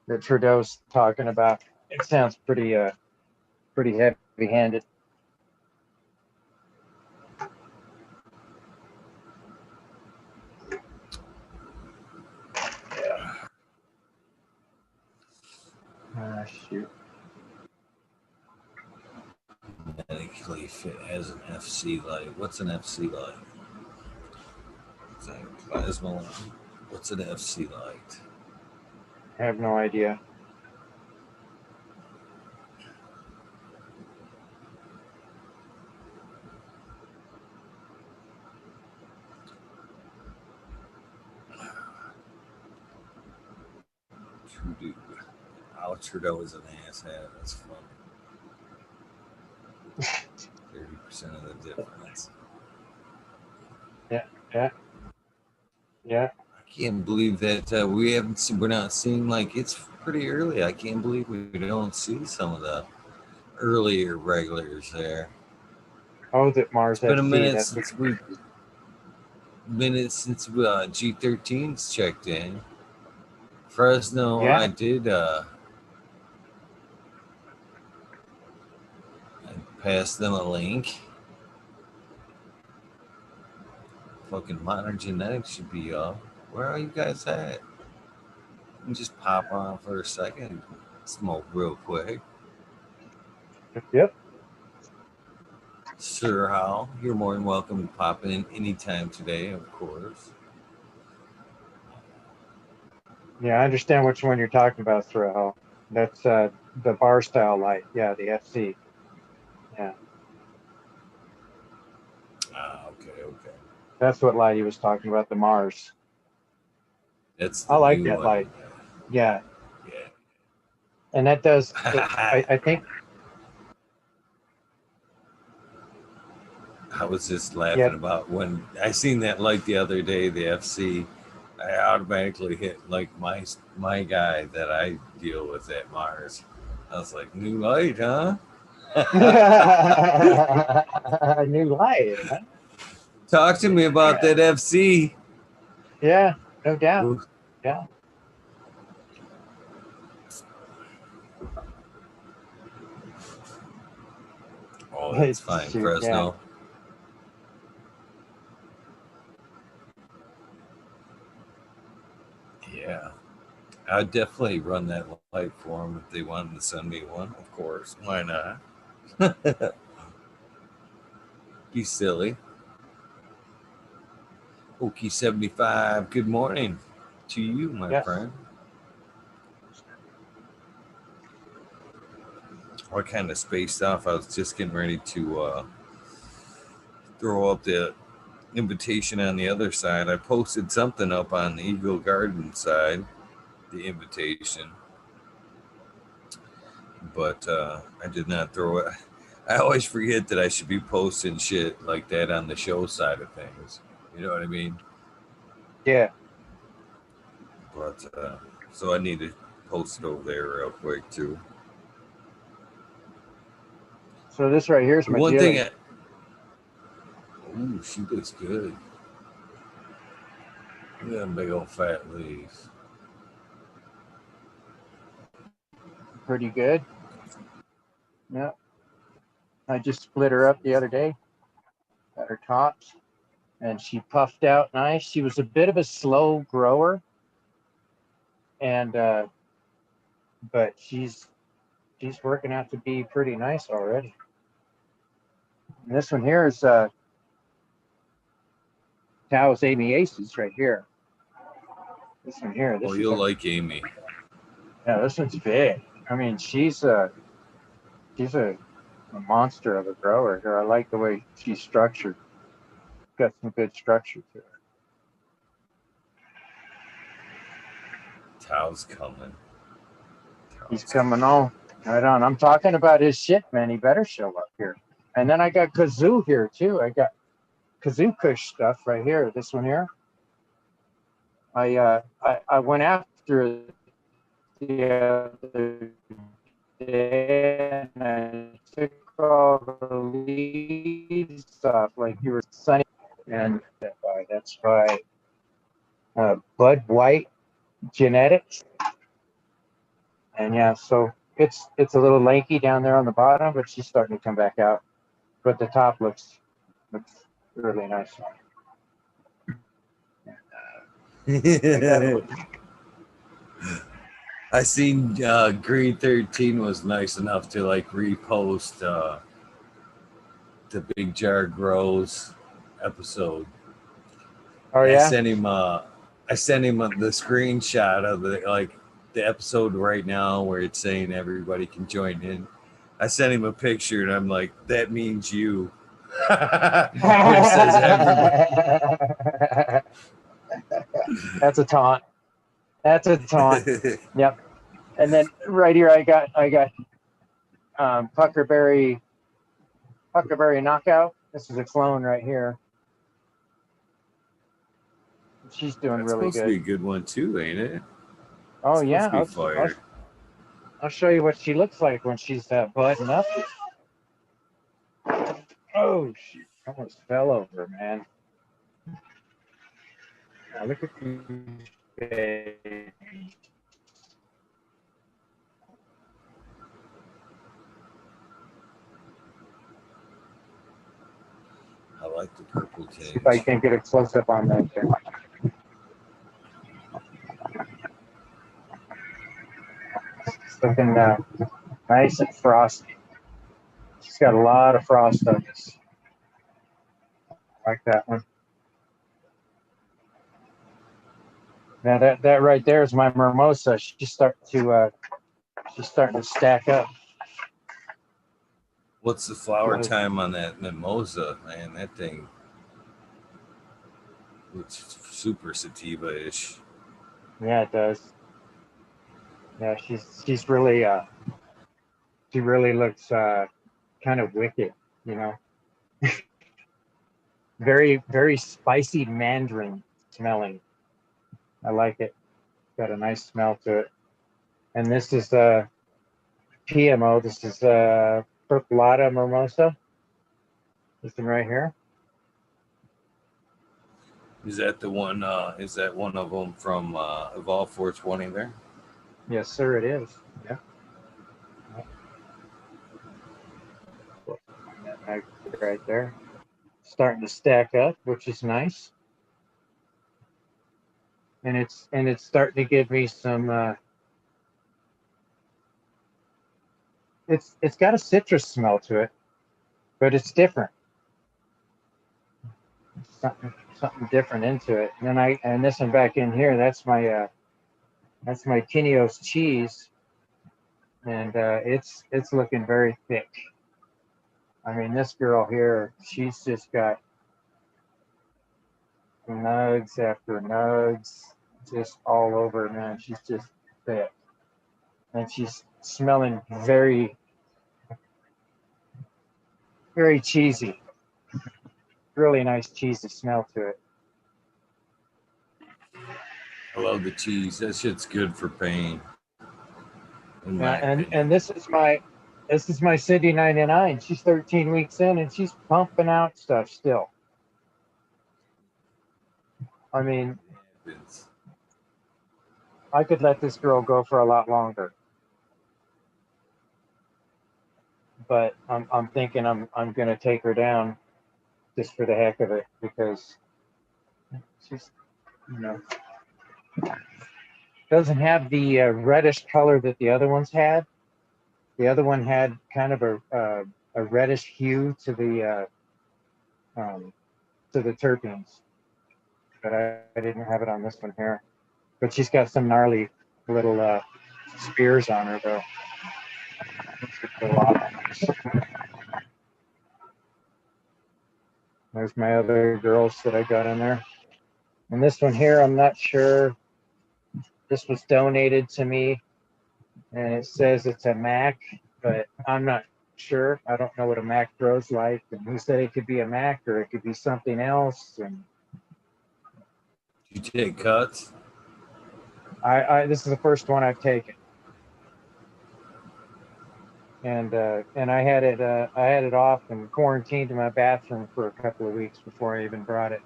that Trudeau's talking about. It sounds pretty heavy-handed. Yeah. Shoot. Medically fit has an FC light. What's an FC light? Is that a plasma light? What's an FC light? I have no idea. Trudeau is an asshat. That's funny. 30% of the difference. Yeah. I Can't believe that we're not seeing, like, it's pretty early. I can't believe we don't see some of the earlier regulars there. Oh, that Mars It's been a FC. minute That's since G13's checked in. Fresno, yeah. I did I passed them a link. Fucking Modern Genetics should be up. Where are you guys at? You can just pop on for a second, smoke real quick. Yep. Sir Hal, you're more than welcome to pop in anytime today, of course. Yeah, I understand which one you're talking about, Thrill. That's the bar style light. Yeah, the FC. Yeah. Okay. That's what light he was talking about, the Mars. That's I the like new that one. light. Yeah. Yeah. And that does, I think. I was just laughing Yeah. about when I seen that light the other day, the FC. I automatically hit like my guy that I deal with at Mars. I was like, new light, huh? A new light, huh? Talk to me about that FC. Yeah, no doubt. Ooh. Yeah. Oh, that's fine, Shoot, Fresno. Yeah. I'd definitely run that light for them if they wanted to send me one, of course. Why not? Be silly. Okie75, good morning to you, my friend. I kind of spaced off. I was just getting ready to throw up the invitation on the other side. I posted something up on the Eagle Garden side, the invitation, but I did not throw it. I always forget that I should be posting shit like that on the show side of things. You know what I mean? Yeah. But so I need to post it over there real quick too. So this right here is my one Jilly. thing. Ooh, she looks good. Look at them big old fat leaves. Pretty good. Yeah. I just split her up the other day. Got her tops. And she puffed out nice. She was a bit of a slow grower. And but she's working out to be pretty nice already. And this one here is Tao's Amy Aces right here. This one here. This you'll like Amy. Yeah, this one's big. I mean, she's a monster of a grower here. I like the way she's structured. Got some good structure to her. Tao's coming. He's coming on. Right on. I'm talking about his shit, man. He better show up here. And then I got Kazoo here too. I got Kazoo Kush stuff right here. This one here. I went after the other day and I took all the leaves off, like you were sunny. And that's by Bud White Genetics. And yeah, so it's a little lanky down there on the bottom, but she's starting to come back out. But the top looks really nice. I seen Green 13 was nice enough to like repost the Big Jar Grows episode. Oh yeah. I sent him the screenshot of the episode right now where it's saying everybody can join in. I sent him a picture and I'm like, that means you. It says everybody. That's a taunt. That's a taunt. Yep. And then right here, I got Puckerberry Knockout. This is a clone right here. she's doing That's really supposed to good. be a good one too, ain't it? Oh It's yeah, supposed to be fire. I'll show you what she looks like when she's budding up. Oh, she almost fell over, man. Now look at these babies. I like the purple tinge. See if I can get a close up on that thing. It's looking nice and frosty. She's got a lot of frost on this. I like that one. Now that right there is my mimosa. She's starting to stack up. What's the flower time on that mimosa, man? That thing looks super sativa-ish. Yeah, it does. Yeah, she's really she really looks kind of wicked, you know. Very, very spicy mandarin smelling. I like it. Got a nice smell to it. And this is PMO. This is Percolata mimosa. This one right here. Is that the one? Is that one of them from Evolve 420 there? Yes, sir, it is. Yeah. Right there. Starting to stack up, which is nice. And it's starting to give me some it's got a citrus smell to it, but it's different. Something different into it. And then and this one back in here, that's my Tinios cheese, and it's looking very thick. I mean, this girl here, she's just got nugs after nugs just all over, man. She's just thick, and she's smelling very, very cheesy. Really nice cheesy smell to it. I love the cheese. That shit's good for pain. And this is my Cindy 99. She's 13 weeks in and she's pumping out stuff still. I mean, I could let this girl go for a lot longer, but I'm thinking I'm gonna take her down just for the heck of it, because she's, you know, doesn't have the reddish color that the other ones had. The other one had kind of a reddish hue to the terpenes, but I didn't have it on this one here. But she's got some gnarly little spears on her, though. There's my other girls that I got in there. And this one here, I'm not sure. This was donated to me, and it says it's a Mac, but I'm not sure. I don't know what a Mac grows like, and who said it could be a Mac or it could be something else. And you take cuts? This is the first one I've taken, and I had it off and quarantined in my bathroom for a couple of weeks before I even brought it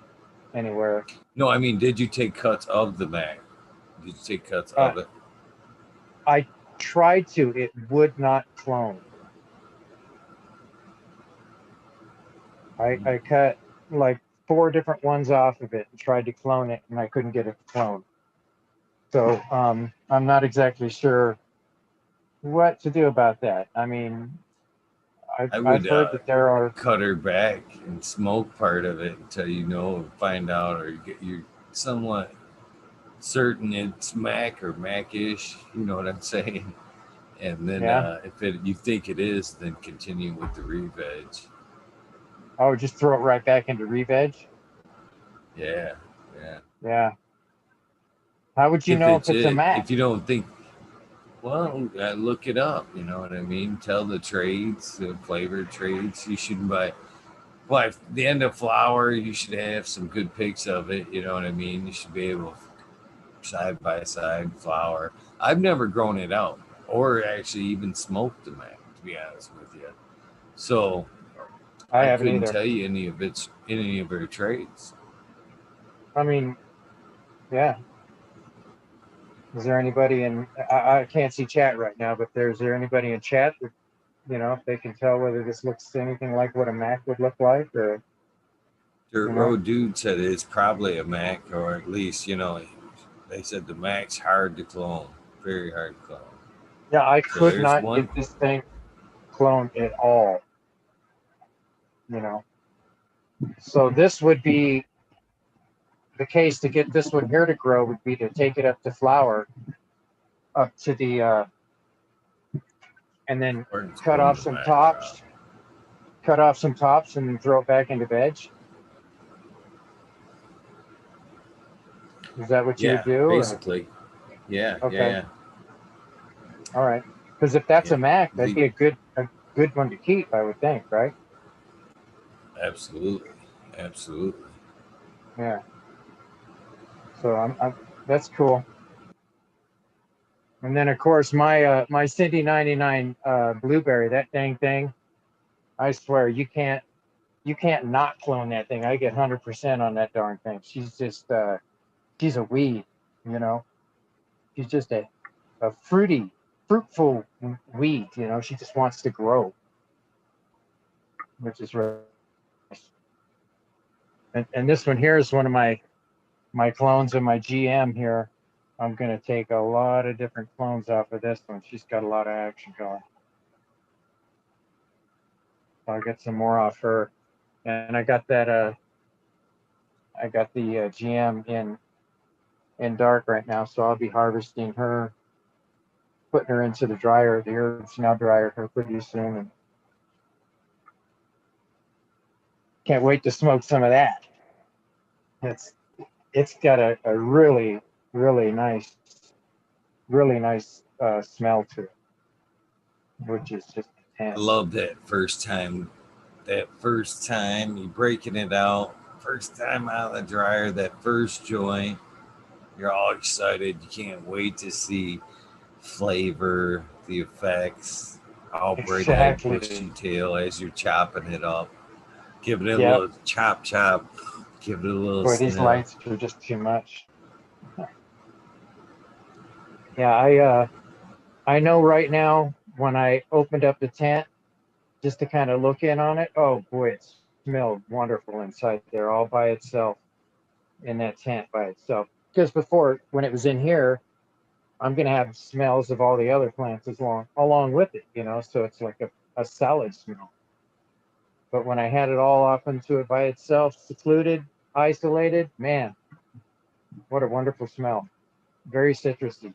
anywhere. No, I mean, did you take cuts of the Mac? Did you take cuts of it? I tried to. It would not clone. I cut like 4 different ones off of it and tried to clone it, and I couldn't get it to clone. So I'm not exactly sure what to do about that. I mean, I've heard that there are cut her back and smoke part of it until find out, or you're somewhat certain it's Mac or Mac-ish. You know what I'm saying? And then if you think it is, then continue with the re-veg. Oh, just throw it right back into re-veg? Yeah. How would you know if it's a Mac? If you don't think, well, look it up. You know what I mean? Tell the trades, the flavor trades. You shouldn't buy. But at the end of flower, you should have some good pics of it. You know what I mean? You should be able to side by side flower. I've never grown it out or actually even smoked the Mac, to be honest with you. So I haven't couldn't either. tell you any of her trades. I mean, yeah. Is there anybody in? I can't see chat right now, but is there anybody in chat that, you know, if they can tell whether this looks anything like what a Mac would look like, or Dirt Road Dude said it's probably a Mac, or at least, you know, they said the Mac's hard to clone, very hard to clone. Yeah, I So could there's not one. get this thing cloned at all. You know, so this would be the case to get this one here to grow would be to take it up to flower, up to the, and then cut off some tops, and then throw it back into veg. Is that what you would do? Basically. Or? Yeah. Okay. Yeah. All right. Because if that's a Mac, that'd be a good one to keep, I would think, right? Absolutely. Yeah. So I'm that's cool. And then of course my Cindy 99 blueberry, that dang thing, I swear you can't not clone that thing. I get 100% on that darn thing. She's just she's a weed, you know. She's just a fruitful weed, you know. She just wants to grow, which is really nice. And this one here is one of my clones of my GM here. I'm going to take a lot of different clones off of this one. She's got a lot of action going. So I'll get some more off her. And I got that, I got the GM in dark right now. So I'll be harvesting her, putting her into the dryer, the herb smell dryer her pretty soon. And can't wait to smoke some of that. It's got a really, really nice smell to it, which is just intense. I love that first time you breaking it out, first time out of the dryer, that first joint, you're all excited. You can't wait to see flavor, the effects, all bright-eyed, bushy tail as you're chopping it up, giving it a little chop, give it a little. Boy, these lights are just too much. Yeah, I know right now when I opened up the tent just to kind of look in on it, oh boy, it smelled wonderful inside there all by itself, in that tent by itself. Because before, when it was in here, I'm going to have smells of all the other plants along with it, you know, so it's like a solid smell. But when I had it all off into it by itself, secluded, isolated, man, what a wonderful smell. Very citrusy.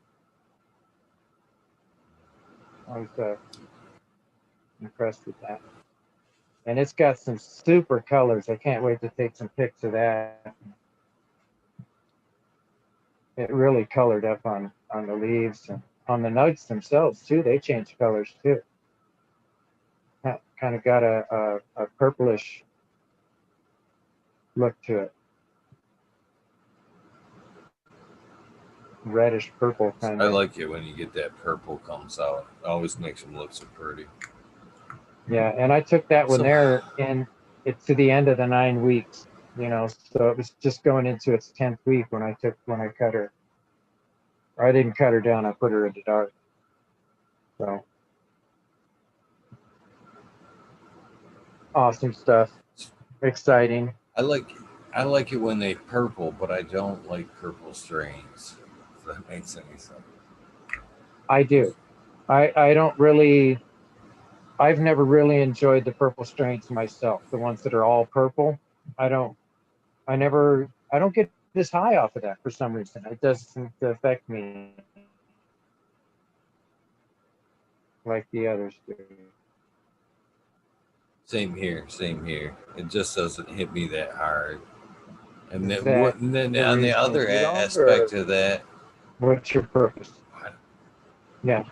I was impressed with that. And it's got some super colors. I can't wait to take some pics of that. It really colored up on the leaves and on the nuts themselves too. They change colors too. Kind of got a purplish look to it. Reddish purple kind I of. like it when you get that purple comes out. It always makes them look so pretty. Yeah, and I took that one there, and it's to the end of the 9 weeks, you know, so it was just going into its 10th week when I cut her. Or I didn't cut her down, I put her in the dark. So awesome stuff. Exciting. I like it when they purple, but I don't like purple strains. If that makes any sense. I do. I don't really. I've never really enjoyed the purple strains myself. The ones that are all purple. I don't get this high off of that for some reason. It doesn't affect me like the others do. Same here. It just doesn't hit me that hard. And then on the other aspect of that, what's your purpose? Yeah.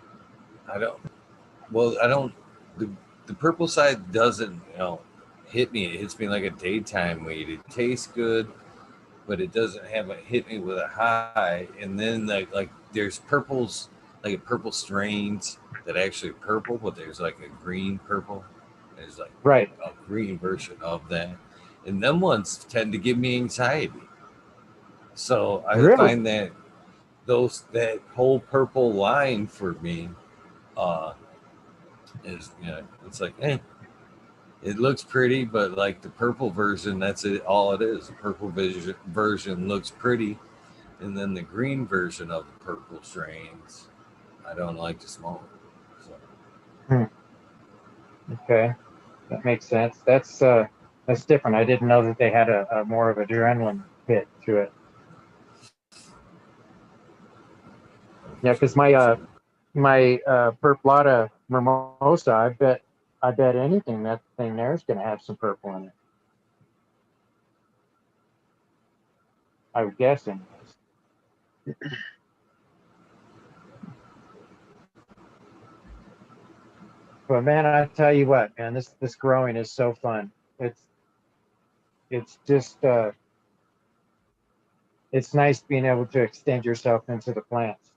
I don't. The purple side doesn't, hit me. It hits me like a daytime weed. It tastes good, but it doesn't have a hit me with a high. And then like there's purples, like purple strains that actually purple, but there's like a green purple. There's like Right. a green version of that, and them ones tend to give me anxiety. So I Really? find that that whole purple line for me uh, is, you know, it's like, it looks pretty, but like the purple version, that's it. All it is. The purple version looks pretty, and then the green version of the purple strains, I don't like to smoke. So. Okay, that makes sense. That's different. I didn't know that they had a more of adrenaline hit to it. Yeah, because my Purplata Mimosa, I bet anything that thing there is going to have some purple in it. I would guess, anyways. But man, I tell you what, man, this growing is so fun. It's just it's nice being able to extend yourself into the plants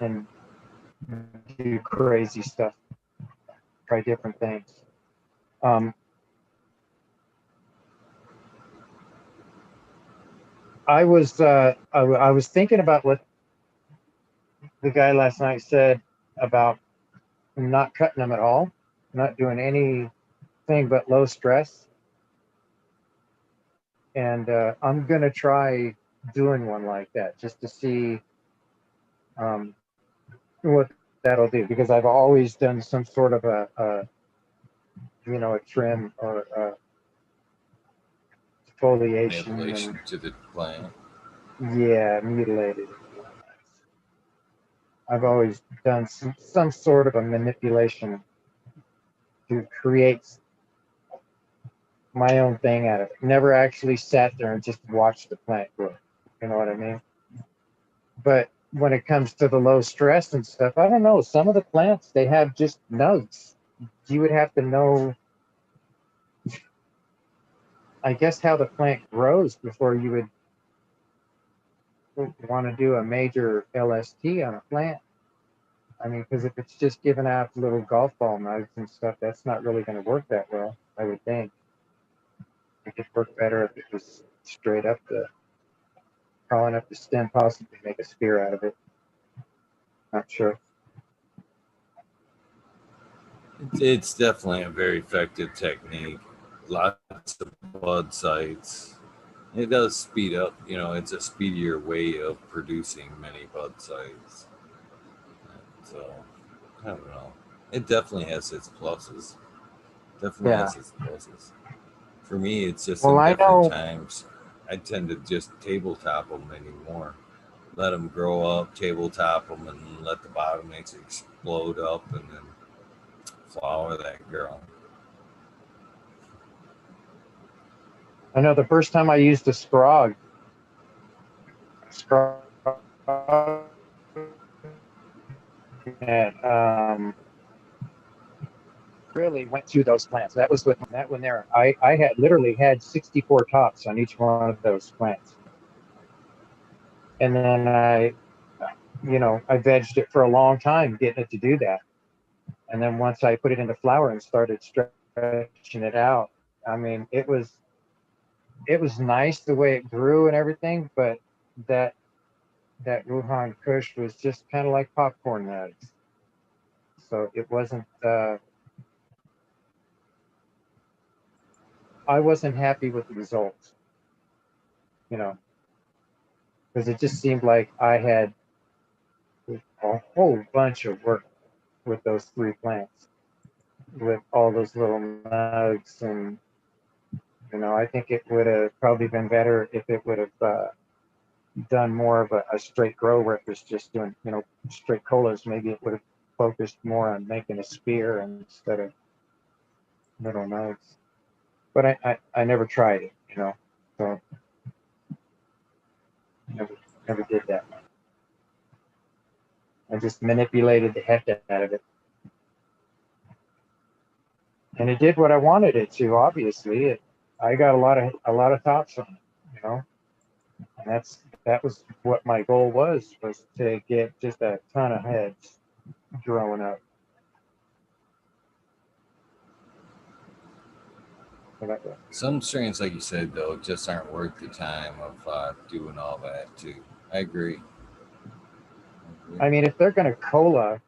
and do crazy stuff, try different things. I was thinking about what the guy last night said about not cutting them at all, not doing anything but low stress. And I'm gonna try doing one like that just to see what that'll do, because I've always done some sort of a trim or a foliation Manipulation to the plant. Yeah, mutilated. I've always done some sort of a manipulation to create my own thing out of it. Never actually sat there and just watched the plant grow. You know what I mean? But when it comes to the low stress and stuff, I don't know. Some of the plants, they have just nugs. You would have to know, I guess, how the plant grows before you would want to do a major LST on a plant. I mean, because if it's just giving out little golf ball nugs and stuff, that's not really going to work that well, I would think. It could work better if it was straight up crawling up the stem, possibly make a spear out of it. Not sure. It's definitely a very effective technique. Lots of bud sites. It does speed up, you know, it's a speedier way of producing many bud sites. So, I don't know. It definitely has its pluses. Definitely has its pluses. For me, it's just in different times. I tend to just tabletop them anymore. Let them grow up, tabletop them, and let the bottom explode up, and then flower that girl. I know the first time I used a scrog and really went through those plants. That was with that one there. I had literally had 64 tops on each one of those plants. And then I vegged it for a long time, getting it to do that. And then once I put it into flower and started stretching it out, I mean, it was nice the way it grew and everything, but that Wuhan Kush was just kind of like popcorn nugs. So it wasn't. I wasn't happy with the results, because it just seemed like I had a whole bunch of work with those 3 plants, with all those little nugs, and I think it would have probably been better if it would have done more of a straight grow where it was just doing straight colas. Maybe it would have focused more on making a spear instead of little nugs. But I never tried it, so never did that. I just manipulated the heck out of it. and it did what I wanted it to. Obviously, I got a lot of tops on it, you know, and that was what my goal was to get just a ton of heads growing up. Some strains, like you said, though, just aren't worth the time of doing all that too. I agree. I mean, if they're gonna cola,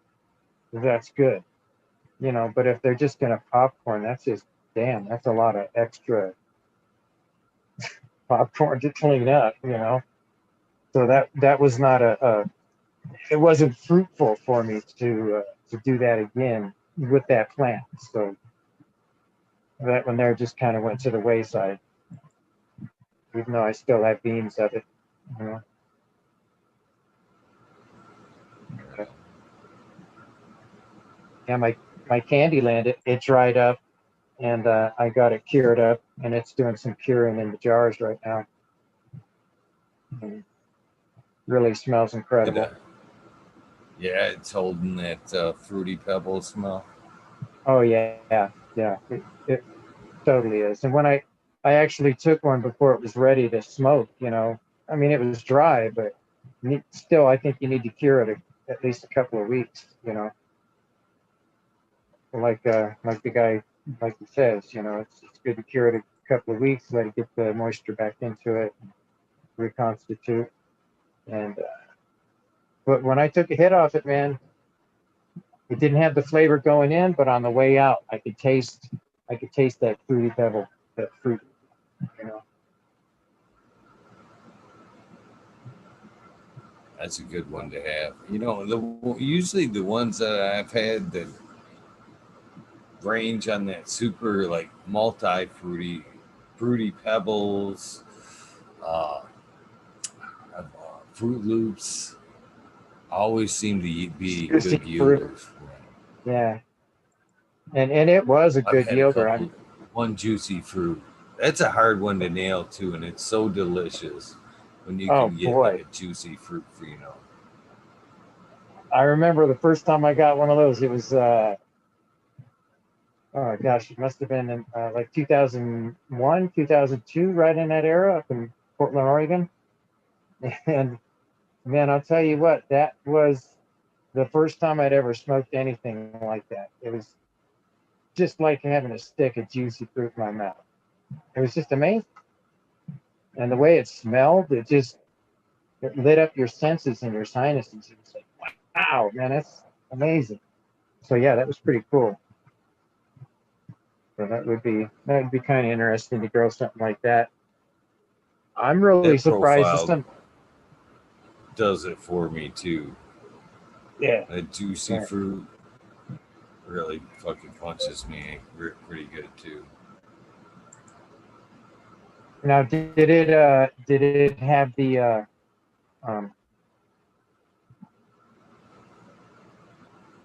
that's good, you know. But if they're just gonna popcorn, that's just that's a lot of extra popcorn to clean up, you know. So that was not it wasn't fruitful for me to do that again with that plant. So that one there just kind of went to the wayside, even though I still have beans of it, you know. Yeah, my Candyland, it dried up, and I got it cured up, and it's doing some curing in the jars right now. And really smells incredible. Yeah, it's holding that fruity pebble smell. Oh yeah. It totally is. And when I actually took one before it was ready to smoke, you know, I mean, it was dry, but still, I think you need to cure it at least a couple of weeks, you know. Like the guy, like he says, you know, it's good to cure it a couple of weeks, let it get the moisture back into it, reconstitute. And but when I took a hit off it, man, it didn't have the flavor going in, but on the way out, I could taste that fruity pebble, that fruit, you know. That's a good one to have. You know, usually the ones that I've had that range on that super like fruity pebbles, uh, Fruit Loops, always seem to be good yielders. Yeah, and it was a good yielder. One juicy fruit. That's a hard one to nail too, and it's so delicious when you can get like a juicy fruit for, you know. I remember the first time I got one of those. It was oh gosh, it must have been in, like 2001, 2002, right in that era up in Portland, Oregon. And man, I'll tell you what, that was the first time I'd ever smoked anything like that. It was just like having a stick of juicy fruit in my mouth. It was just amazing. And the way it smelled, it lit up your senses and your sinuses. It was like, wow, man, that's amazing. So yeah, that was pretty cool. So that would be kind of interesting to grow something like that. I'm really surprised. Does it for me too. Yeah, a juicy fruit really fucking punches me pretty good too. Now, did it have the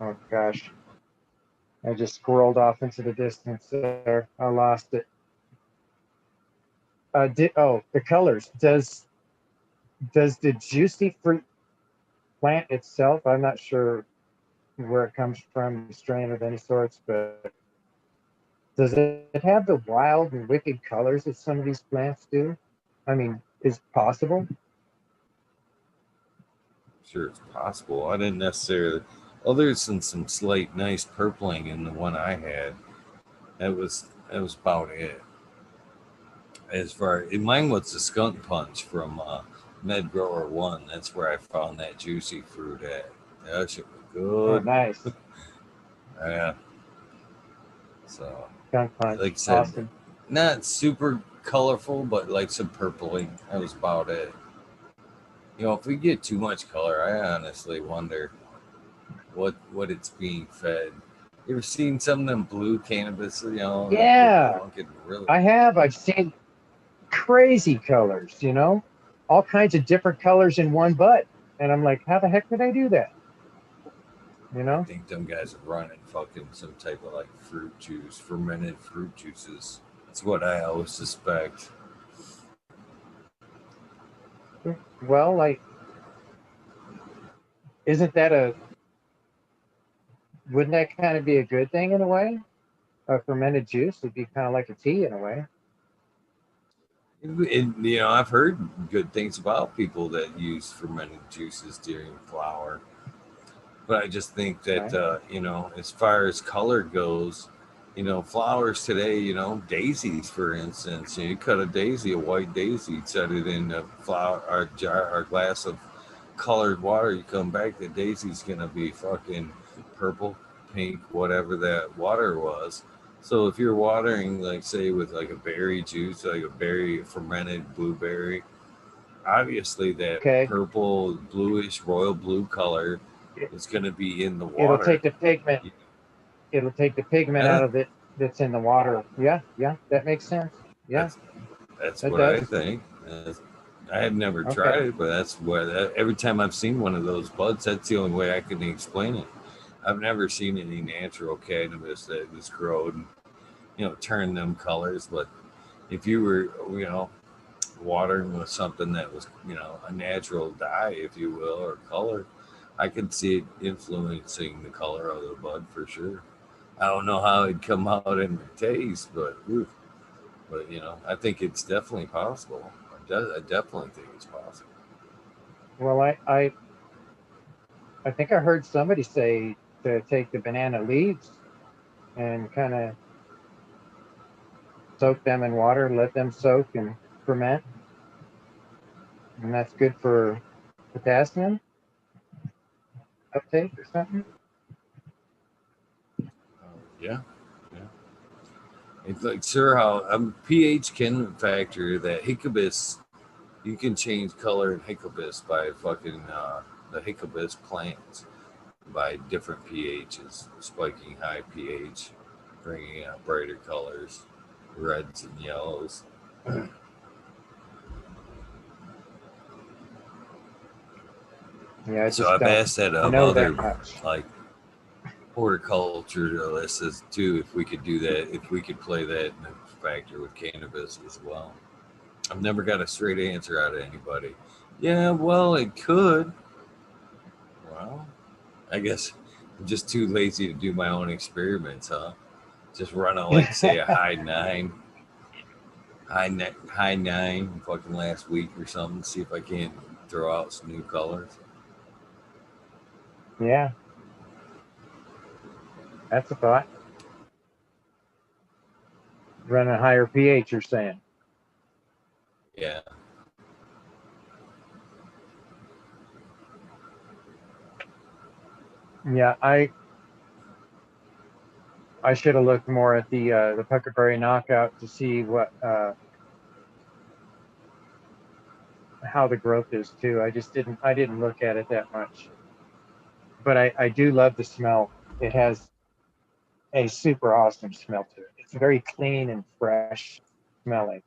oh gosh, I just scrolled off into the distance there. I lost it. The colors. Does the juicy fruit plant itself? I'm not sure where it comes from, strain of any sorts, but does it have the wild and wicked colors that some of these plants do? I mean, is it possible? Sure, it's possible. I didn't necessarily. Other than some slight nice purpling in the one I had, that was about it. As far mine was the skunk punch from Med Grower 1. That's where I found that juicy fruit at. That shit was good. Oh, nice. Yeah. So, skunk punch, like I said, awesome. Not super colorful, but like some purpling. That was about it. You know, if we get too much color, I honestly wonder what it's being fed. You ever seen some of them blue cannabis? You know, yeah, really... I have. I've seen crazy colors. You know, all kinds of different colors in one bud, and I'm like, how the heck did I do that? You know, I think them guys are running fucking some type of like fruit juice, fermented fruit juices. That's what I always suspect. Well, like, wouldn't that kind of be a good thing in a way? fermented juice. It'd be kind of like a tea in a way. And, I've heard good things about people that use fermented juices during flower. But I just think that, as far as color goes, flowers today, daisies, for instance, you cut a daisy, a white daisy, set it in a flower or jar or glass of colored water. You come back, the daisy's going to be fucking purple, pink, whatever that water was. So if you're watering, like, say, with like a berry juice, like a berry fermented blueberry, obviously that purple, bluish, royal blue color is going to be in the water. It'll take the pigment. It'll take the pigment out of it that's in the water. Yeah, that makes sense. Yeah, that's what I think. I have never tried it, but that's what. Every time I've seen one of those buds, that's the only way I can explain it. I've never seen any natural cannabis that was grown, turn them colors. But if you were, watering with something that was, a natural dye, if you will, or color, I could see it influencing the color of the bud for sure. I don't know how it'd come out in the taste, but I think it's definitely possible. I definitely think it's possible. Well, I think I heard somebody say to take the banana leaves and kind of soak them in water, let them soak and ferment, and that's good for potassium uptake or something. Yeah. It's like, sure, how pH can factor that Hiccurbis. You can change color in Hiccurbis by fucking the Hiccurbis plants by different pHs, spiking high pH, bringing out brighter colors, reds and yellows. Yeah, so I've asked that of other like horticulturalists too, if we could do that, if we could play that factor with cannabis as well. I've never got a straight answer out of anybody. Yeah, well, it could. Well, I guess I'm just too lazy to do my own experiments, huh? Just run on, like, say, a high nine fucking last week or something, see if I can't throw out some new colors. Yeah. That's a thought. Run a higher pH, you're saying? Yeah. Yeah, I should have looked more at the Puckerberry knockout to see what how the growth is too. I didn't look at it that much. But I do love the smell. It has a super awesome smell to it. It's very clean and fresh smelling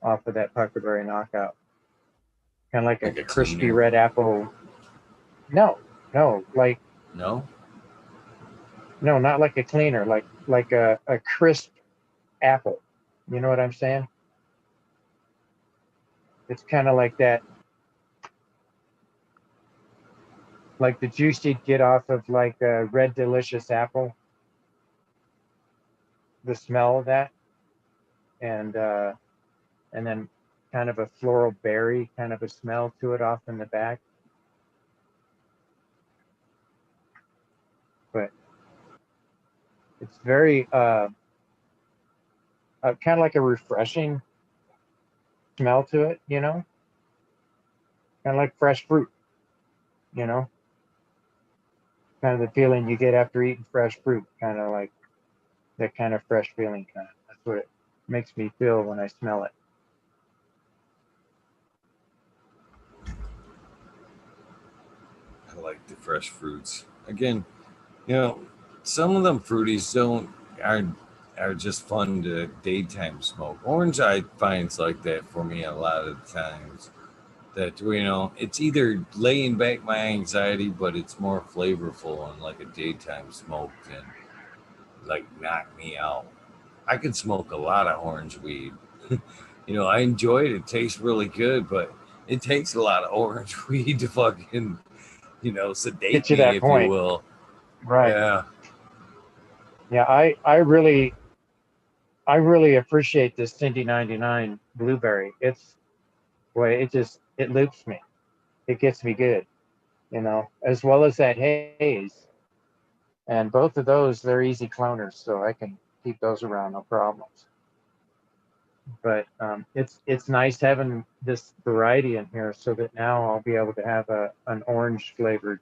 off of that Puckerberry knockout. Kind of like a crispy cleaner. Red apple. No, like no, not like a cleaner, like a crisp apple. You know what I'm saying? It's kind of like that, like the juice you'd get off of like a red delicious apple. The smell of that, and then kind of a floral berry kind of a smell to it off in the back. But it's very kind of like a refreshing smell to it, kind of like fresh fruit, kind of the feeling you get after eating fresh fruit, kind of like that kind of fresh feeling. That's what it makes me feel when I smell it. I like the fresh fruits. Again, some of them fruities are just fun to daytime smoke. Orange I find's like that for me a lot of the times. That it's either laying back my anxiety, but it's more flavorful on like a daytime smoke than like knock me out. I can smoke a lot of orange weed. I enjoy it. It tastes really good, but it takes a lot of orange weed to fucking sedate get you me, that if point. you will. Right. Yeah. Yeah, I really appreciate this Cindy 99 blueberry. It's boy, it loops me. It gets me good, as well as that haze. And both of those, they're easy cloners, so I can keep those around, no problems. But it's nice having this variety in here, so that now I'll be able to have an orange flavored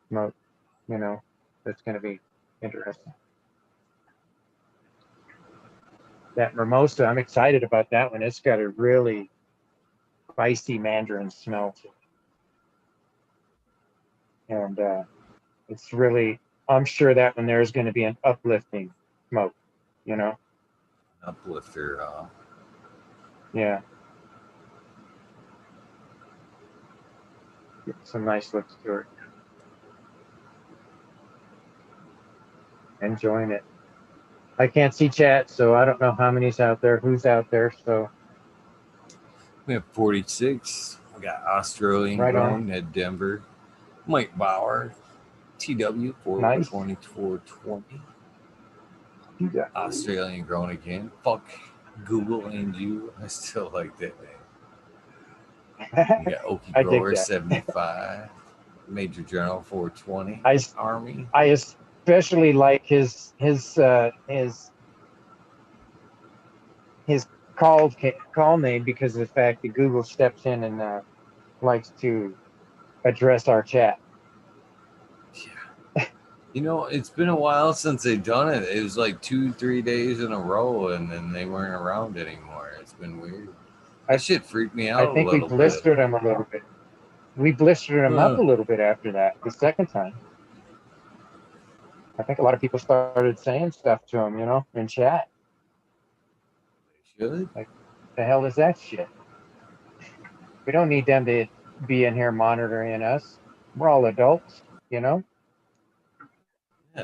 smoke, that's going to be interesting. That mimosa, I'm excited about that one. It's got a really spicy mandarin smell to it, and it's really. I'm sure that one there is going to be an uplifting smoke, Uplifter. Yeah. Get some nice looks to it. Enjoying it. I can't see chat, so I don't know how many's out there, who's out there. So we have 46. We got Australian right grown at Denver. Mike Bauer, TW nice. 42420. Yeah. Australian grown again. Fuck Google and you. I still like that name. We got Okie I dig Grower that. 75. Major General 420. Army. I especially like his call name because of the fact that Google steps in and likes to address our chat. Yeah. It's been a while since they've done it. It was like 2-3 days in a row, and then they weren't around anymore. It's been weird. That shit freaked me out. I think we blistered him a little bit. We blistered him up a little bit after that, the second time. I think a lot of people started saying stuff to him, in chat. They should. Like, the hell is that shit? We don't need them to be in here monitoring us. We're all adults, Yeah,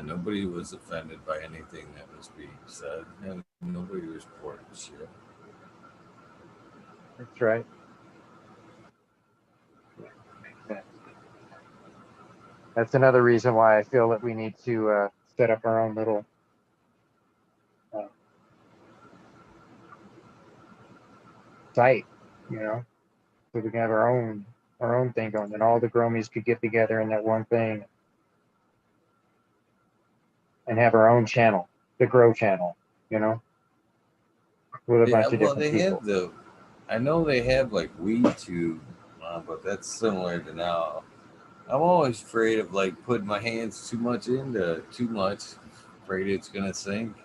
nobody was offended by anything that was being said, and nobody was reporting shit. That's right. Yeah, makes sense. That's another reason why I feel that we need to set up our own little site, so we can have our own thing going, and all the Gromies could get together in that one thing and have our own channel, the Grow channel, with a bunch of different people. I know they have like WeTube, but that's similar to now. I'm always afraid of like putting my hands too much, afraid it's gonna sink.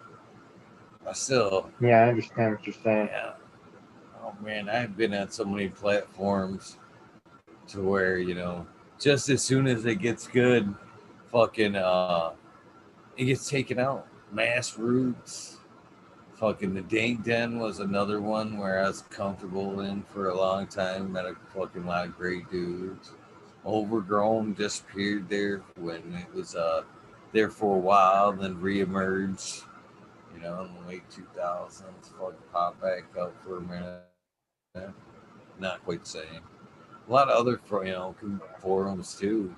Yeah, I understand what you're saying. Yeah. Oh man, I've been on so many platforms to where, just as soon as it gets good, fucking it gets taken out. Mass Roots. Fucking the Dank Den was another one where I was comfortable in for a long time. Met a fucking lot of great dudes. Overgrown disappeared there when it was there for a while, then reemerged. In the late 2000s, fucking popped back up for a minute. Not quite the same. A lot of other forums too.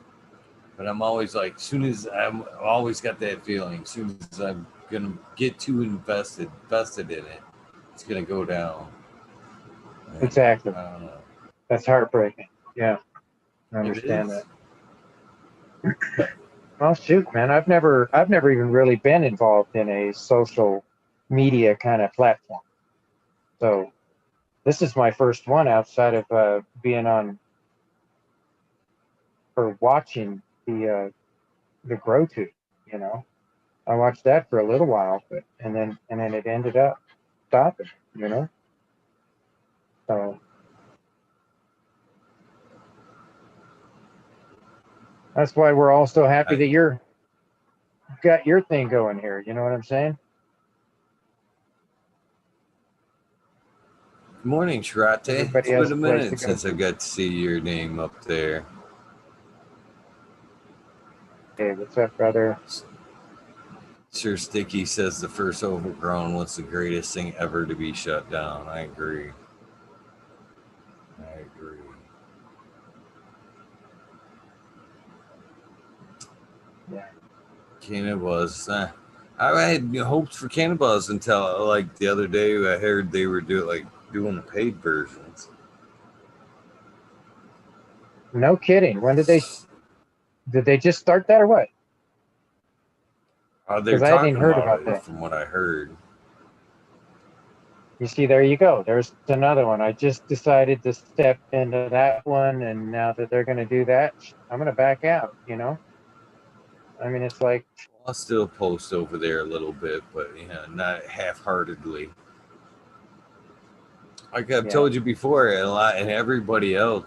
But I'm always like, I've always got that feeling. As soon as I'm gonna get too invested in it, it's gonna go down. Exactly. I don't know. That's heartbreaking. Yeah, I understand that. Well, shoot, man, I've never even really been involved in a social media kind of platform. So this is my first one outside of being on or watching the Grow Tube. I watched that for a little while, but and then it ended up stopping. So that's why we're all so happy that you've got your thing going here. You know what I'm saying? Good morning, Shrate. It's been a minute since I got to see your name up there. Hey, what's up, brother? Sir Sticky says the first Overgrown was the greatest thing ever to be shut down. I agree. Yeah. It was. I had hopes for cannabis until like the other day I heard they were doing the paid versions. No kidding. When did they just start that or what? They're Because I hadn't talking even heard about about it that. from what I heard. You see, there you go. There's another one. I just decided to step into that one, and now that they're going to do that, I'm going to back out, you know? I mean, it's like... I'll still post over there a little bit, but not half-heartedly. Like I've told you before, and everybody else,